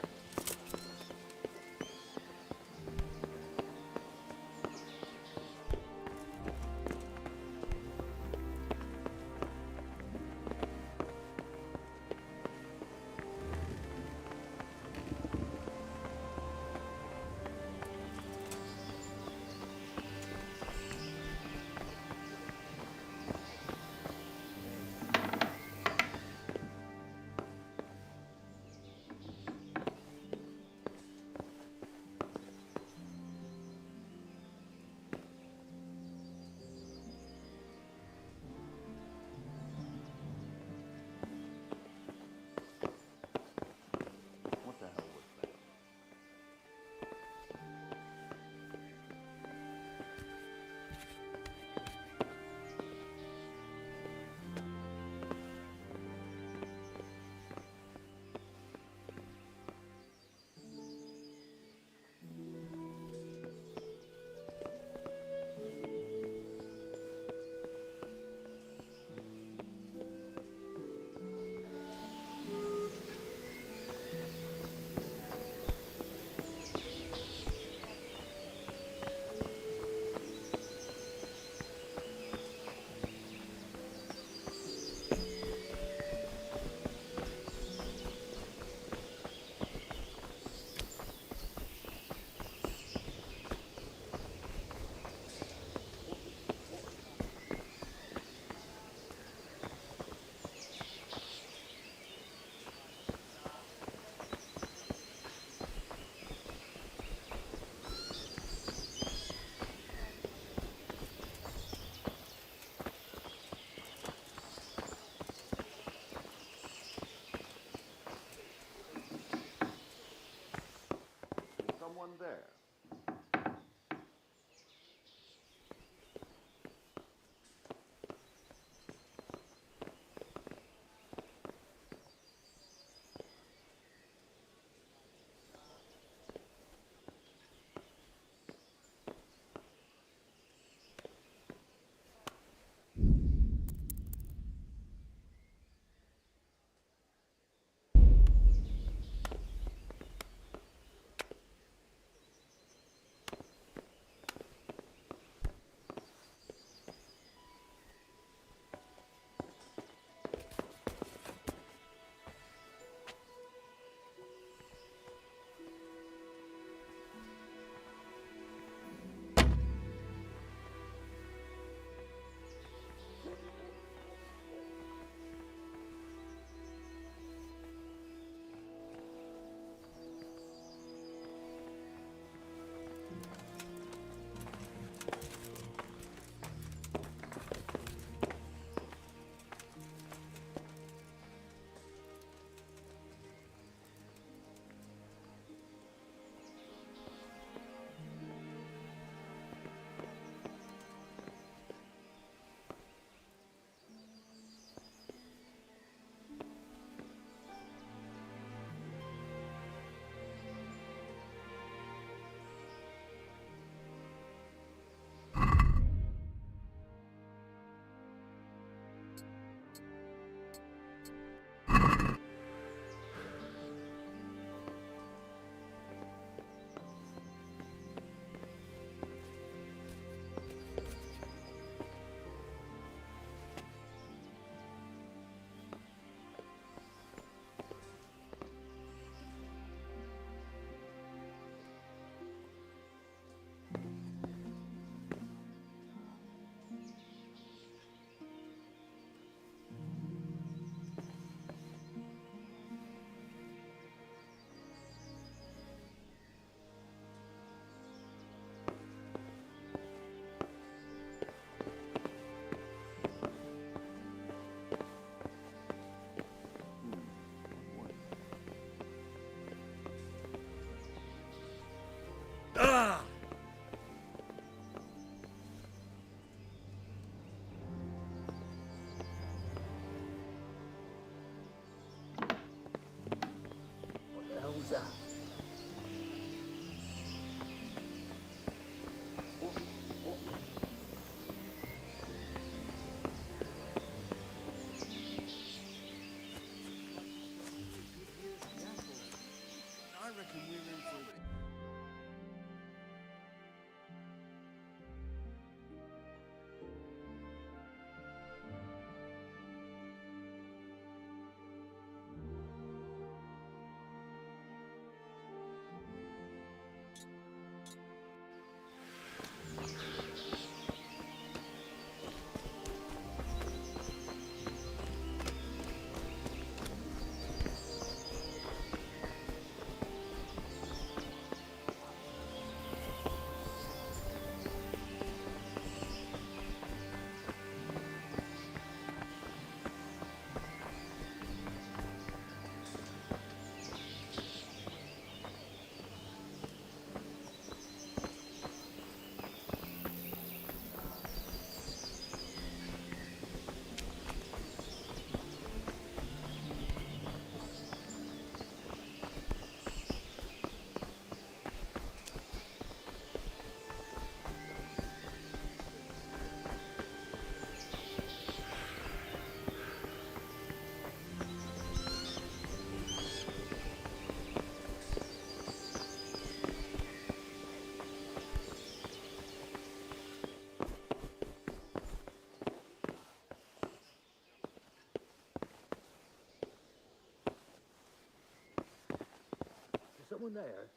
someone there?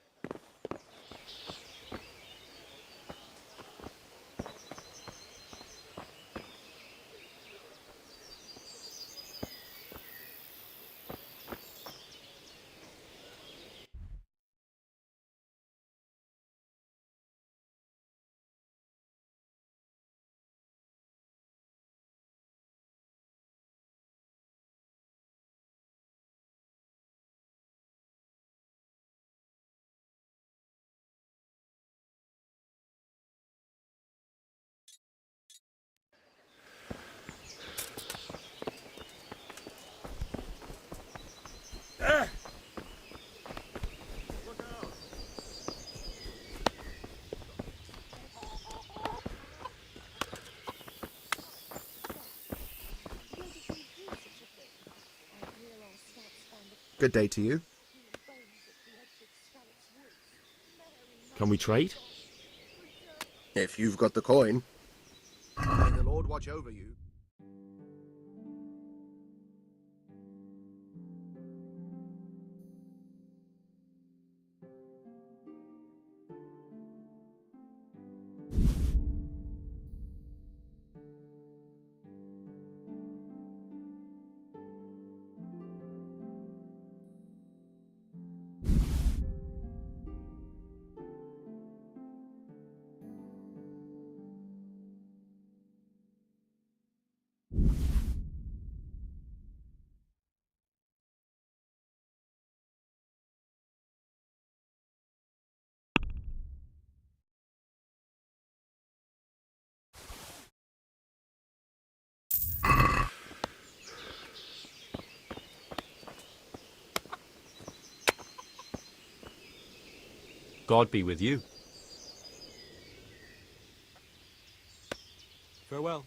Good day to you. Can we trade? If you've got the coin. May the Lord watch over you. God be with you. Farewell.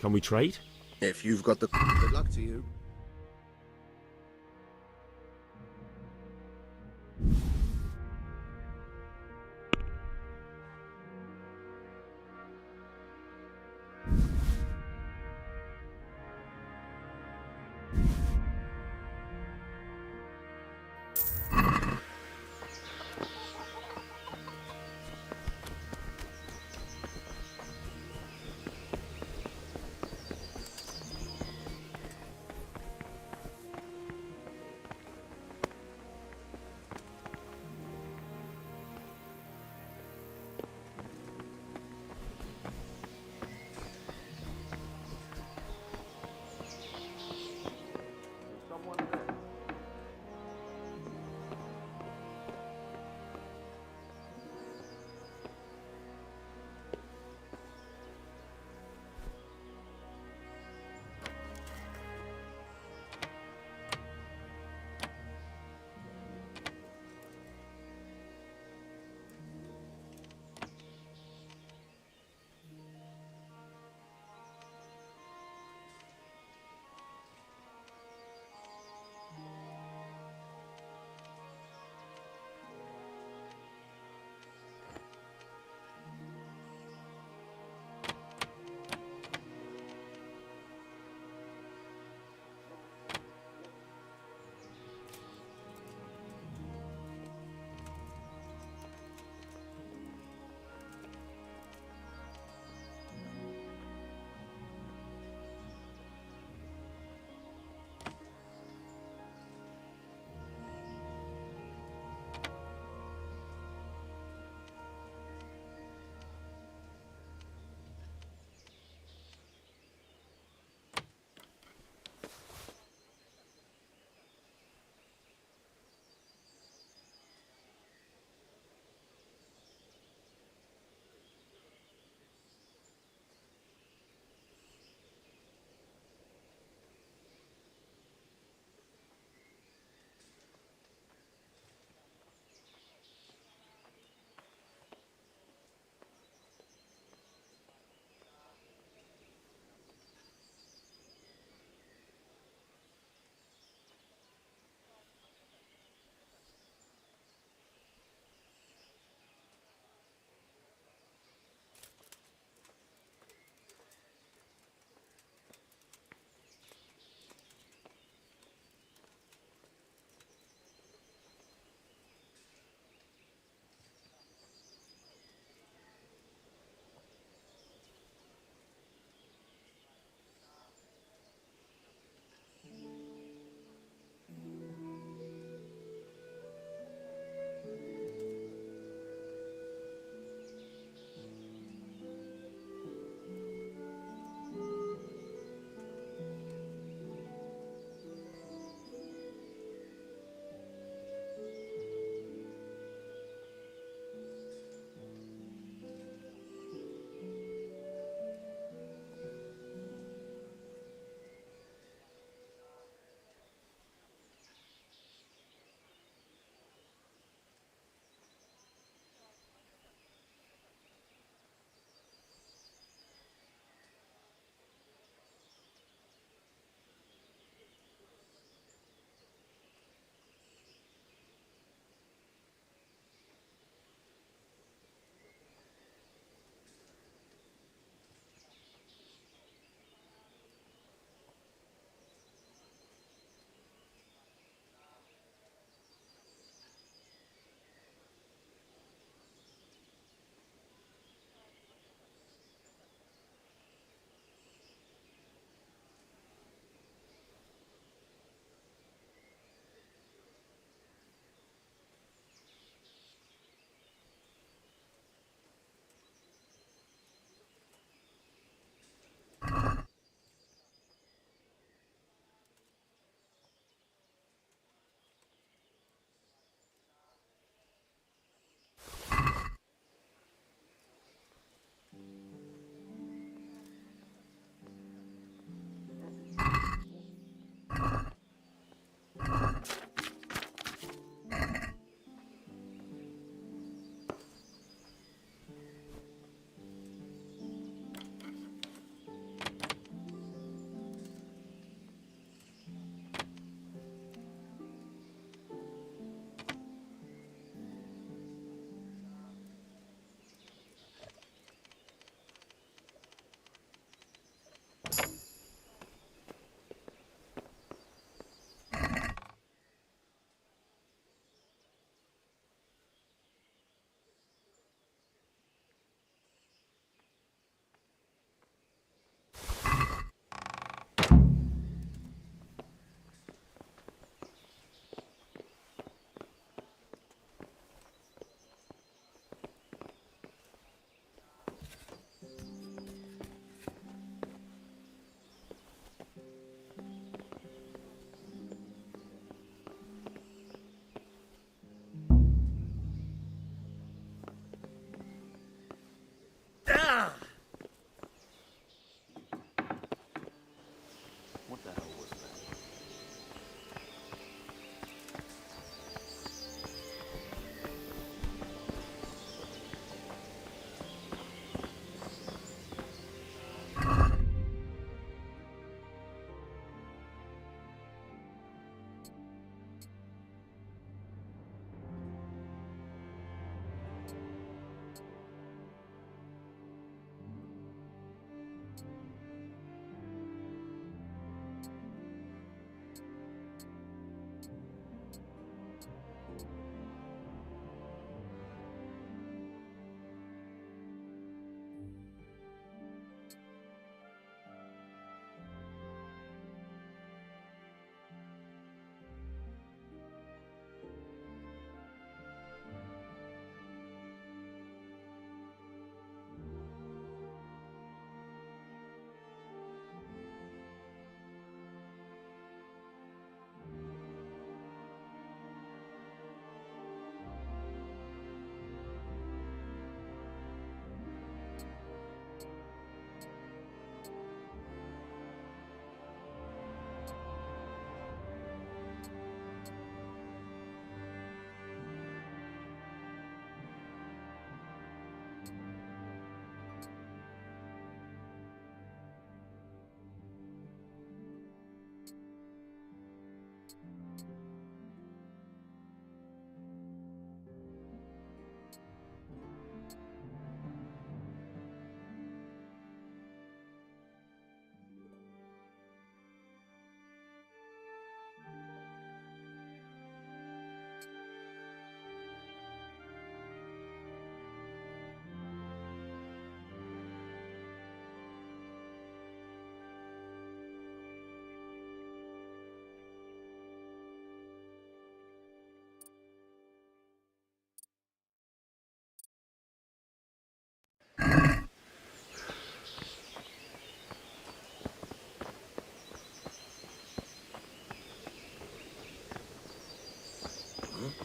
Can we trade? If you've got the... Good luck to you.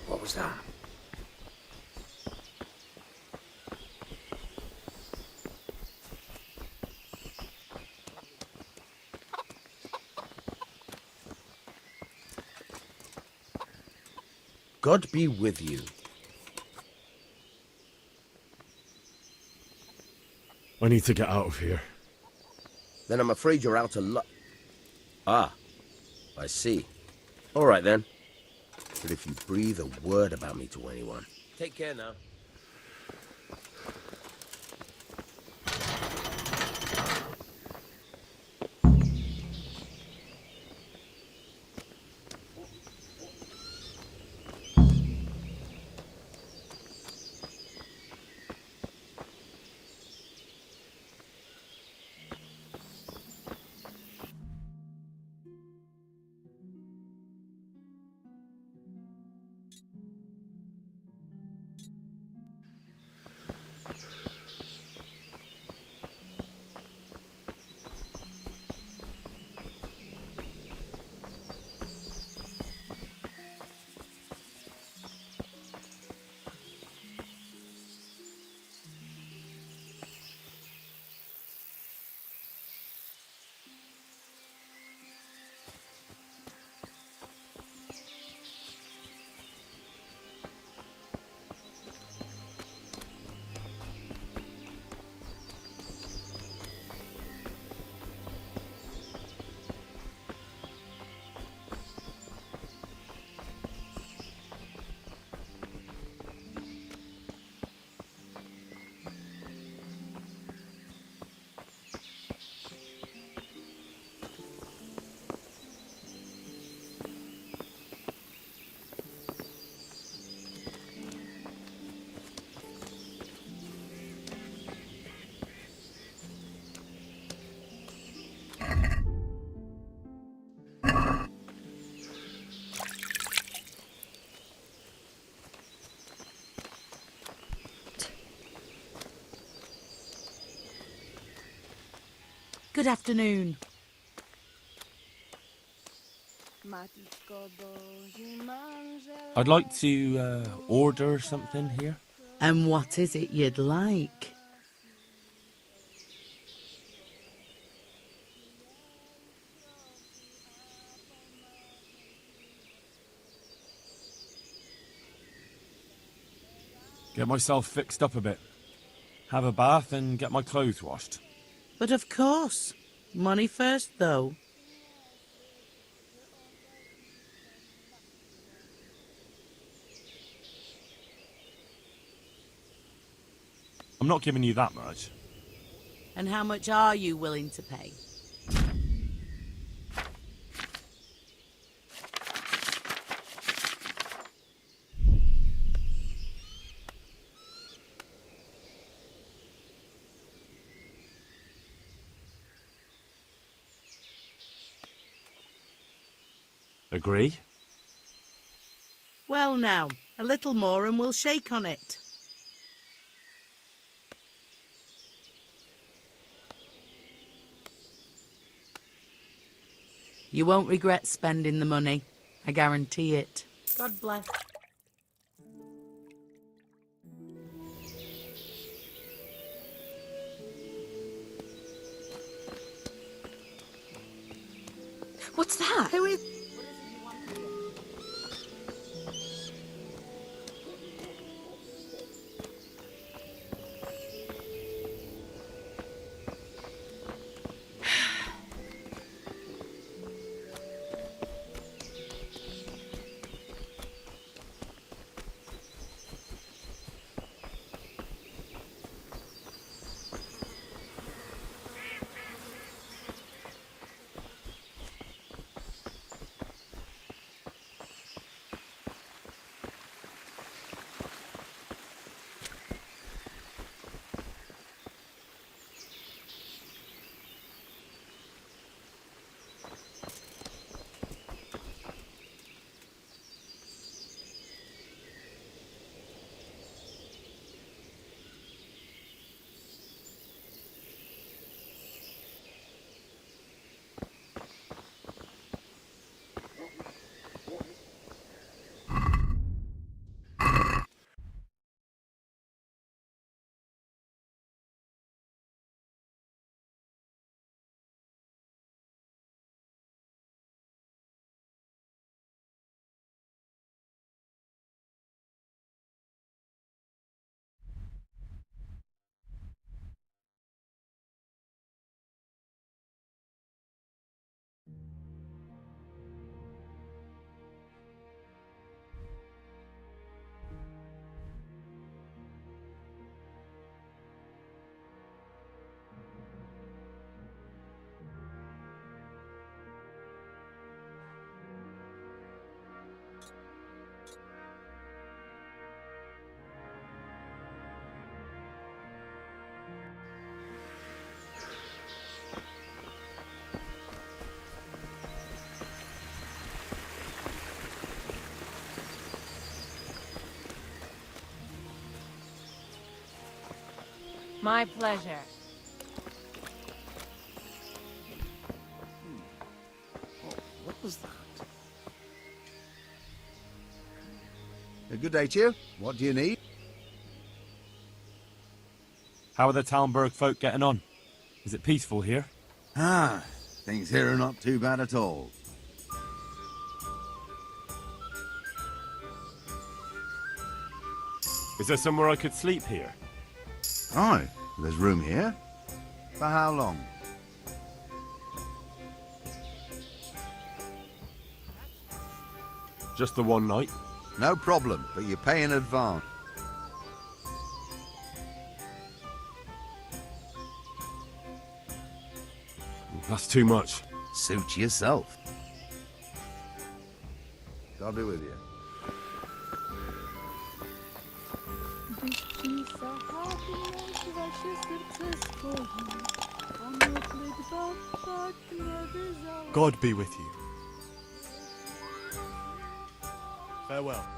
What was that? God be with you. I need to get out of here. Then I'm afraid you're out of luck. Ah, I see. All right then. But if you breathe a word about me to anyone... Take care now. Good afternoon. I'd like to order something here. And what is it you'd like? Get myself fixed up a bit. Have a bath and get my clothes washed. But of course. Money first, though. I'm not giving you that much. And how much are you willing to pay? Agree? Well now, a little more and we'll shake on it. You won't regret spending the money. I guarantee it. God bless. What's that? Who is... My pleasure. What was that? A good day to you. What do you need? How are the Talmberg folk getting on? Is it peaceful here? Ah, things here are not too bad at all. Is there somewhere I could sleep here? Aye, there's room here. For how long? Just the one night? No problem, but you pay in advance. That's too much. Suit yourself. God be with you. God be with you. Farewell.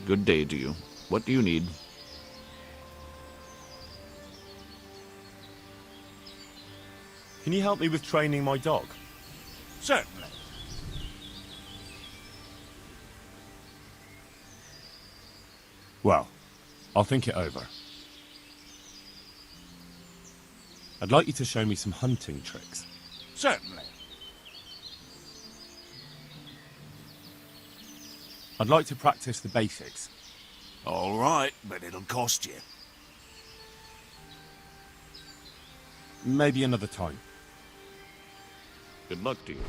Good day to you. What do you need? Can you help me with training my dog? Certainly. Well, I'll think it over. I'd like you to show me some hunting tricks. Certainly. I'd like to practice the basics. All right, but it'll cost you. Maybe another time. Good luck to you.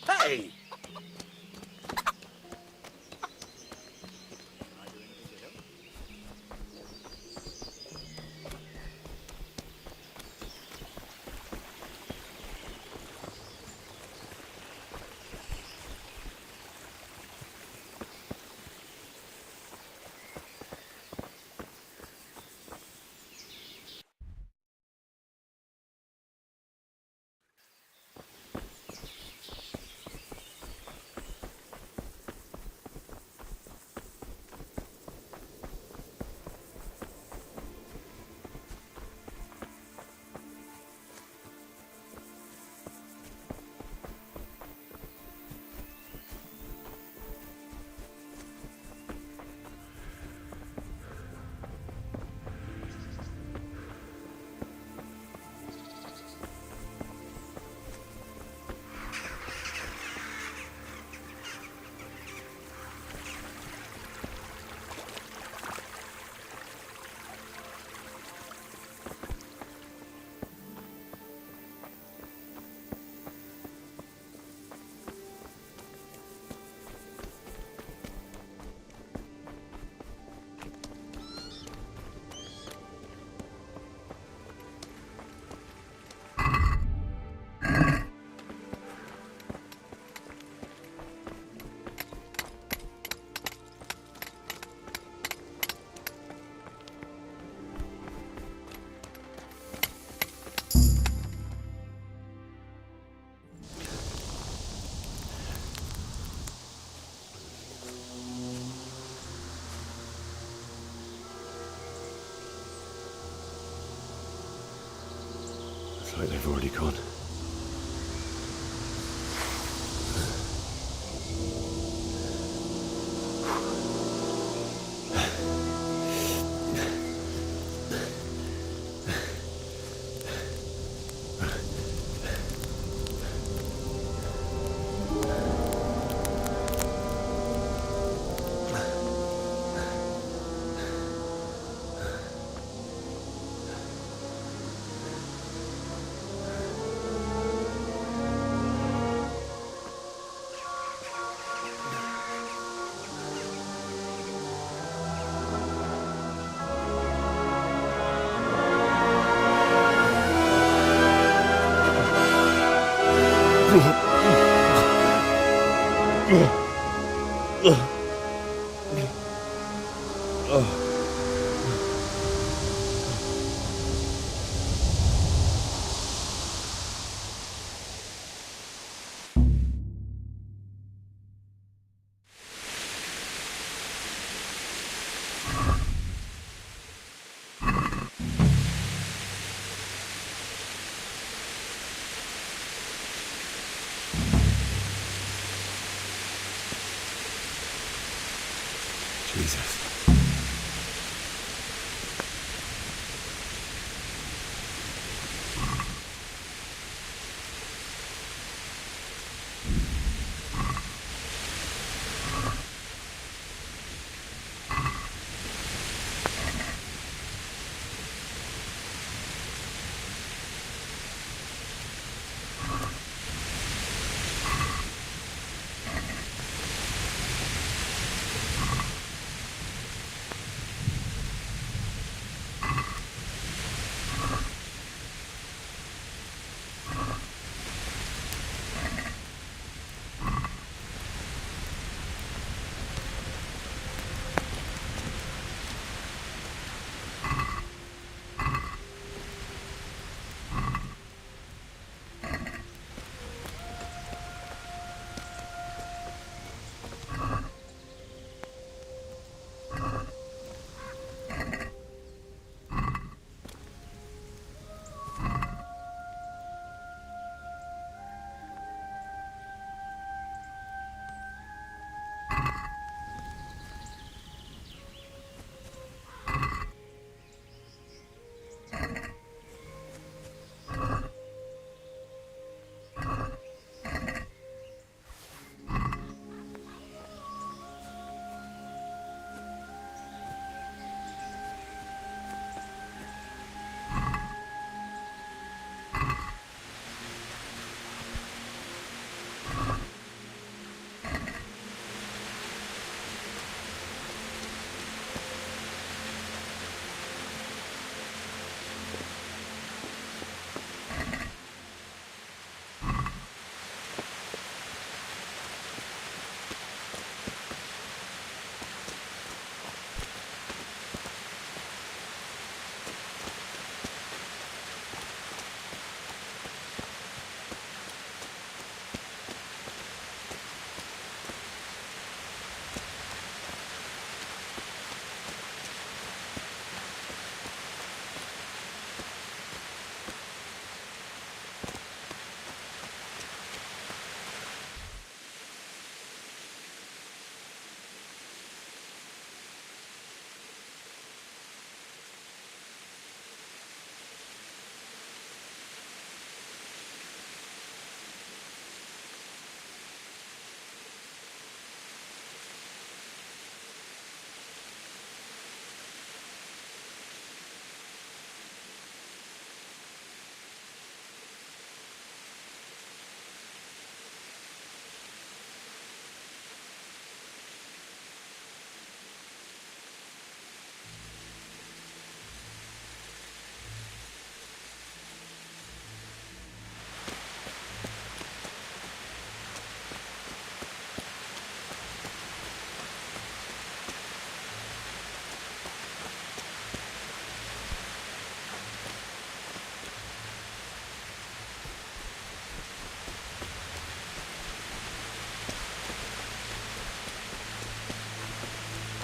Hey! It's like they've already gone. Jesus.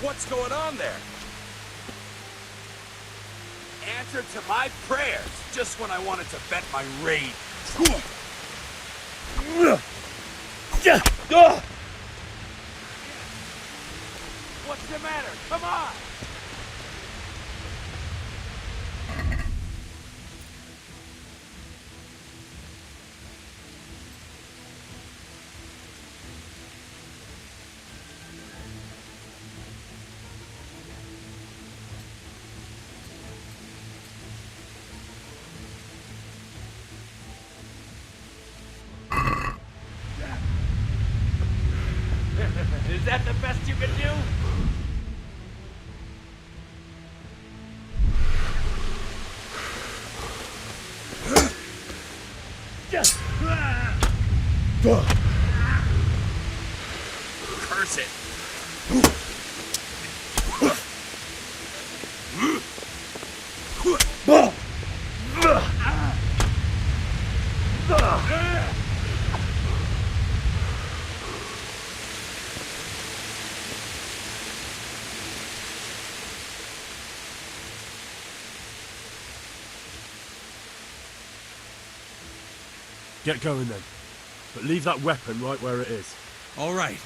What's going on there? Answer to my prayers, just when I wanted to vent my rage. What's the matter? Come on! Is that the best you can do? Curse it. Get going then. But leave that weapon right where it is. All right.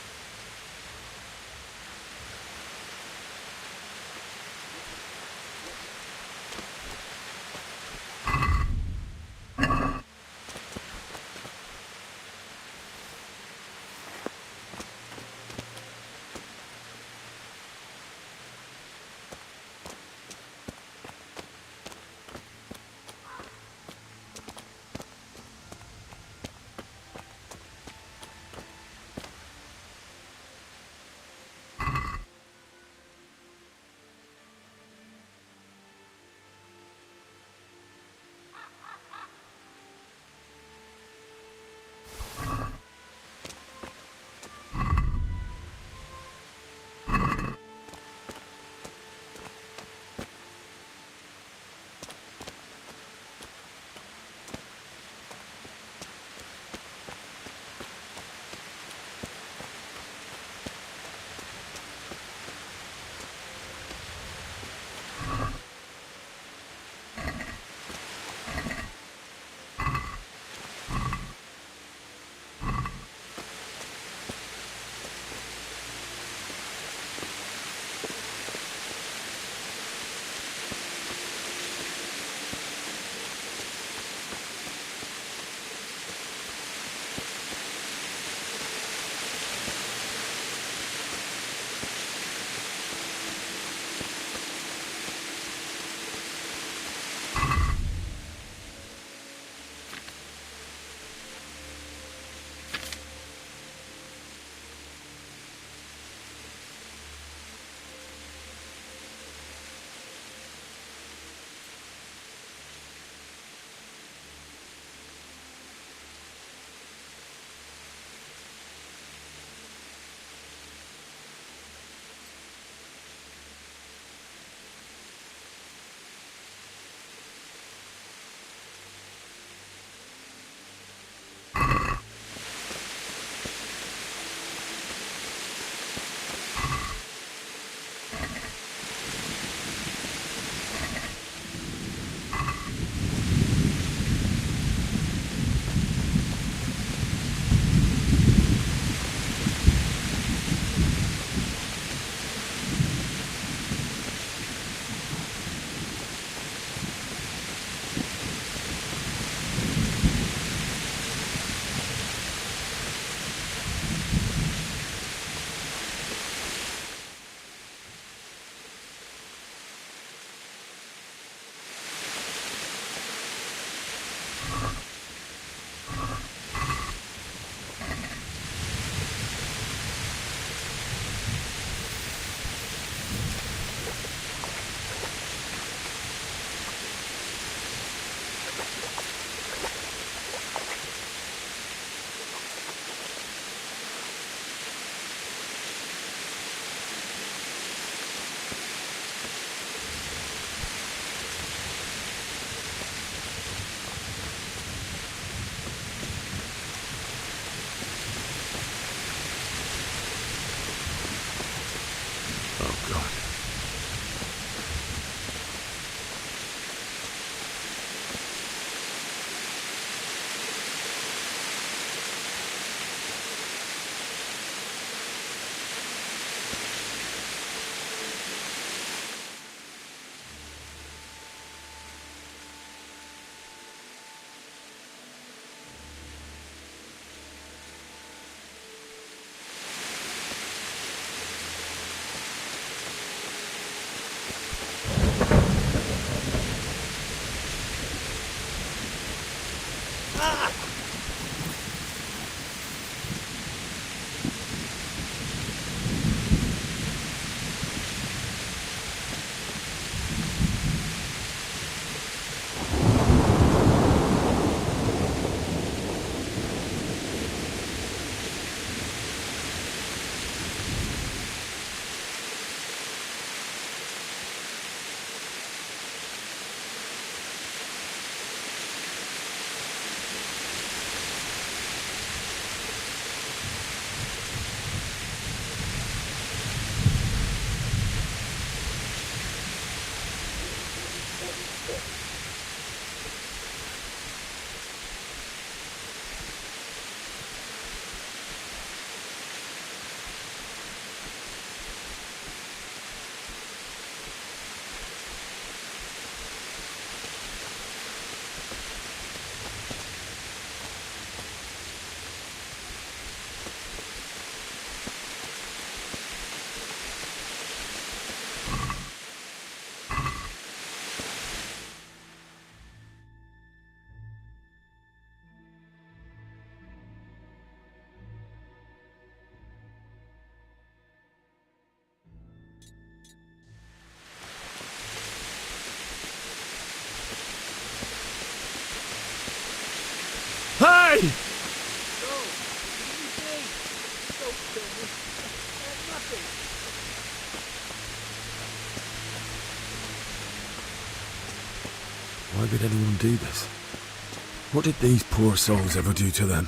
Why would anyone do this? What did these poor souls ever do to them?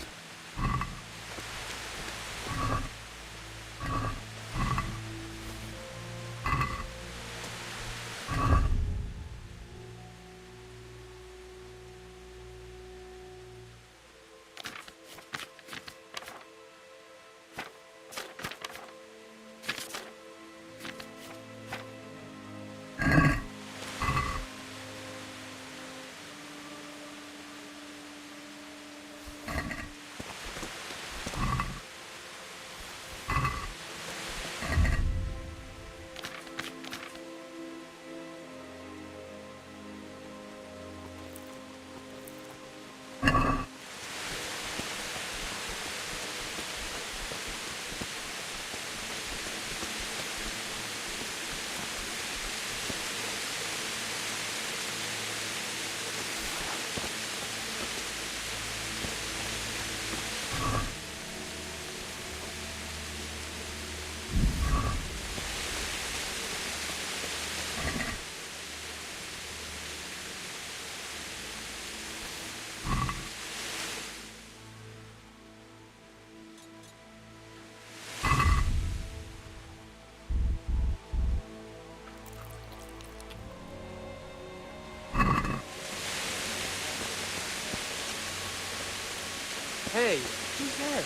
Hey, who's there?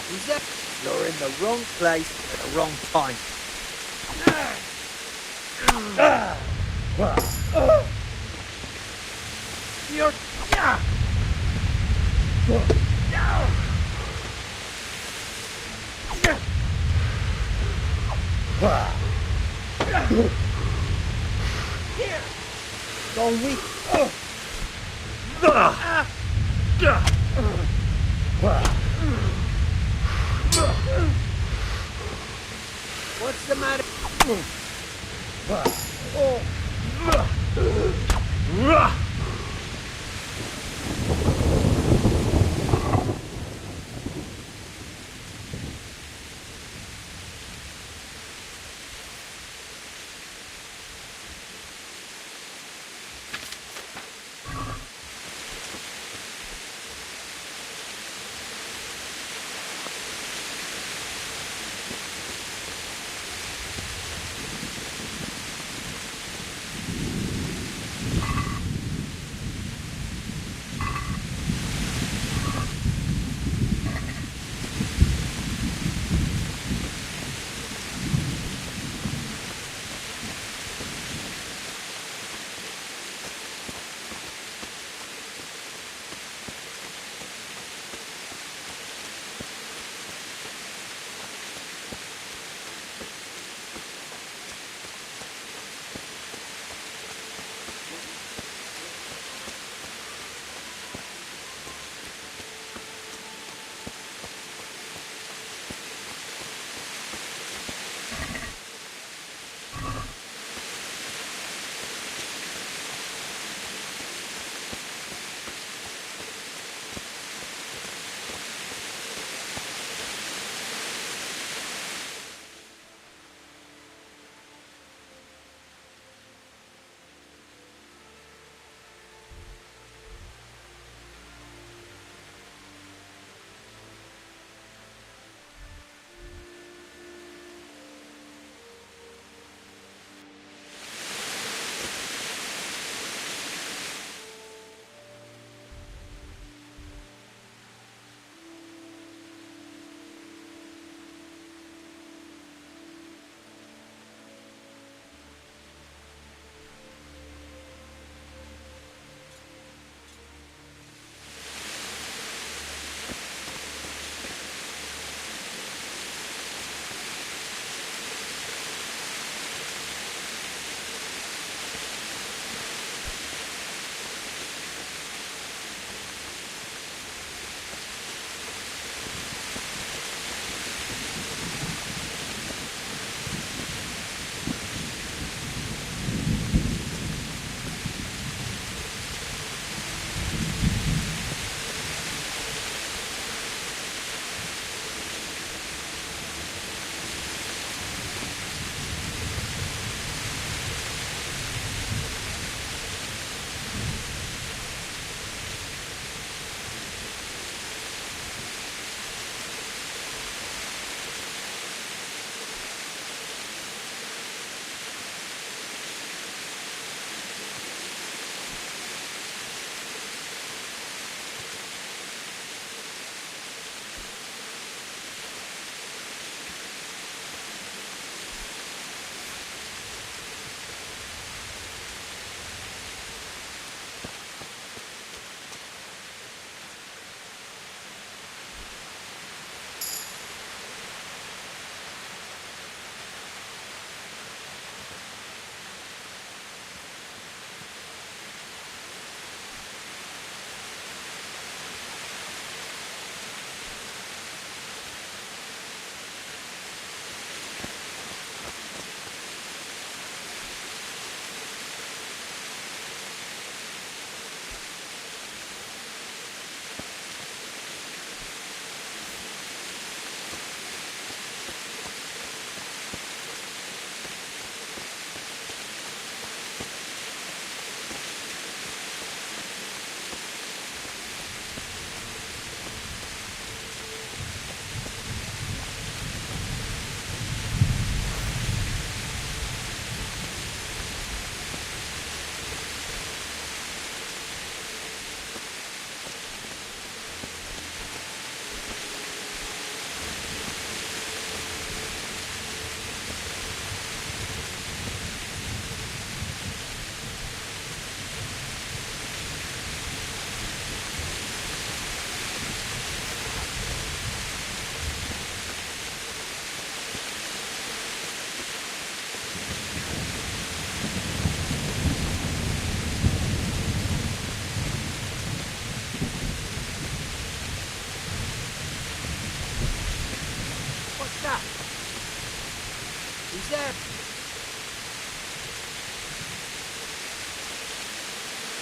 Who's that? You're in the wrong place at the wrong time. You're... Here! Gone weak. What's the matter?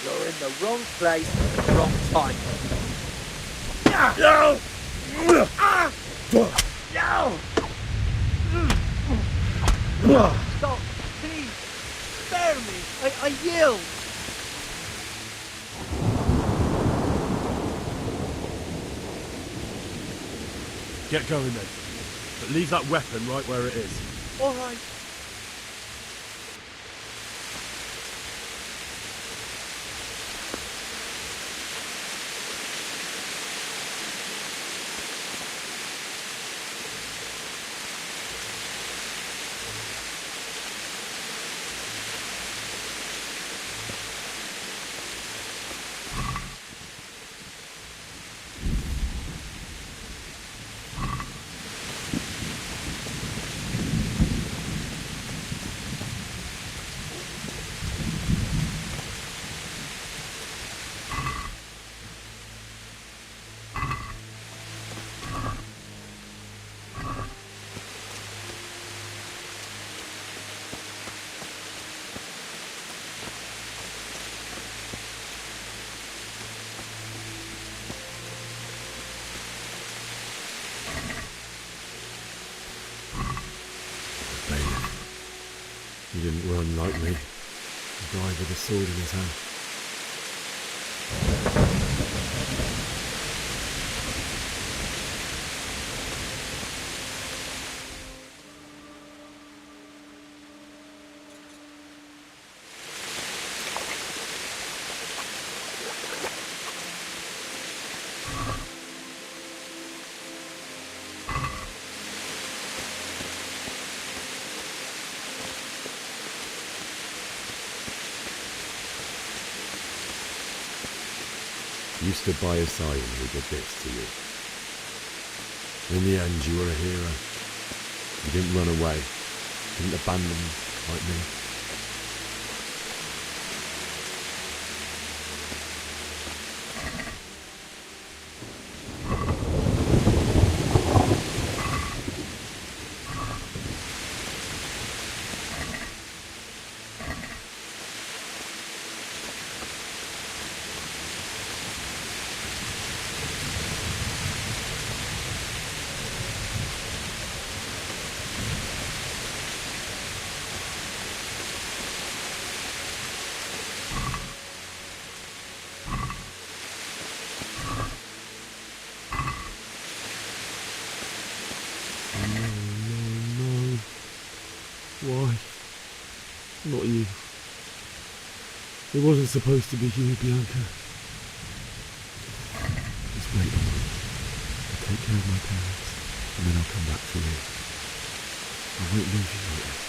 You're in the wrong place at the wrong time. No! No! Stop! Please! Spare me! I yield! Get going then. But leave that weapon right where it is. All right. He didn't run like me. He died with a sword in his hand. You stood by his side and he did this to you. In the end, you were a hero. You didn't run away. Didn't abandon like me. Why? Not you. It wasn't supposed to be you, Bianca. Just wait a moment. I'll take care of my parents, and then I'll come back for you. I won't leave you like this.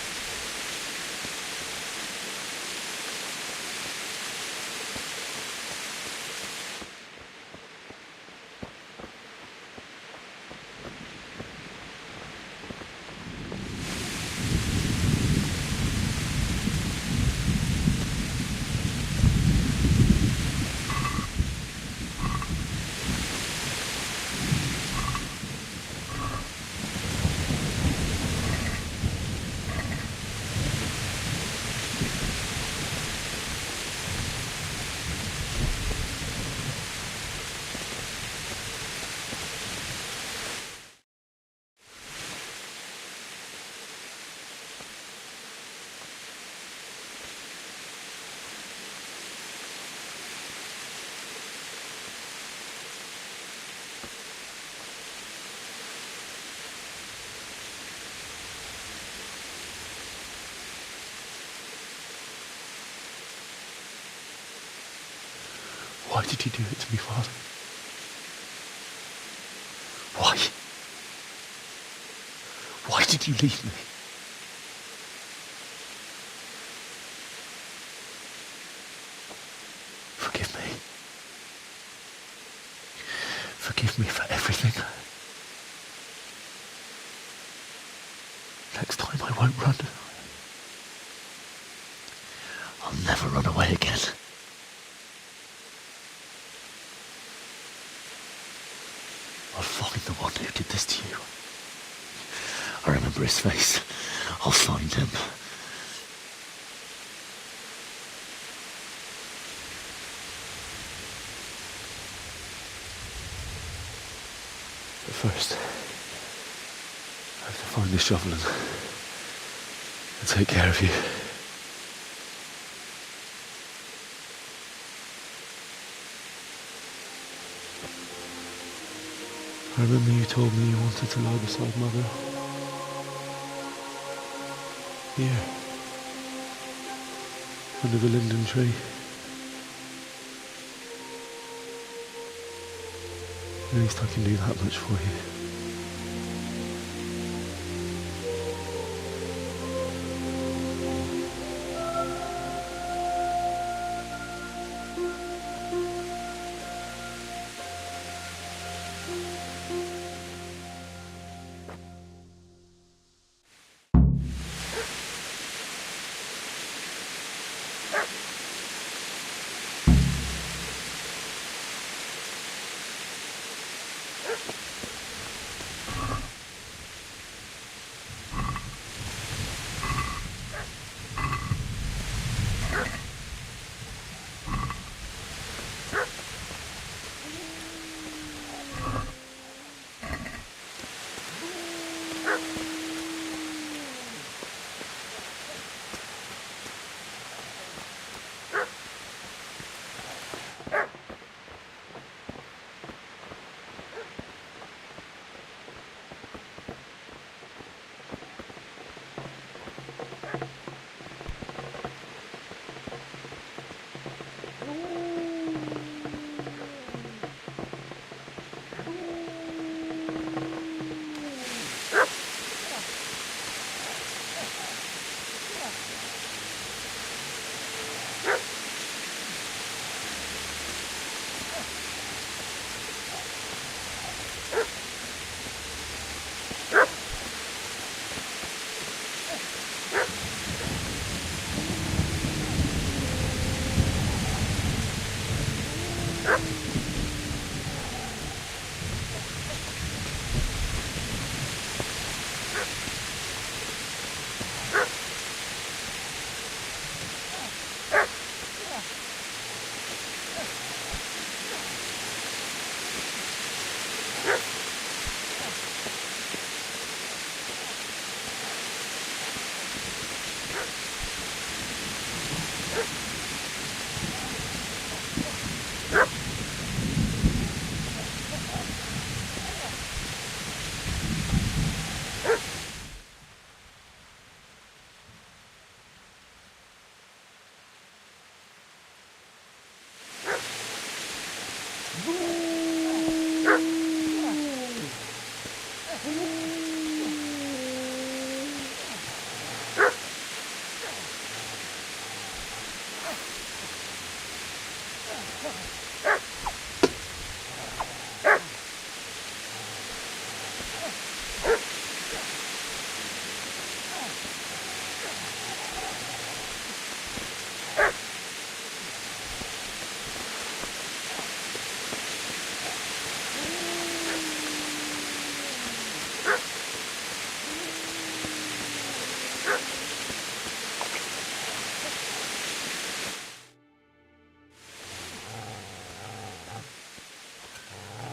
Why did you do it to me, Father? Why? Why did you leave me? Forgive me. Forgive me for everything. Next time I won't run. I'll never run away again. I'll find the one who did this to you. I remember his face. I'll find him. But first, I have to find the shovel and take care of you. I remember you told me you wanted to lie beside Mother. Here. Under the linden tree. At least I can do that much for you.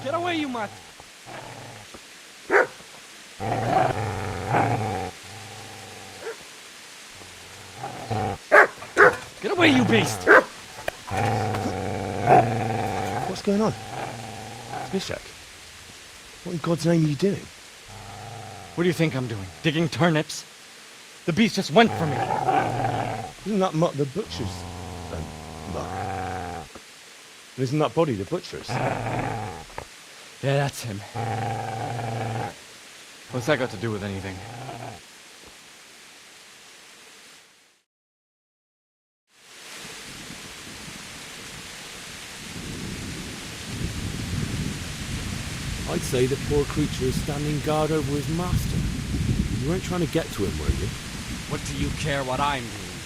Get away, you mutt! Get away, you beast! What's going on? Mishak, what in God's name are you doing? What do you think I'm doing? Digging turnips? The beast just went for me. Isn't that Mutt the butcher's? Mutt. Isn't that body the butcher's? Yeah, that's him. What's that got to do with anything? I'd say the poor creature is standing guard over his master. You weren't trying to get to him, were you? What do you care what I'm doing?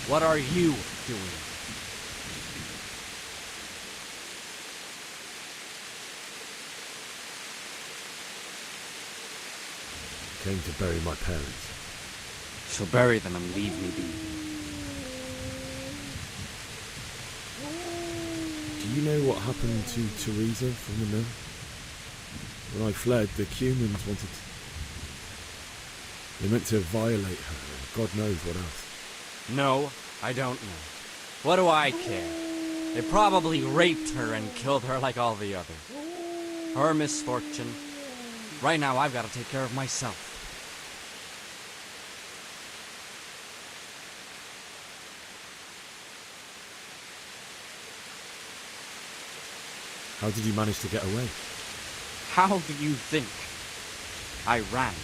What are you doing? Came to bury my parents. So bury them and leave me be. Do you know what happened to Teresa from the mill? When I fled, the Cumans wanted to... They meant to violate her, and God knows what else. No, I don't know. What do I care? They probably raped her and killed her like all the others. Her misfortune. Right now, I've got to take care of myself. How did you manage to get away? How do you think? I ran.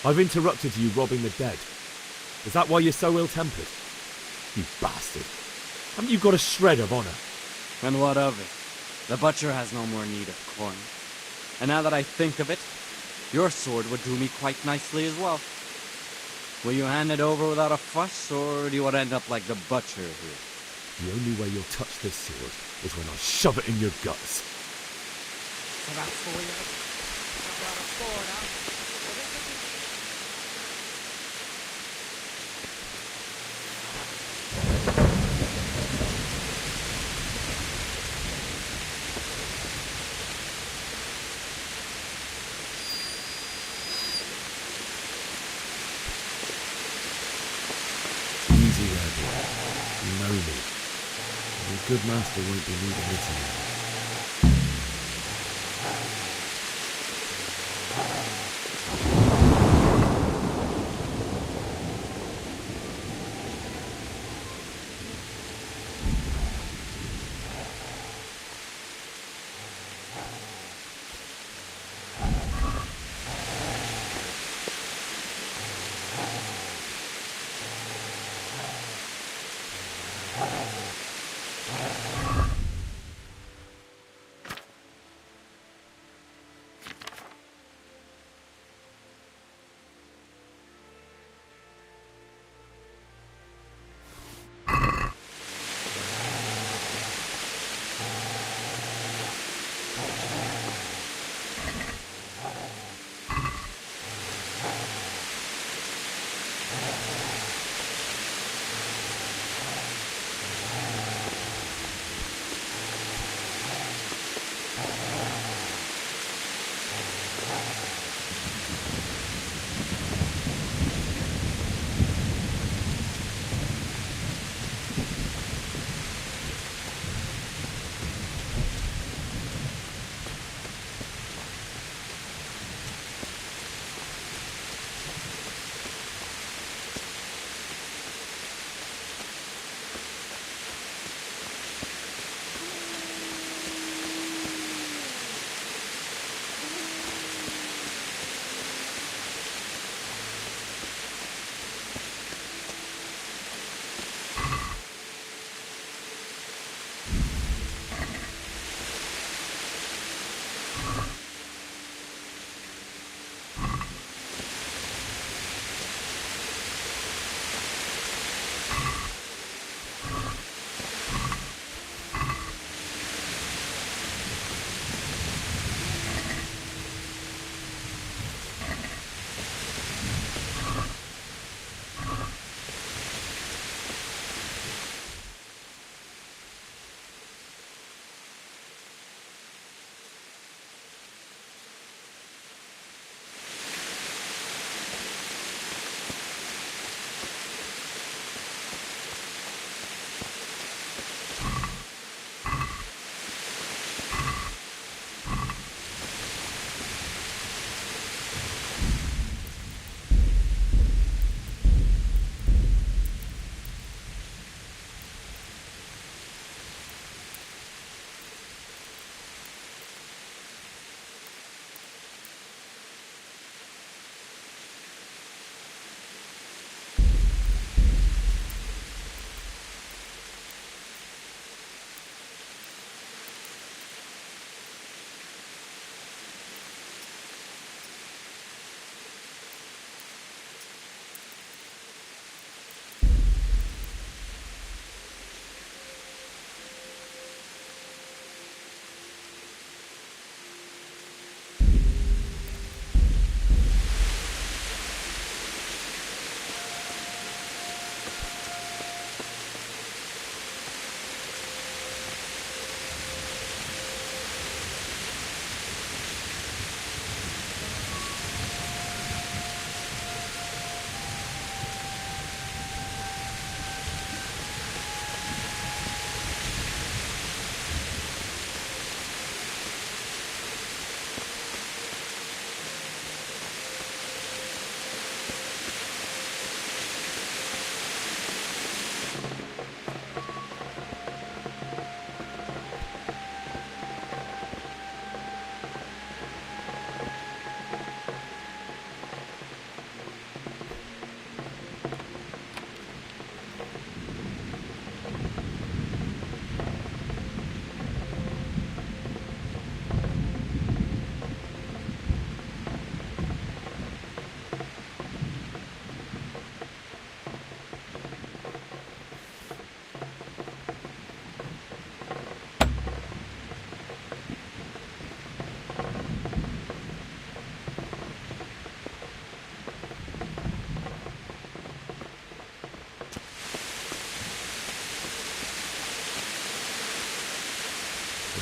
I've interrupted you robbing the dead. Is that why you're so ill-tempered? You bastard. Haven't you got a shred of honour? And what of it? The butcher has no more need of corn. And now that I think of it, your sword would do me quite nicely as well. Will you hand it over without a fuss, or do you want to end up like the butcher here? The only way you'll touch this sword is when I shove it in your guts. Easy there, boy. You know me. Your good master won't be needing it anymore.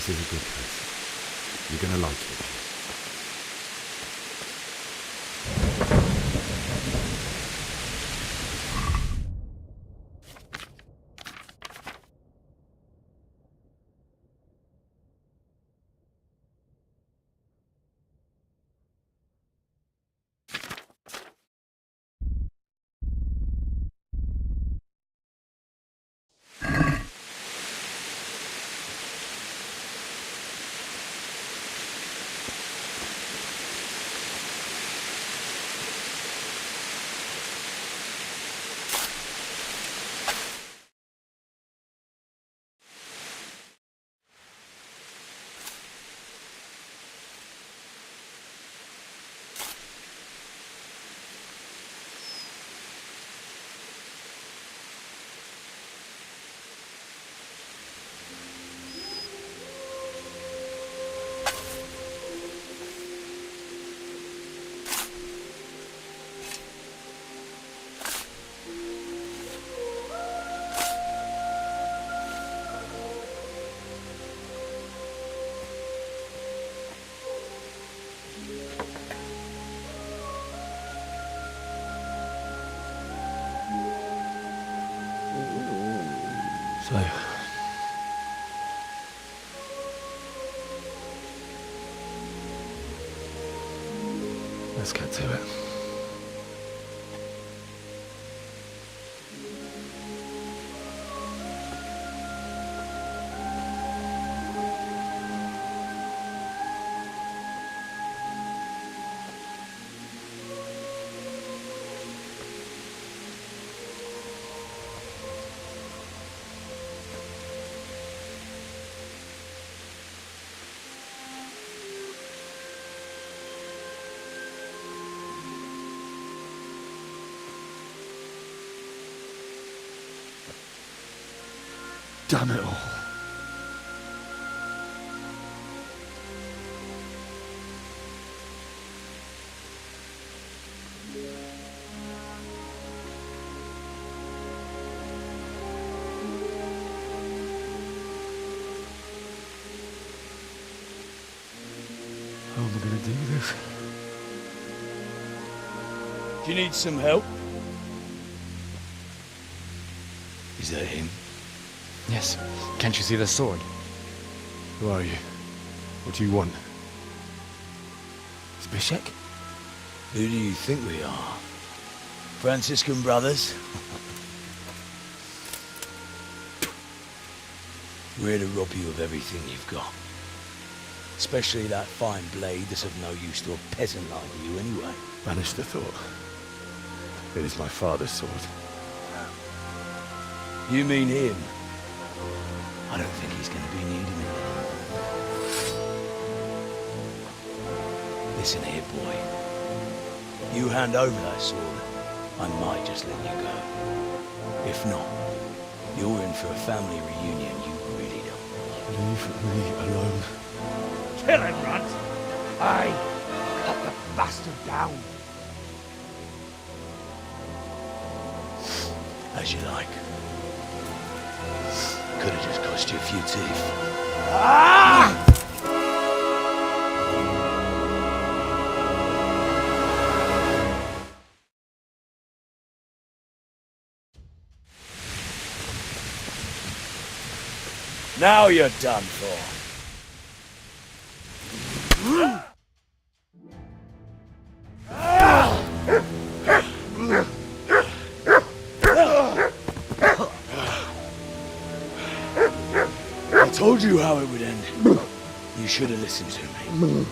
This is a good place. You're gonna like it. So, let's get to it. Damn it all. How am I going to do this? Do you need some help? Is that him? Yes. Can't you see the sword? Who are you? What do you want? Zbyszek? Who do you think we are? Franciscan brothers? We're here to rob you of everything you've got. Especially that fine blade that's of no use to a peasant like you anyway. Banish the thought. It is my father's sword. You mean him? I don't think he's going to be needing it. Listen here, boy. You hand over that sword, I might just let you go. If not, you're in for a family reunion you really don't. Leave me alone. Kill him, Runt! Aye, cut the bastard down. As you like. Could have just cost you a few teeth. Ah! Now you're done for. I told you how it would end. You should have listened to me.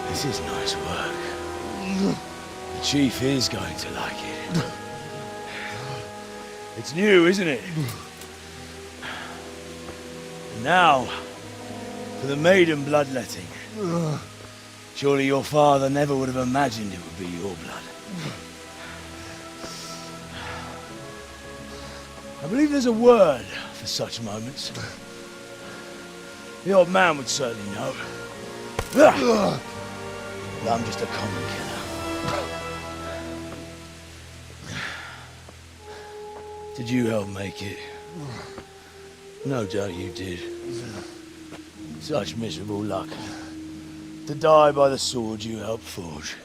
This is nice work. The chief is going to like it. It's new, isn't it? And now, for the maiden bloodletting. Surely your father never would have imagined it would be your blood. I believe there's a word for such moments. The old man would certainly know. But I'm just a common killer. Did you help make it? No doubt you did. Such miserable luck. To die by the sword you helped forge.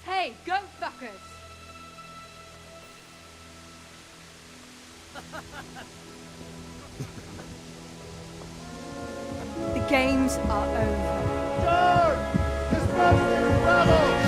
Hey, goat fuckers! The games are over. Turn! Disperse the rebels!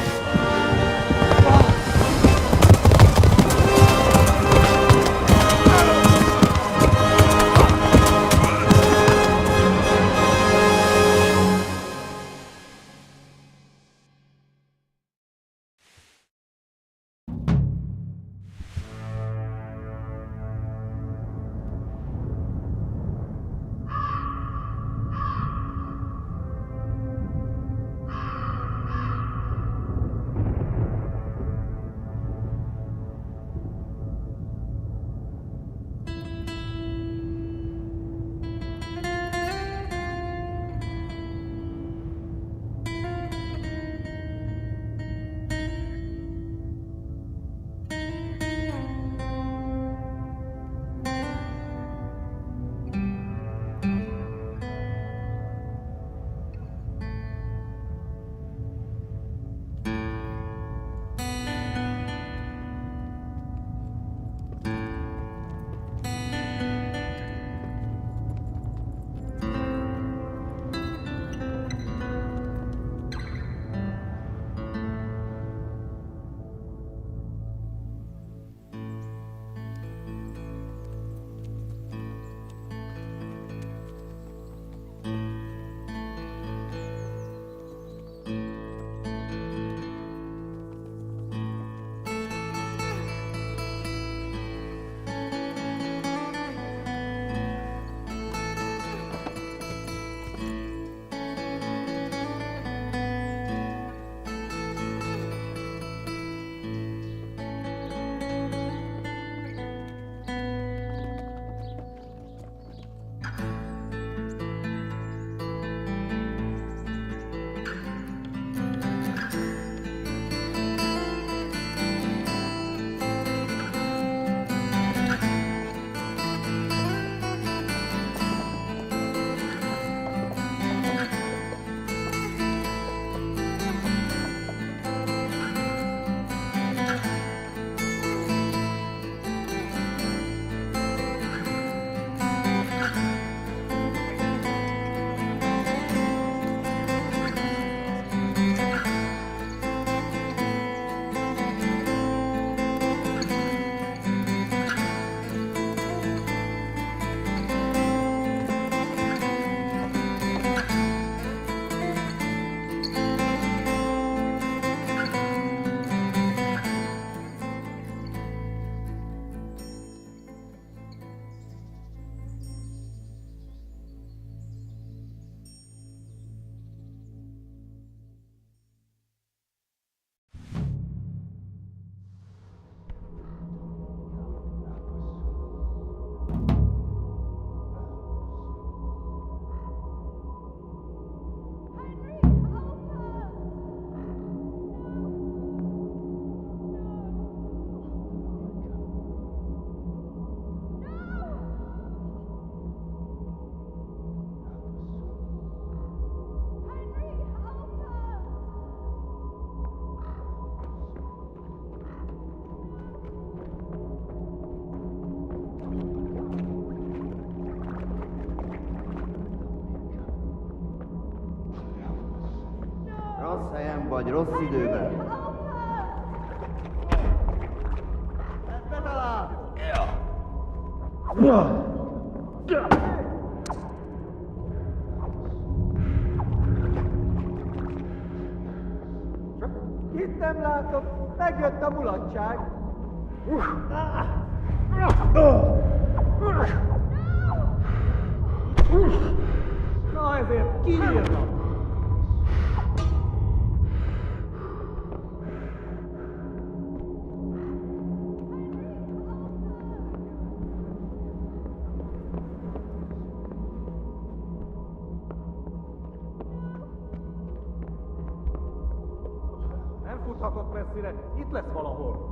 Rossz helyen vagy, rossz időben. Ezt betalál! Itt nem látom, megjött a mulatság. Na ezért kiírnak. Nem futhatott messzire, itt lesz valahol.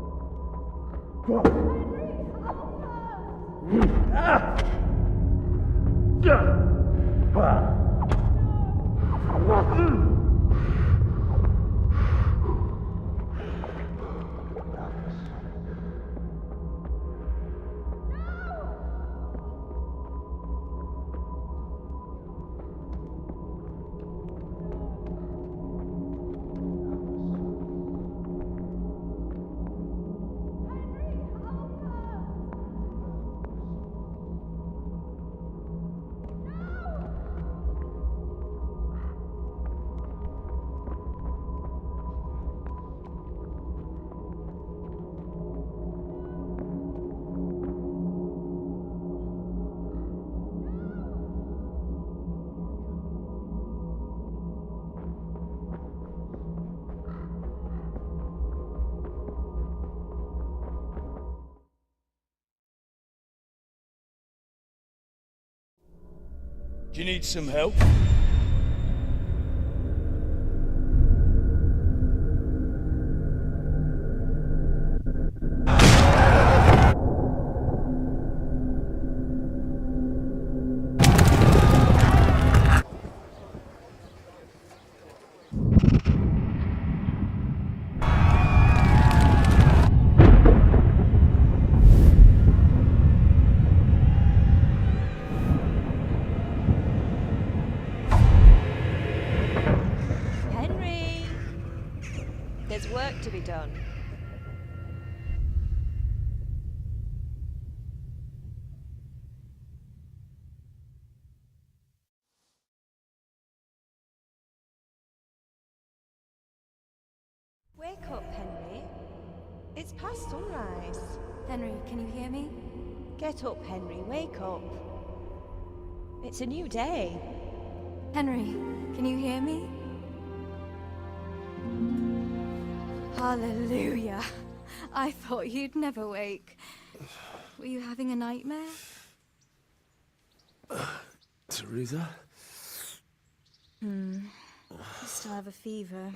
Do you need some help? Henry! There's work to be done. Wake up, Henry. It's past sunrise. Henry, can you hear me? Get up, Henry. Wake up. It's a new day. Henry, can you hear me? Hallelujah. I thought you'd never wake. Were you having a nightmare? Teresa? You still have a fever.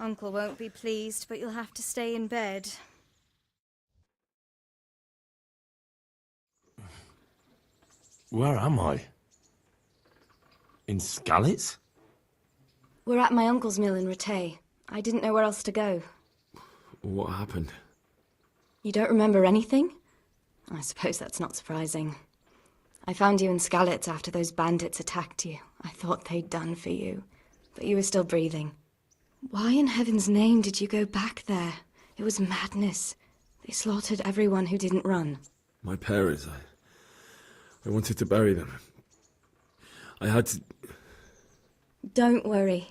Uncle won't be pleased, but you'll have to stay in bed. Where am I? In Skalitz? We're at my uncle's mill in Rattay. I didn't know where else to go. What happened? You don't remember anything? I suppose that's not surprising. I found you in Skalitz after those bandits attacked you. I thought they'd done for you, but you were still breathing. Why in heaven's name did you go back there? It was madness. They slaughtered everyone who didn't run. My parents, I wanted to bury them. I had to... Don't worry.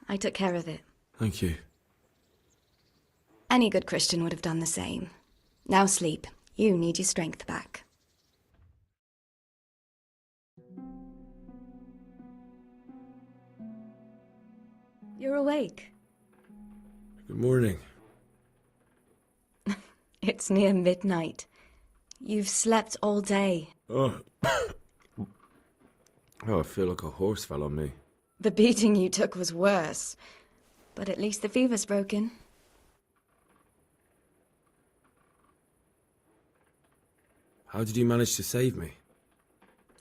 I took care of it. Thank you. Any good Christian would have done the same. Now sleep. You need your strength back. You're awake. Good morning. It's near midnight. You've slept all day. Oh. Oh, I feel like a horse fell on me. The beating you took was worse. But at least the fever's broken. How did you manage to save me?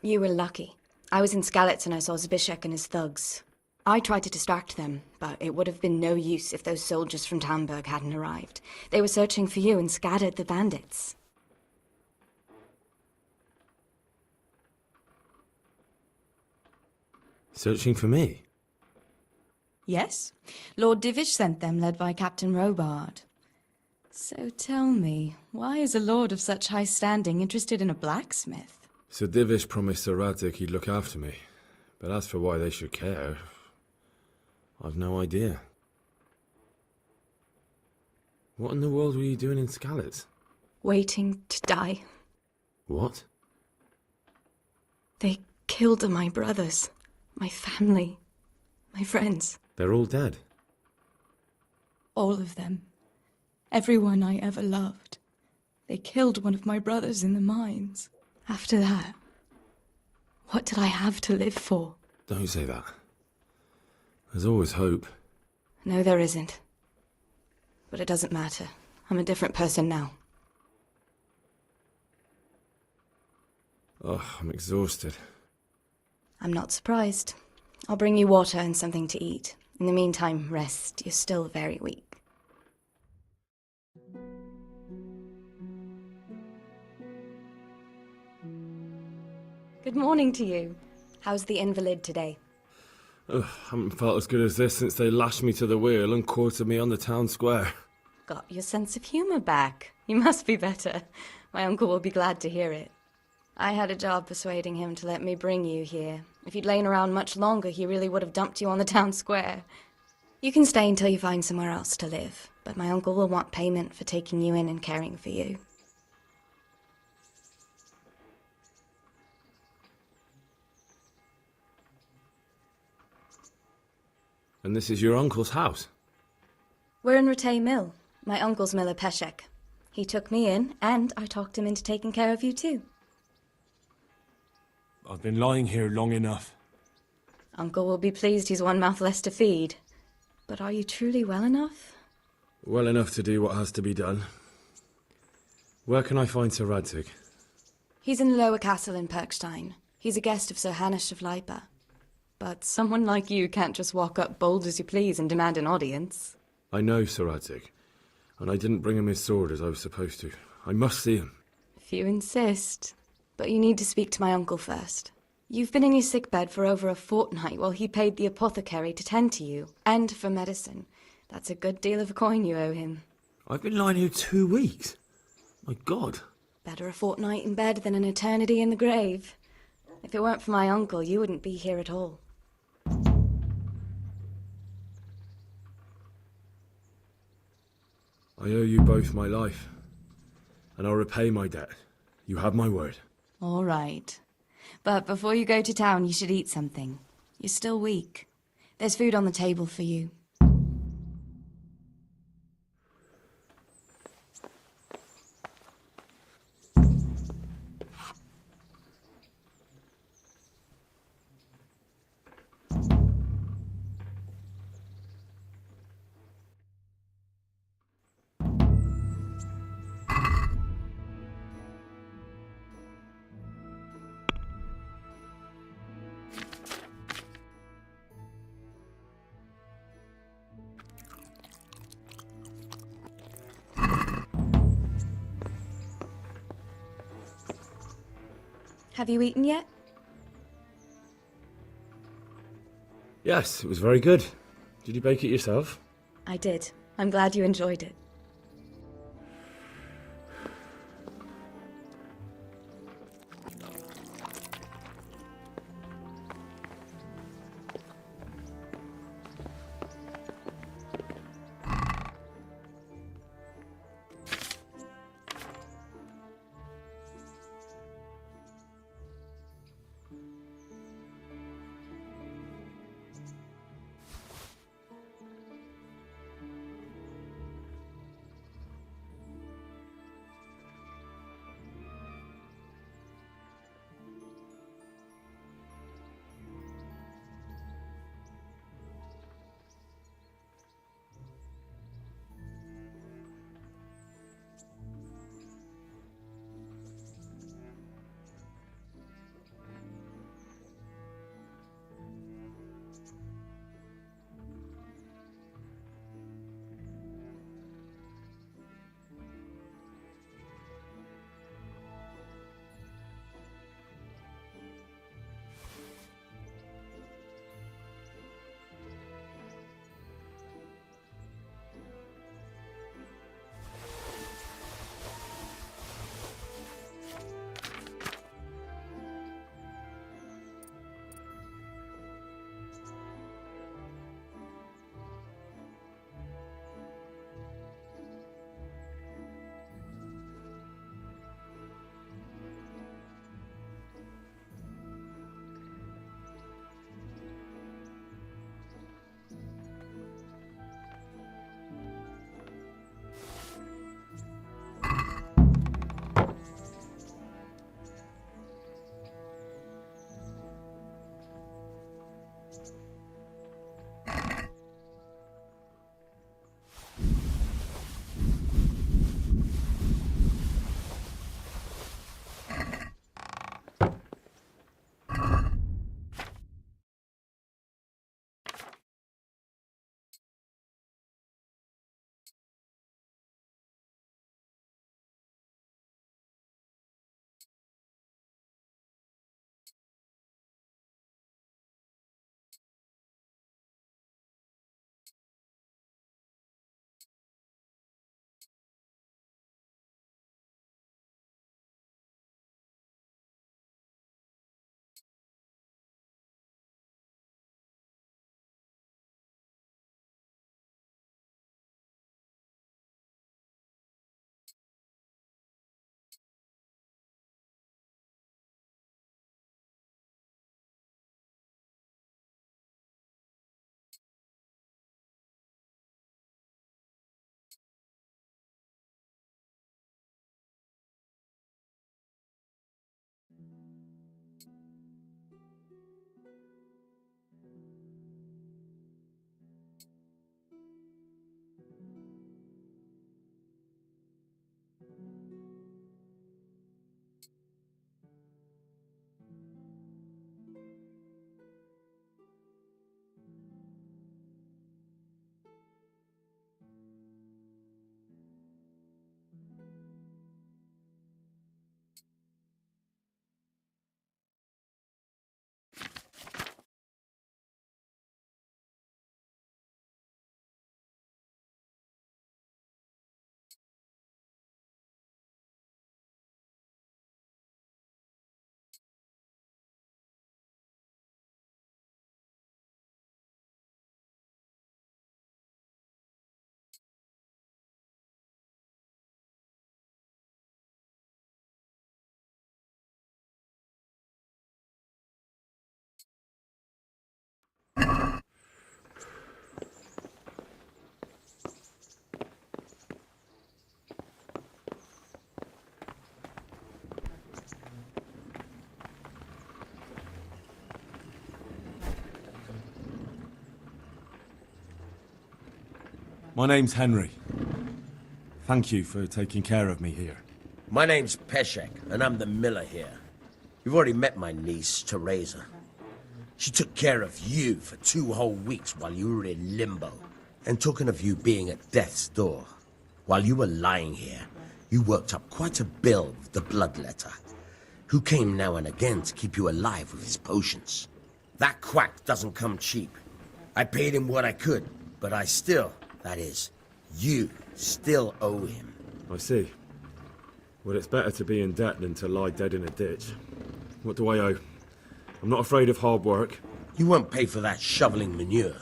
You were lucky. I was in Skalitz and I saw Zbyszek and his thugs. I tried to distract them, but it would have been no use if those soldiers from Tamburg hadn't arrived. They were searching for you and scattered the bandits. Searching for me? Yes. Lord Divish sent them, led by Captain Robard. So tell me, why is a lord of such high standing interested in a blacksmith? Sir Divish promised Sir Radzig he'd look after me. But as for why they should care, I've no idea. What in the world were you doing in Skalitz? Waiting to die. What? They killed my brothers, my family, my friends. They're all dead. All of them. Everyone I ever loved. They killed one of my brothers in the mines. After that, what did I have to live for? Don't say that. There's always hope. No, there isn't. But it doesn't matter. I'm a different person now. Oh, I'm exhausted. I'm not surprised. I'll bring you water and something to eat. In the meantime, rest. You're still very weak. Good morning to you. How's the invalid today? Ugh, haven't felt as good as this since they lashed me to the wheel and quartered me on the town square. Got your sense of humour back. You must be better. My uncle will be glad to hear it. I had a job persuading him to let me bring you here. If you'd lain around much longer, he really would have dumped you on the town square. You can stay until you find somewhere else to live, but my uncle will want payment for taking you in and caring for you. And this is your uncle's house? We're in Rattay Mill. My uncle's miller Peshek. He took me in, and I talked him into taking care of you too. I've been lying here long enough. Uncle will be pleased he's one mouth less to feed. But are you truly well enough? Well enough to do what has to be done. Where can I find Sir Radzig? He's in the lower castle in Perkstein. He's a guest of Sir Hanush of Leipa. But someone like you can't just walk up bold as you please and demand an audience. I know Sir Radzig, and I didn't bring him his sword as I was supposed to. I must see him. If you insist. But you need to speak to my uncle first. You've been in your sickbed for over a fortnight while he paid the apothecary to tend to you, and for medicine. That's a good deal of coin you owe him. I've been lying here 2 weeks. My God. Better a fortnight in bed than an eternity in the grave. If it weren't for my uncle, you wouldn't be here at all. I owe you both my life, and I'll repay my debt. You have my word. All right. But before you go to town, you should eat something. You're still weak. There's food on the table for you. Have you eaten yet? Yes, it was very good. Did you bake it yourself? I did. I'm glad you enjoyed it. My name's Henry. Thank you for taking care of me here. My name's Peshek, and I'm the miller here. You've already met my niece, Teresa. She took care of you for 2 whole weeks while you were in limbo. And talking of you being at death's door, while you were lying here, you worked up quite a bill with the bloodletter, who came now and again to keep you alive with his potions. That quack doesn't come cheap. I paid him what I could, but I still, that is, you still owe him. I see. Well, it's better to be in debt than to lie dead in a ditch. What do I owe? I'm not afraid of hard work. You won't pay for that shoveling manure.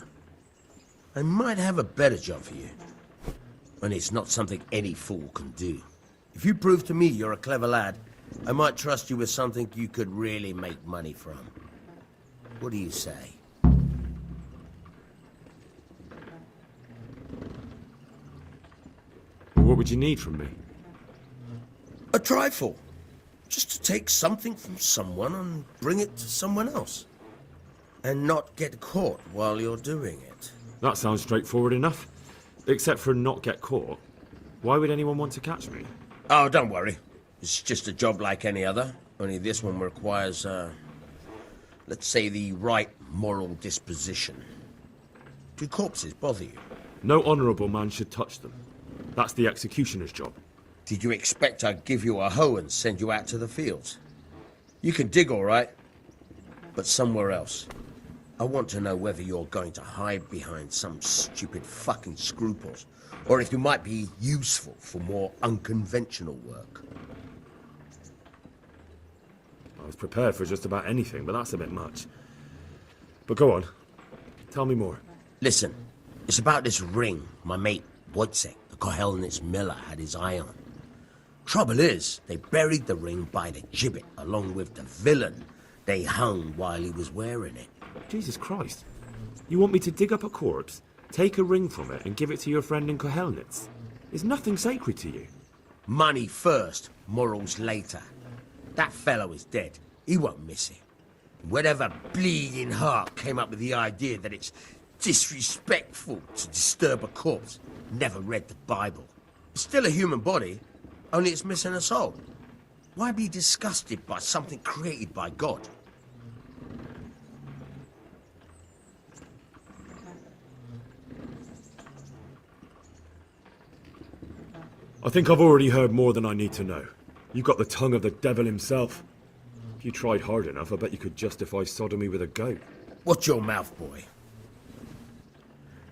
I might have a better job for you. And it's not something any fool can do. If you prove to me you're a clever lad, I might trust you with something you could really make money from. What do you say? Well, what would you need from me? A trifle. Just to take something from someone and bring it to someone else. And not get caught while you're doing it. That sounds straightforward enough. Except for not get caught. Why would anyone want to catch me? Oh, don't worry. It's just a job like any other. Only this one requires, let's say, the right moral disposition. Do corpses bother you? No honourable man should touch them. That's the executioner's job. Did you expect I'd give you a hoe and send you out to the fields? You can dig all right, but somewhere else. I want to know whether you're going to hide behind some stupid fucking scruples, or if you might be useful for more unconventional work. I was prepared for just about anything, but that's a bit much. But go on. Tell me more. Listen, it's about this ring my mate Wojciech, the Kohelnitz miller, had his eye on. Trouble is, they buried the ring by the gibbet along with the villain they hung while he was wearing it. Jesus Christ. You want me to dig up a corpse, take a ring from it, and give it to your friend in Kohelnitz? Is nothing sacred to you? Money first, morals later. That fellow is dead. He won't miss it. Whatever bleeding heart came up with the idea that it's disrespectful to disturb a corpse never read the Bible. It's still a human body, only it's missing a soul. Why be disgusted by something created by God? I think I've already heard more than I need to know. You've got the tongue of the devil himself. If you tried hard enough, I bet you could justify sodomy with a goat. Watch your mouth, boy.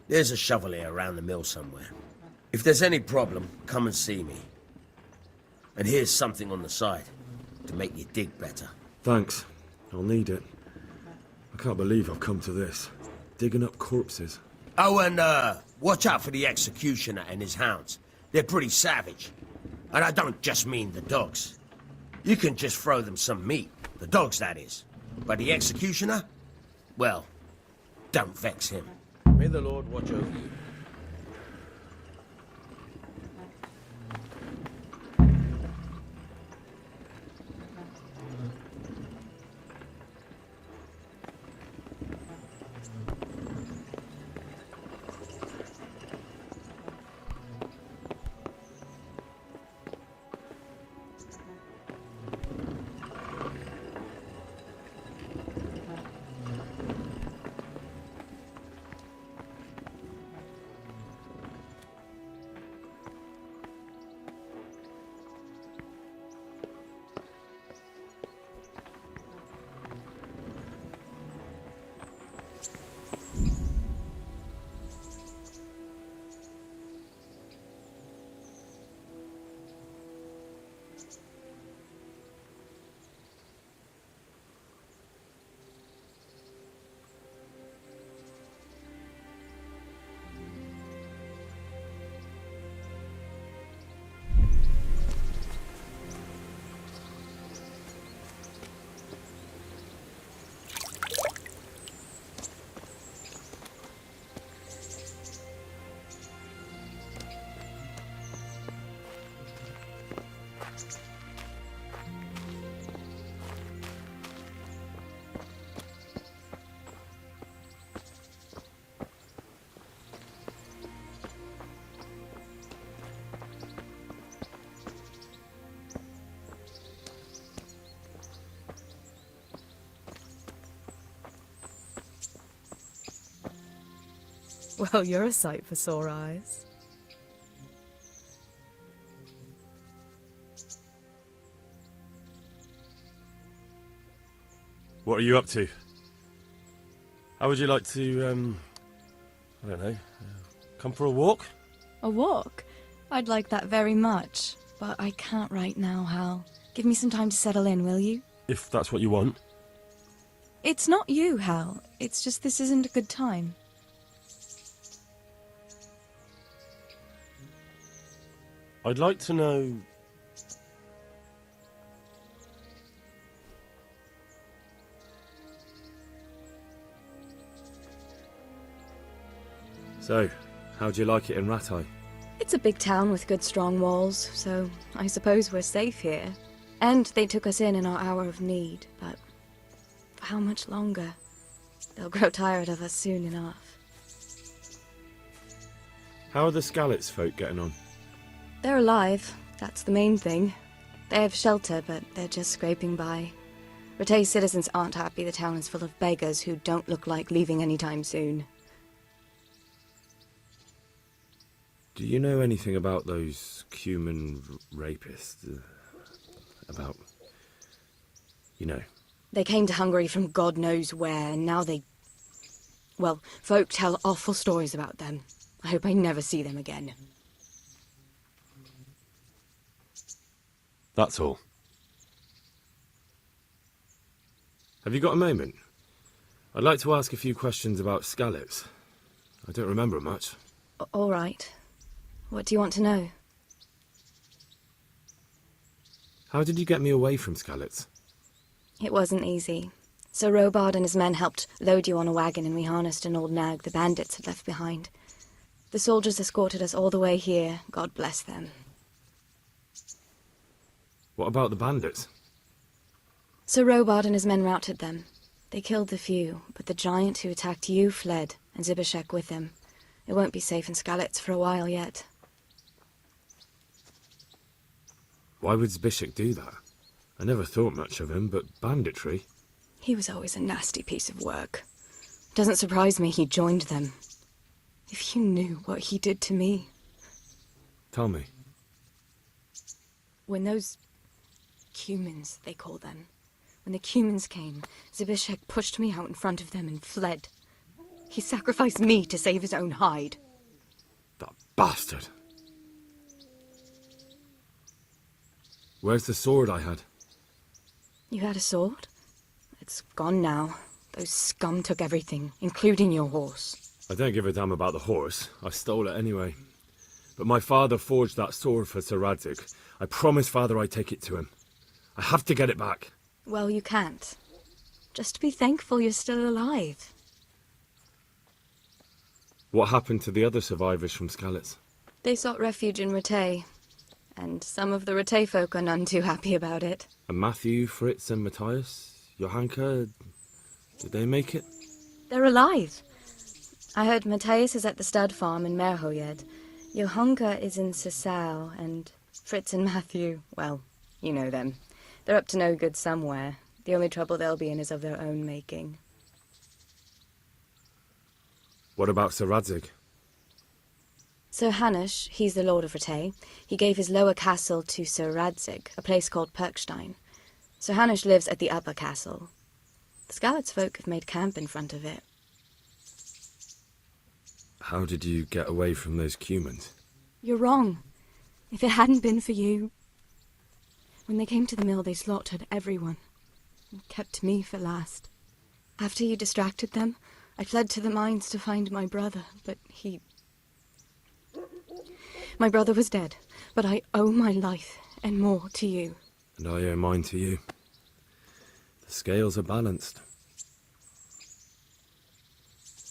There's a shovel here around the mill somewhere. If there's any problem, come and see me. And here's something on the side to make you dig better. Thanks. I'll need it. I can't believe I've come to this. Digging up corpses. Oh, and watch out for the executioner and his hounds. They're pretty savage. And I don't just mean the dogs. You can just throw them some meat. The dogs, that is. But the executioner? Well, don't vex him. May the Lord watch over you. Well, you're a sight for sore eyes. What are you up to? How would you like to, I don't know, come for a walk? A walk? I'd like that very much, but I can't right now, Hal. Give me some time to settle in, will you? If that's what you want. It's not you, Hal. It's just this isn't a good time. I'd like to know... So, how'd you like it in Rattay? It's a big town with good strong walls, so I suppose we're safe here. And they took us in our hour of need, but for how much longer? They'll grow tired of us soon enough. How are the Skalitz folk getting on? They're alive, that's the main thing. They have shelter, but they're just scraping by. Rattay's citizens aren't happy the town is full of beggars who don't look like leaving anytime soon. Do you know anything about those human rapists? About... you know. They came to Hungary from God knows where, and now they... well, folk tell awful stories about them. I hope I never see them again. That's all. Have you got a moment? I'd like to ask a few questions about Skalitz. I don't remember much. All right. What do you want to know? How did you get me away from Skalitz? It wasn't easy. Sir Robard and his men helped load you on a wagon and we harnessed an old nag the bandits had left behind. The soldiers escorted us all the way here, God bless them. What about the bandits? Sir Robard and his men routed them. They killed the few, but the giant who attacked you fled, and Zibishek with him. It won't be safe in Skalitz for a while yet. Why would Zbyszek do that? I never thought much of him, but banditry? He was always a nasty piece of work. Doesn't surprise me he joined them. If you knew what he did to me. Tell me. When those... Cumans, they call them. When the Cumans came, Zbyszek pushed me out in front of them and fled. He sacrificed me to save his own hide. That bastard! Where's the sword I had? You had a sword? It's gone now. Those scum took everything, including your horse. I don't give a damn about the horse. I stole it anyway. But my father forged that sword for Sir Radzig. I promised father I'd take it to him. I have to get it back. Well, you can't. Just be thankful you're still alive. What happened to the other survivors from Skalitz? They sought refuge in Rattay, and some of the Rattay folk are none too happy about it. And Matthew, Fritz and Matthias? Johanka? Did they make it? They're alive. I heard Matthias is at the stud farm in Merhojed. Johanka is in Sisal, and Fritz and Matthew, well, you know them. They're up to no good somewhere. The only trouble they'll be in is of their own making. What about Sir Radzig? Sir Hanush, he's the Lord of Rattay. He gave his lower castle to Sir Radzig, a place called Perkstein. Sir Hanush lives at the upper castle. The Skalitz folk have made camp in front of it. How did you get away from those Cumans? You're wrong. If it hadn't been for you... When they came to the mill, they slaughtered everyone. And kept me for last. After you distracted them, I fled to the mines to find my brother, but he... My brother was dead, but I owe my life and more to you. And I owe mine to you. The scales are balanced.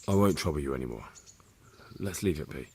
I won't trouble you anymore. Let's leave it be.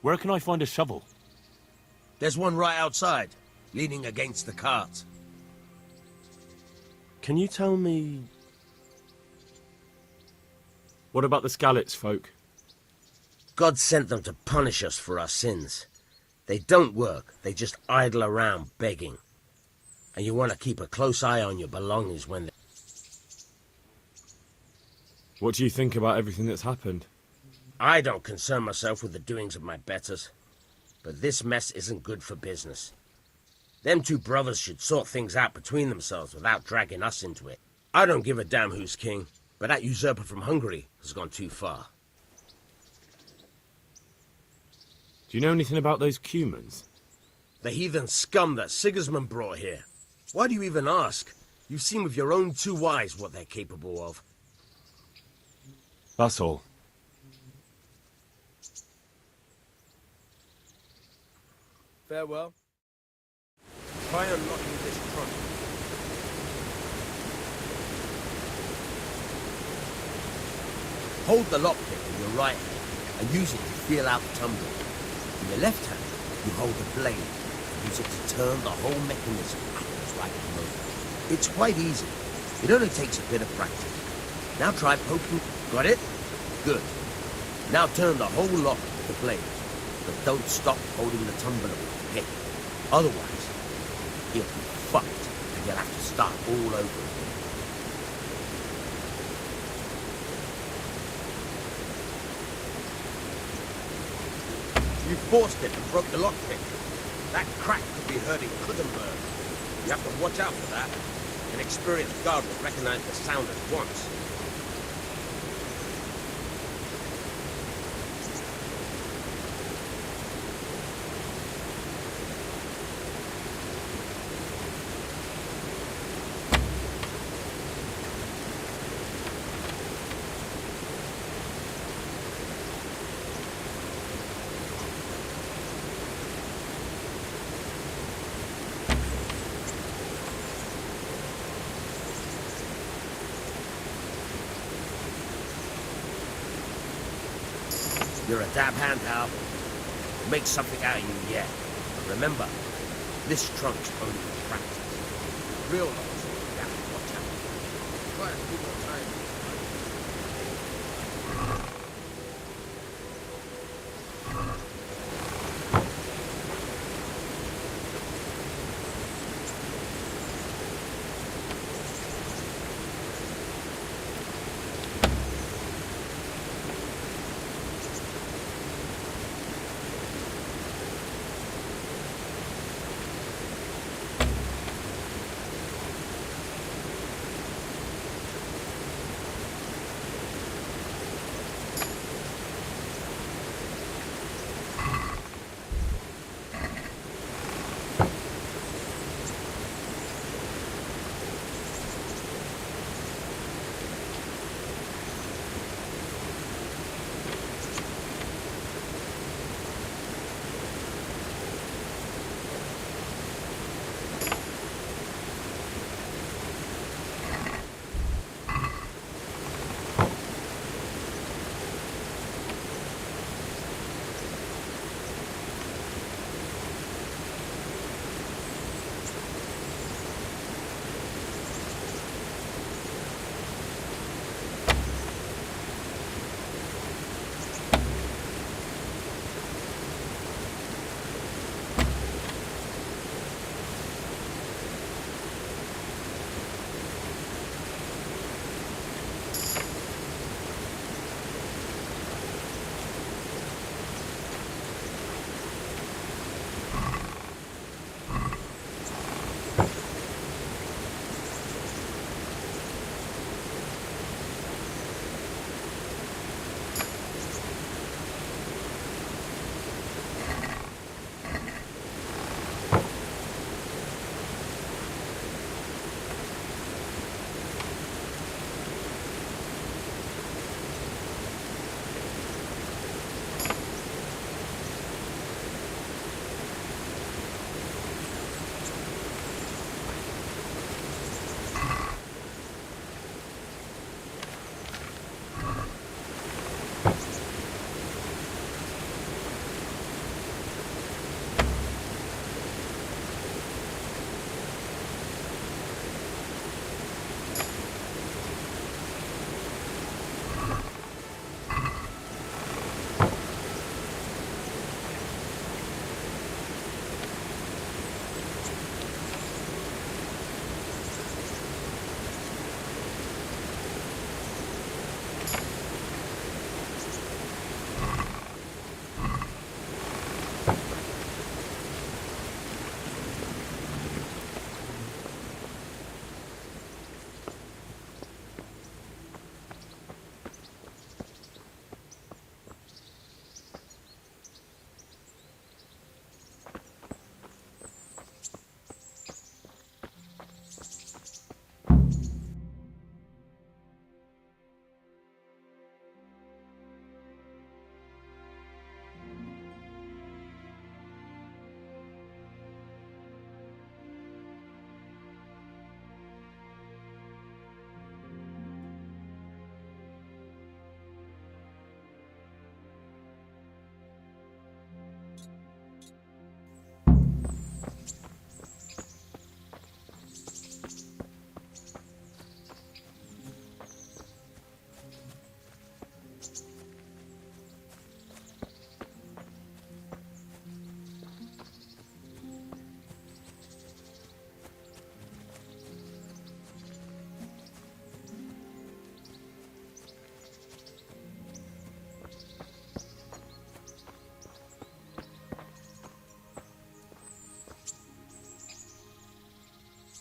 Where can I find a shovel? There's one right outside, leaning against the cart. Can you tell me... What about the Skalitz folk? God sent them to punish us for our sins. They don't work, they just idle around begging. And you want to keep a close eye on your belongings when they... What do you think about everything that's happened? I don't concern myself with the doings of my betters. But this mess isn't good for business. Them two brothers should sort things out between themselves without dragging us into it. I don't give a damn who's king, but that usurper from Hungary has gone too far. Do you know anything about those Cumans? The heathen scum that Sigismund brought here. Why do you even ask? You've seen with your own two eyes what they're capable of. That's all. Farewell. Try unlocking this trunk. Hold the lockpick in your right hand and use it to feel out the tumbler. In your left hand, you hold the blade and use it to turn the whole mechanism at its right moment. It's quite easy. It only takes a bit of practice. Now try poking. Got it? Good. Now turn the whole lock with the blade, but don't stop holding the tumbler with the pick. Otherwise, you'll be fucked and you'll have to start all over again. You forced it and broke the lockpick. That crack could be heard in Kuttenberg. You have to watch out for that. An experienced guard will recognize the sound at once. You're a dab hand, Hal. We'll make something out of you yet. But remember, this trunk's only for practice. Real loss, you have to watch out. Try a few more times.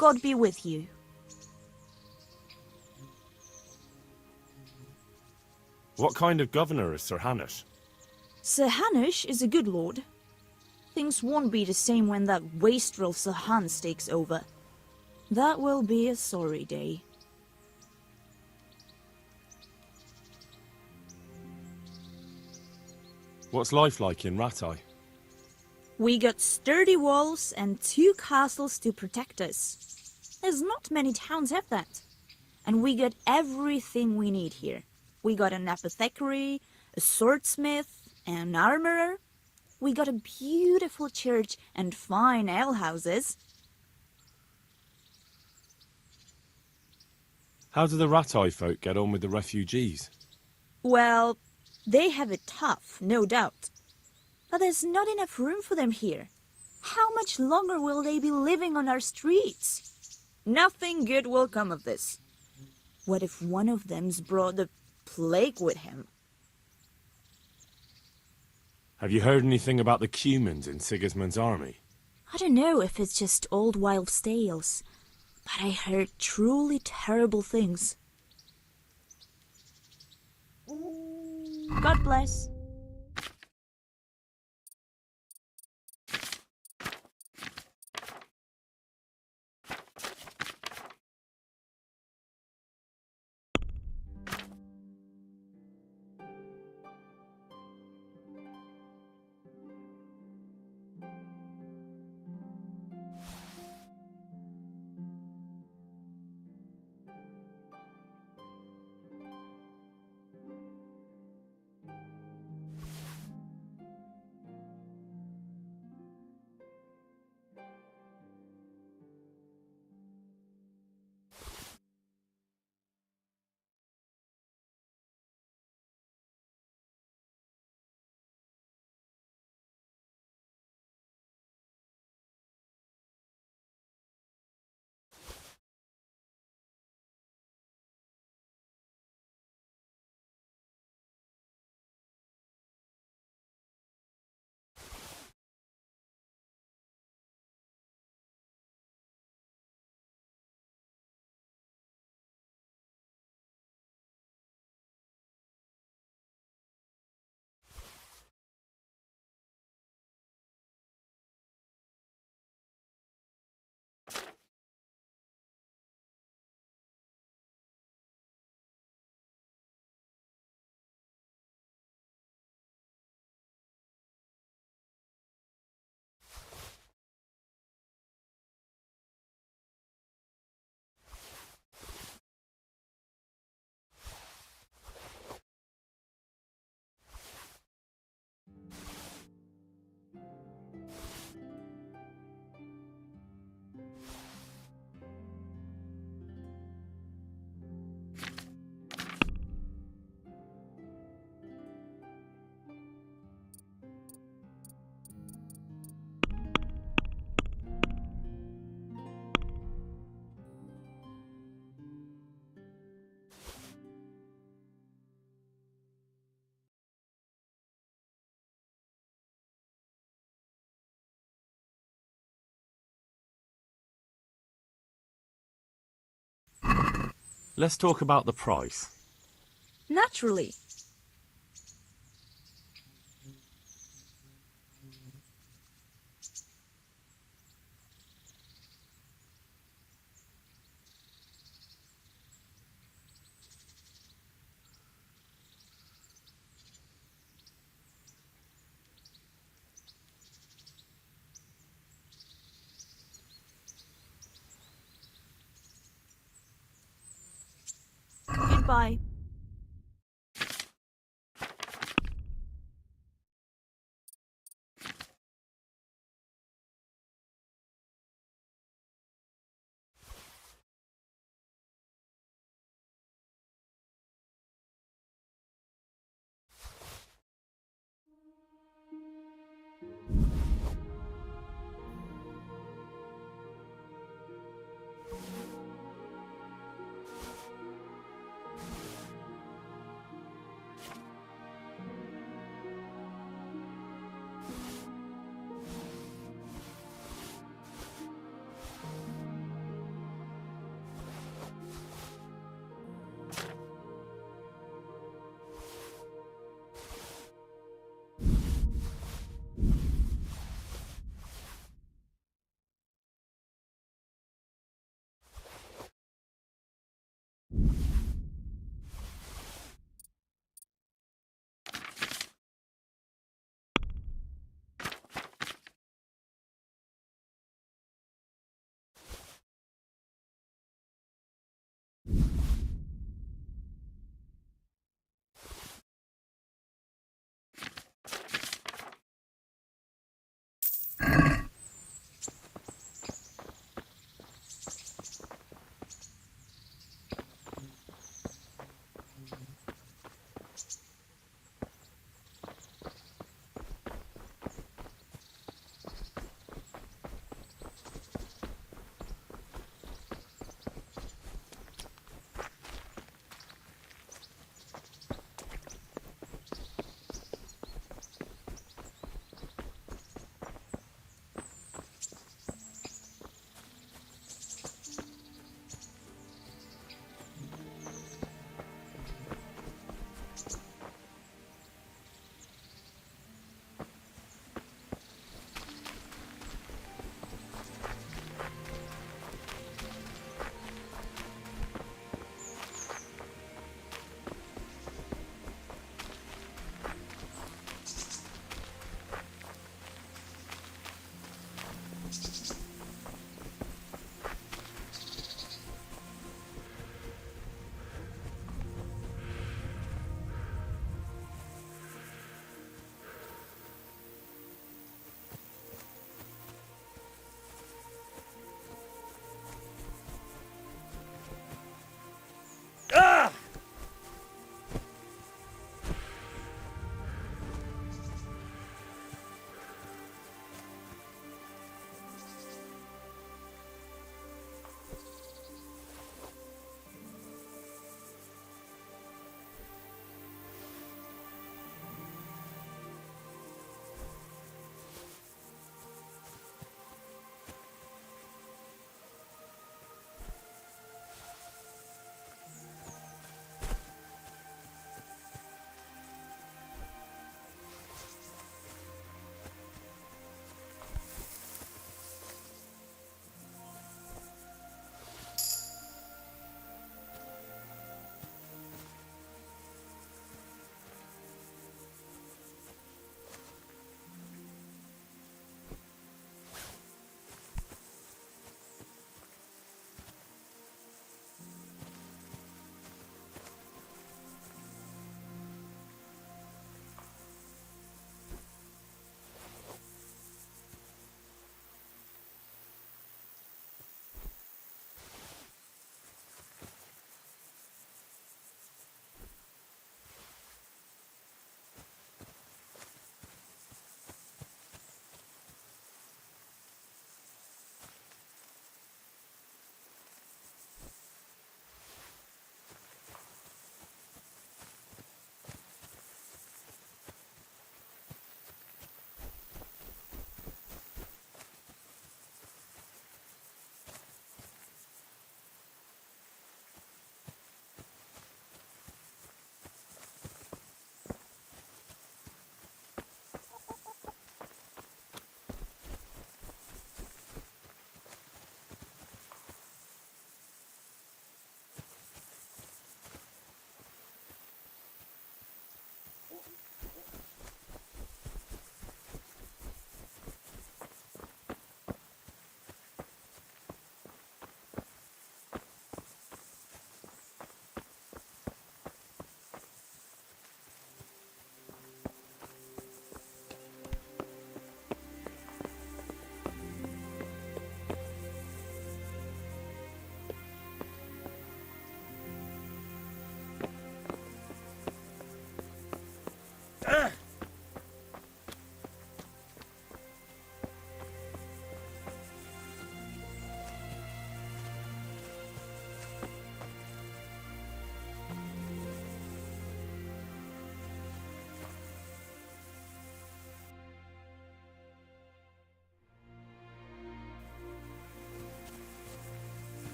God be with you. What kind of governor is Sir Hanush? Sir Hanush is a good lord. Things won't be the same when that wastrel Sir Hans takes over. That will be a sorry day. What's life like in Ratai? We got sturdy walls and 2 castles to protect us. There's not many towns have that. And we got everything we need here. We got an apothecary, a swordsmith, an armorer. We got a beautiful church and fine alehouses. How do the Ratai folk get on with the refugees? Well, they have it tough, no doubt. But there's not enough room for them here. How much longer will they be living on our streets? Nothing good will come of this. What if one of them's brought the plague with him? Have you heard anything about the Cumans in Sigismund's army? I don't know if it's just old wild tales, but I heard truly terrible things. God bless. Let's talk about the price. Naturally. Goodbye.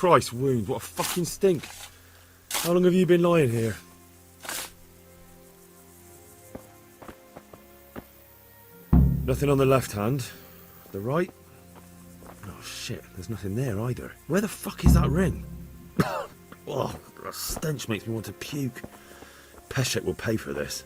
Christ, wound, what a fucking stink. How long have you been lying here? Nothing on the left hand. The right? Oh shit, there's nothing there either. Where the fuck is that ring? Oh, the stench makes me want to puke. Peshek will pay for this.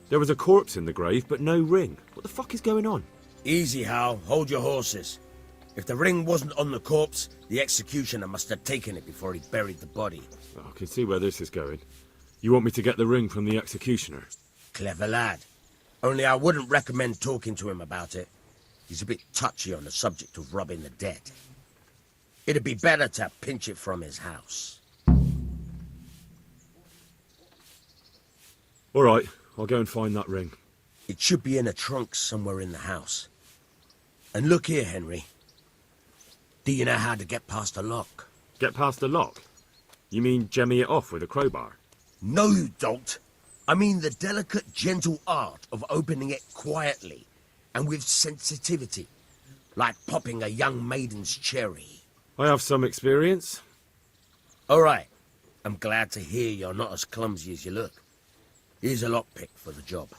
There was a corpse in the grave, but no ring. What the fuck is going on? Easy, Hal. Hold your horses. If the ring wasn't on the corpse, the executioner must have taken it before he buried the body. I can see where this is going. You want me to get the ring from the executioner? Clever lad. Only I wouldn't recommend talking to him about it. He's a bit touchy on the subject of robbing the dead. It'd be better to pinch it from his house. All right, I'll go and find that ring. It should be in a trunk somewhere in the house. And look here, Henry. Do you know how to get past a lock? Get past the lock? You mean jemmy it off with a crowbar? No, you don't. I mean the delicate, gentle art of opening it quietly and with sensitivity, like popping a young maiden's cherry. I have some experience. All right. I'm glad to hear you're not as clumsy as you look. Here's a lockpick for the job.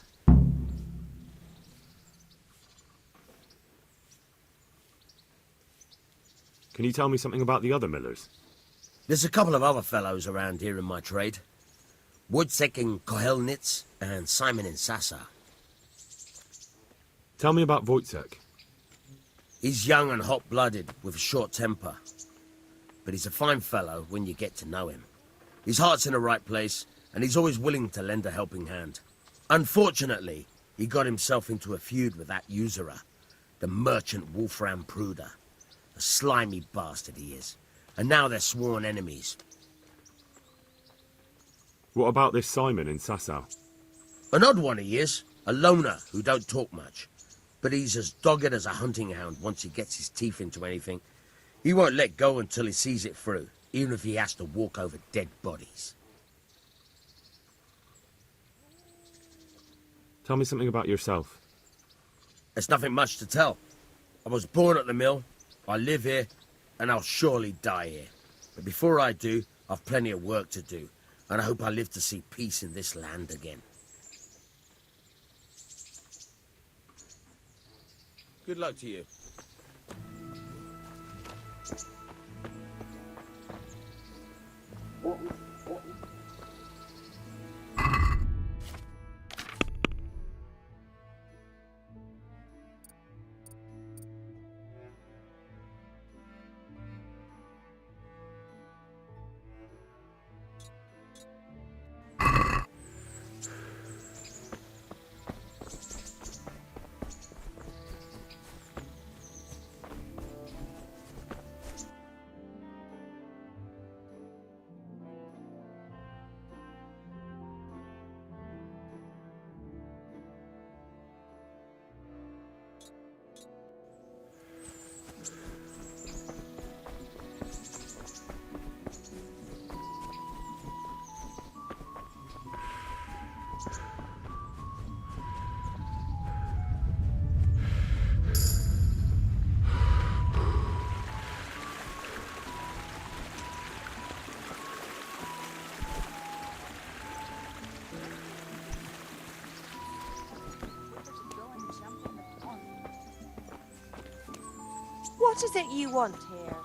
Can you tell me something about the other millers? There's a couple of other fellows around here in my trade. Wojciech in Kohelnitz and Simon in Sasa. Tell me about Wojciech. He's young and hot-blooded with a short temper. But he's a fine fellow when you get to know him. His heart's in the right place, and he's always willing to lend a helping hand. Unfortunately, he got himself into a feud with that usurer, the merchant Wolfram Pruder. A slimy bastard he is. And now they're sworn enemies. What about this Simon in Sasau? An odd one he is. A loner who don't talk much. But he's as dogged as a hunting hound once he gets his teeth into anything. He won't let go until he sees it through, even if he has to walk over dead bodies. Tell me something about yourself. There's nothing much to tell. I was born at the mill, I live here, and I'll surely die here. But before I do, I've plenty of work to do, and I hope I live to see peace in this land again. Good luck to you. What is it you want here?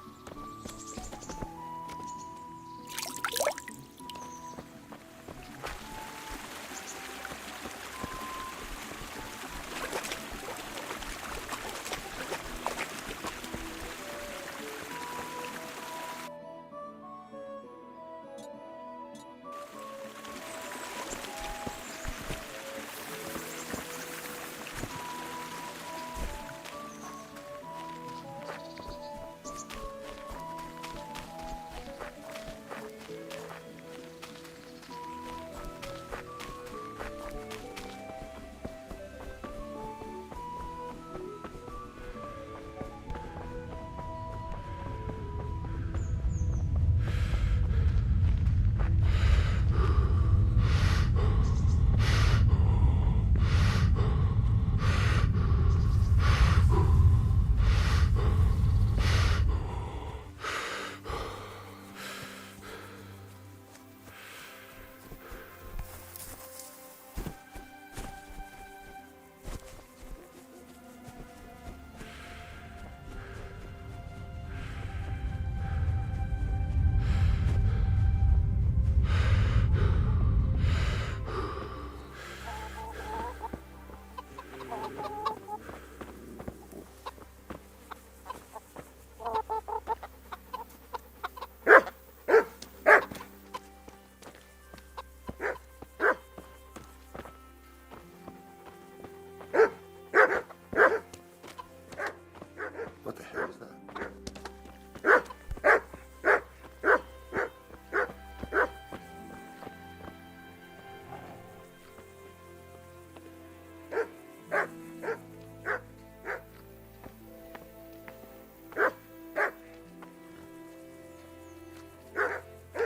What the hell is that?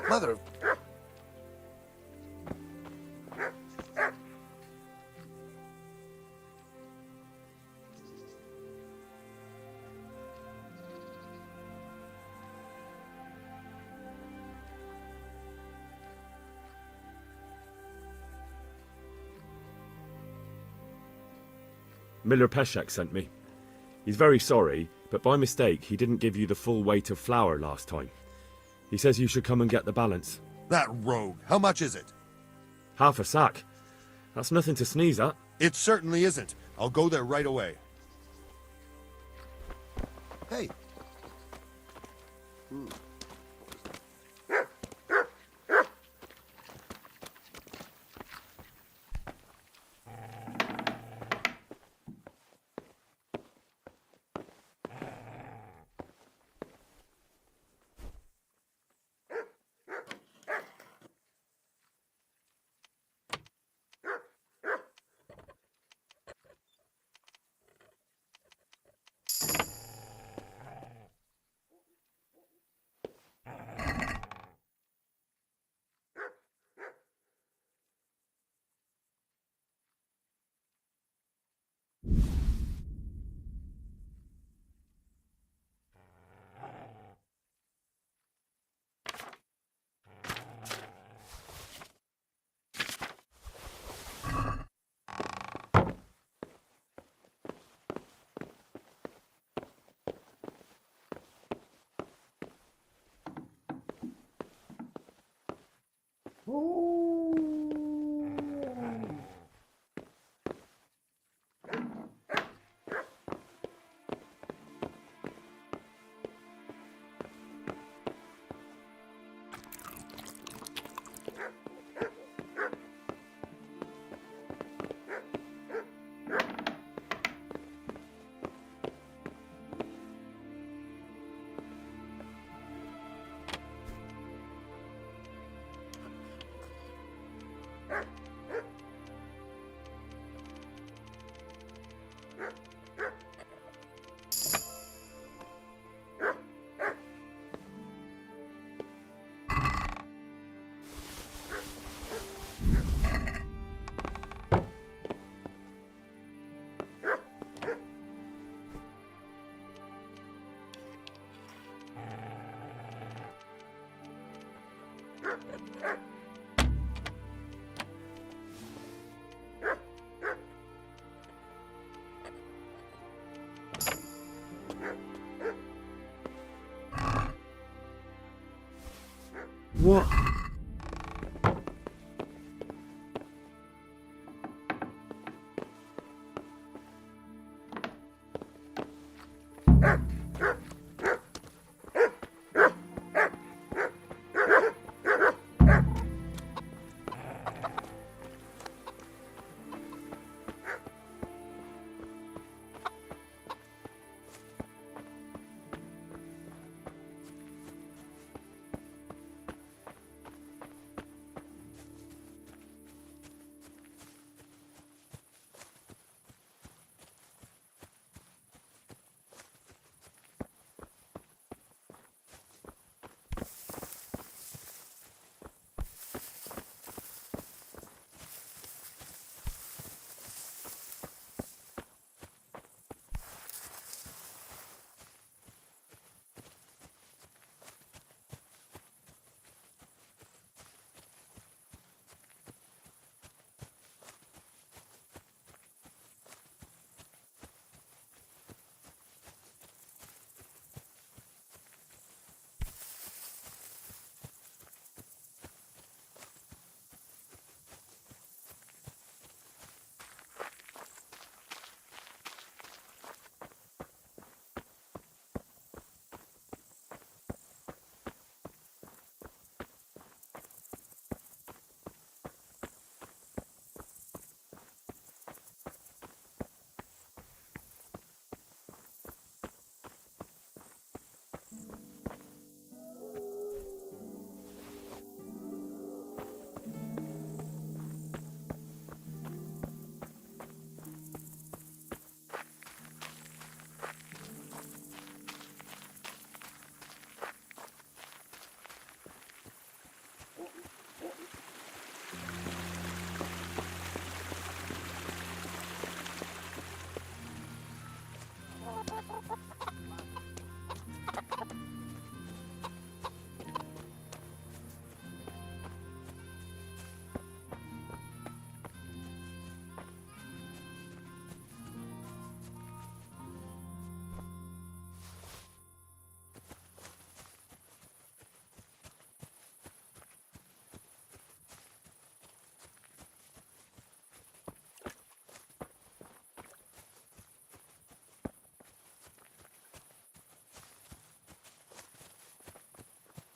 Mother of... Miller Peshek sent me. He's very sorry, but by mistake he didn't give you the full weight of flour last time. He says you should come and get the balance. That rogue. How much is it? Half a sack. That's nothing to sneeze at. It certainly isn't. I'll go there right away. Hey. What?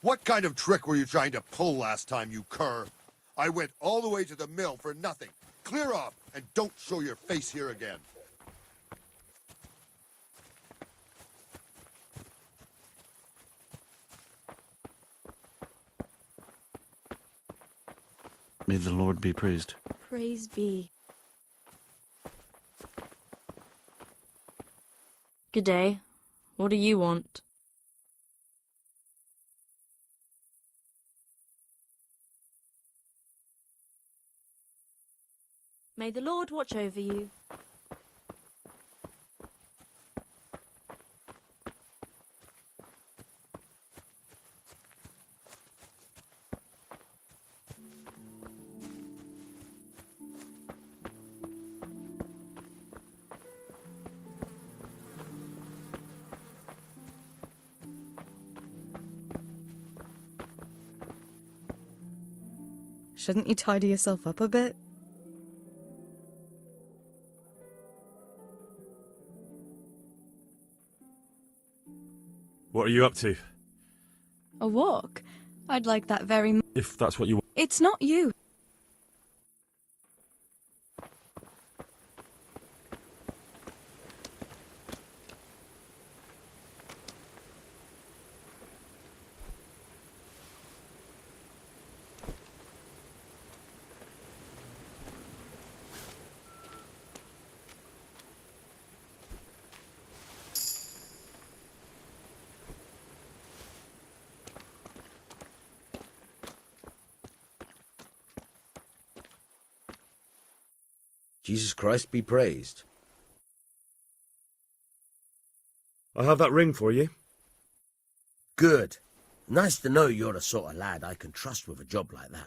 What kind of trick were you trying to pull last time, you cur? I went all the way to the mill for nothing. Clear off, and don't show your face here again. May the Lord be praised. Praise be. Good day. What do you want? May the Lord watch over you. Shouldn't you tidy yourself up a bit? What are you up to? A walk? I'd like that very much. If that's what you want. It's not you. Jesus Christ be praised. I have that ring for you. Good. Nice to know you're the sort of lad I can trust with a job like that.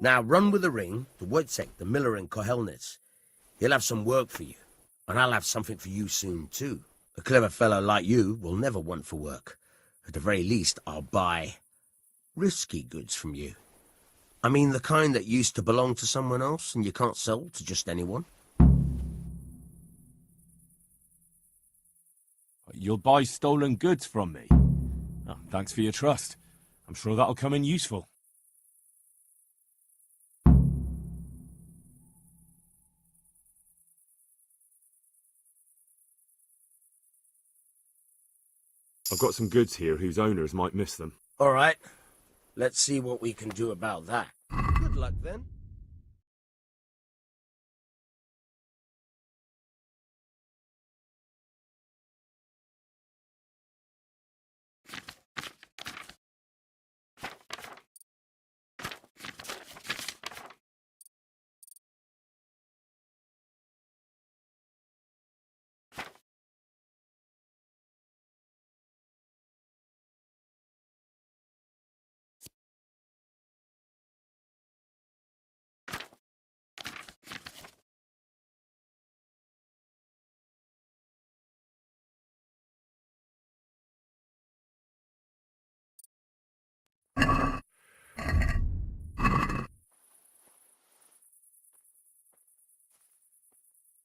Now run with the ring to Wojciech, the miller in Kohelnitz. He'll have some work for you, and I'll have something for you soon too. A clever fellow like you will never want for work. At the very least, I'll buy risky goods from you. I mean the kind that used to belong to someone else and you can't sell to just anyone. You'll buy stolen goods from me. Oh, thanks for your trust. I'm sure that'll come in useful. I've got some goods here whose owners might miss them. All right. Let's see what we can do about that. Good luck, then.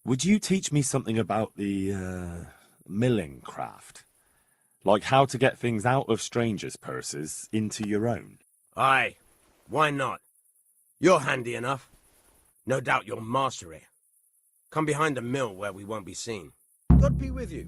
Would you teach me something about the milling craft? Like how to get things out of strangers' purses into your own? Aye. Why not? You're handy enough. No doubt you'll master it. Come behind the mill where we won't be seen. God be with you.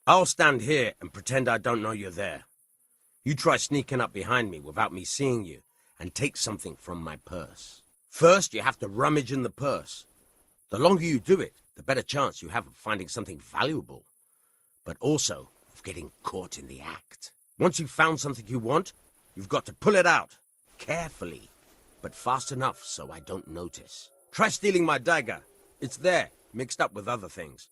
I'll stand here and pretend I don't know you're there. You try sneaking up behind me without me seeing you and take something from my purse. First, you have to rummage in the purse. The longer you do it, the better chance you have of finding something valuable, but also of getting caught in the act. Once you've found something you want, you've got to pull it out, carefully, but fast enough so I don't notice. Try stealing my dagger. It's there, mixed up with other things.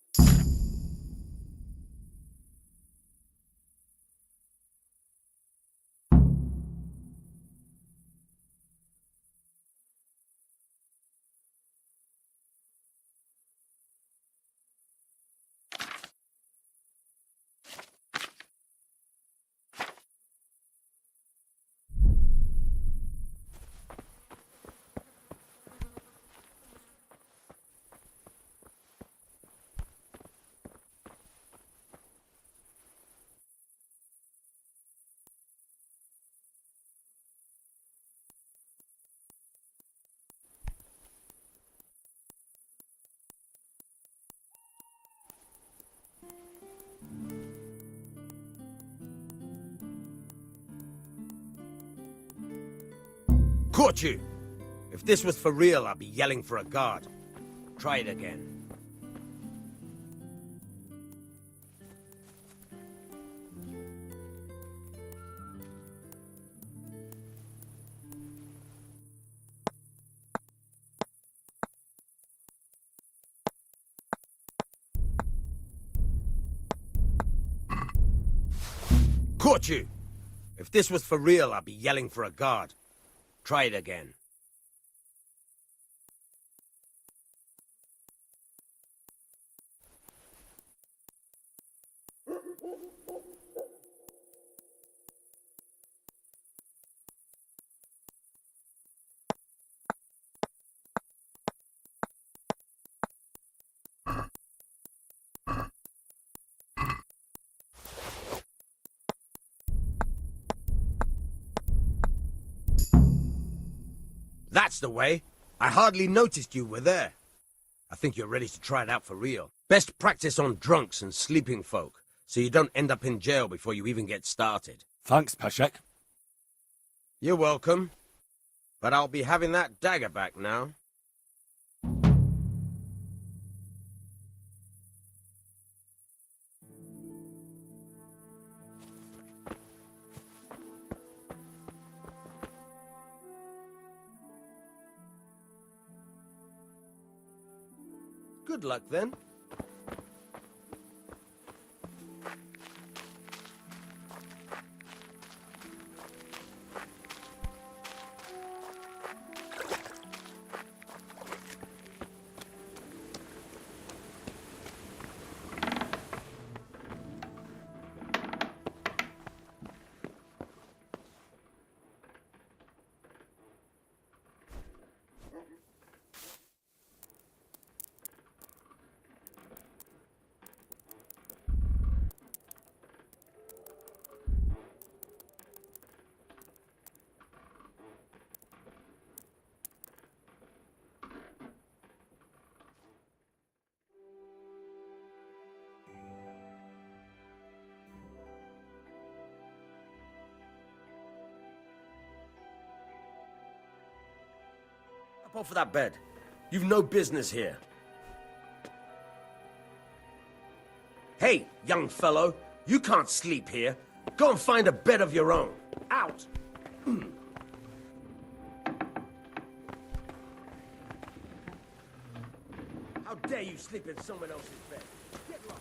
Caught you! If this was for real, I'd be yelling for a guard. Try it again. Caught you! If this was for real, I'd be yelling for a guard. Try it again. That's the way. I hardly noticed you were there. I think you're ready to try it out for real. Best practice on drunks and sleeping folk, so you don't end up in jail before you even get started. Thanks, Peshek. You're welcome. But I'll be having that dagger back now. Good luck, then. Up off of that bed. You've no business here. Hey, young fellow, you can't sleep here. Go and find a bed of your own. Out! How dare you sleep in someone else's bed? Get lost!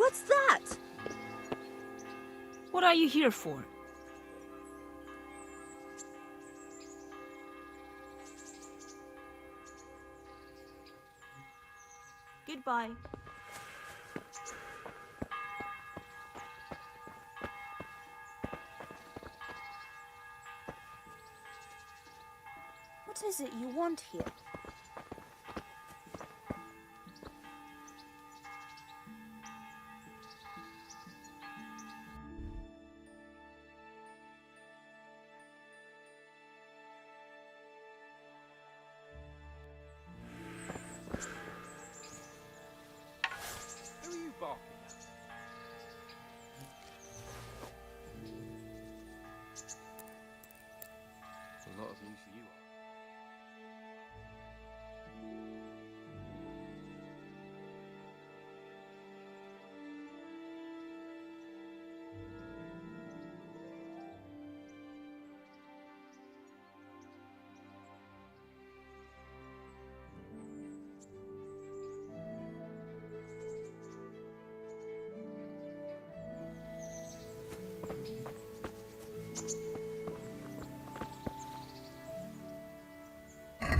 What's that? What are you here for? Goodbye. What is it you want here? Who are you barking at? A lot of use you are.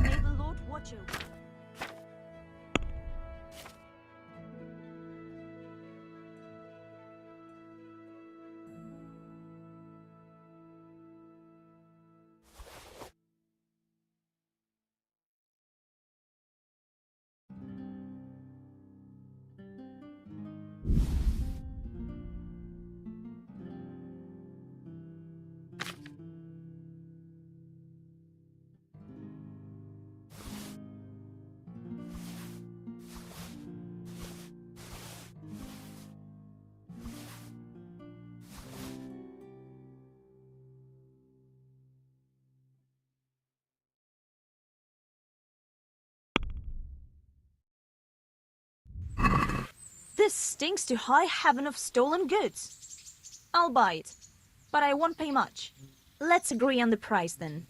May the Lord watch over you. This stinks to high heaven of stolen goods. I'll buy it, but I won't pay much. Let's agree on the price then.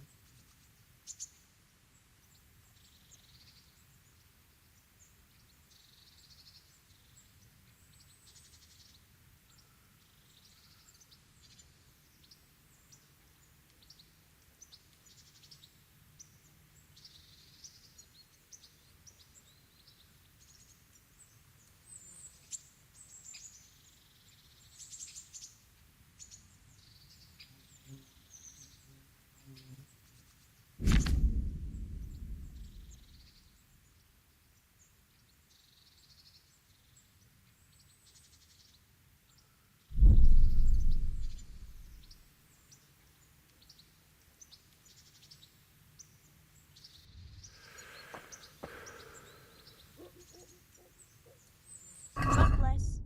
God bless.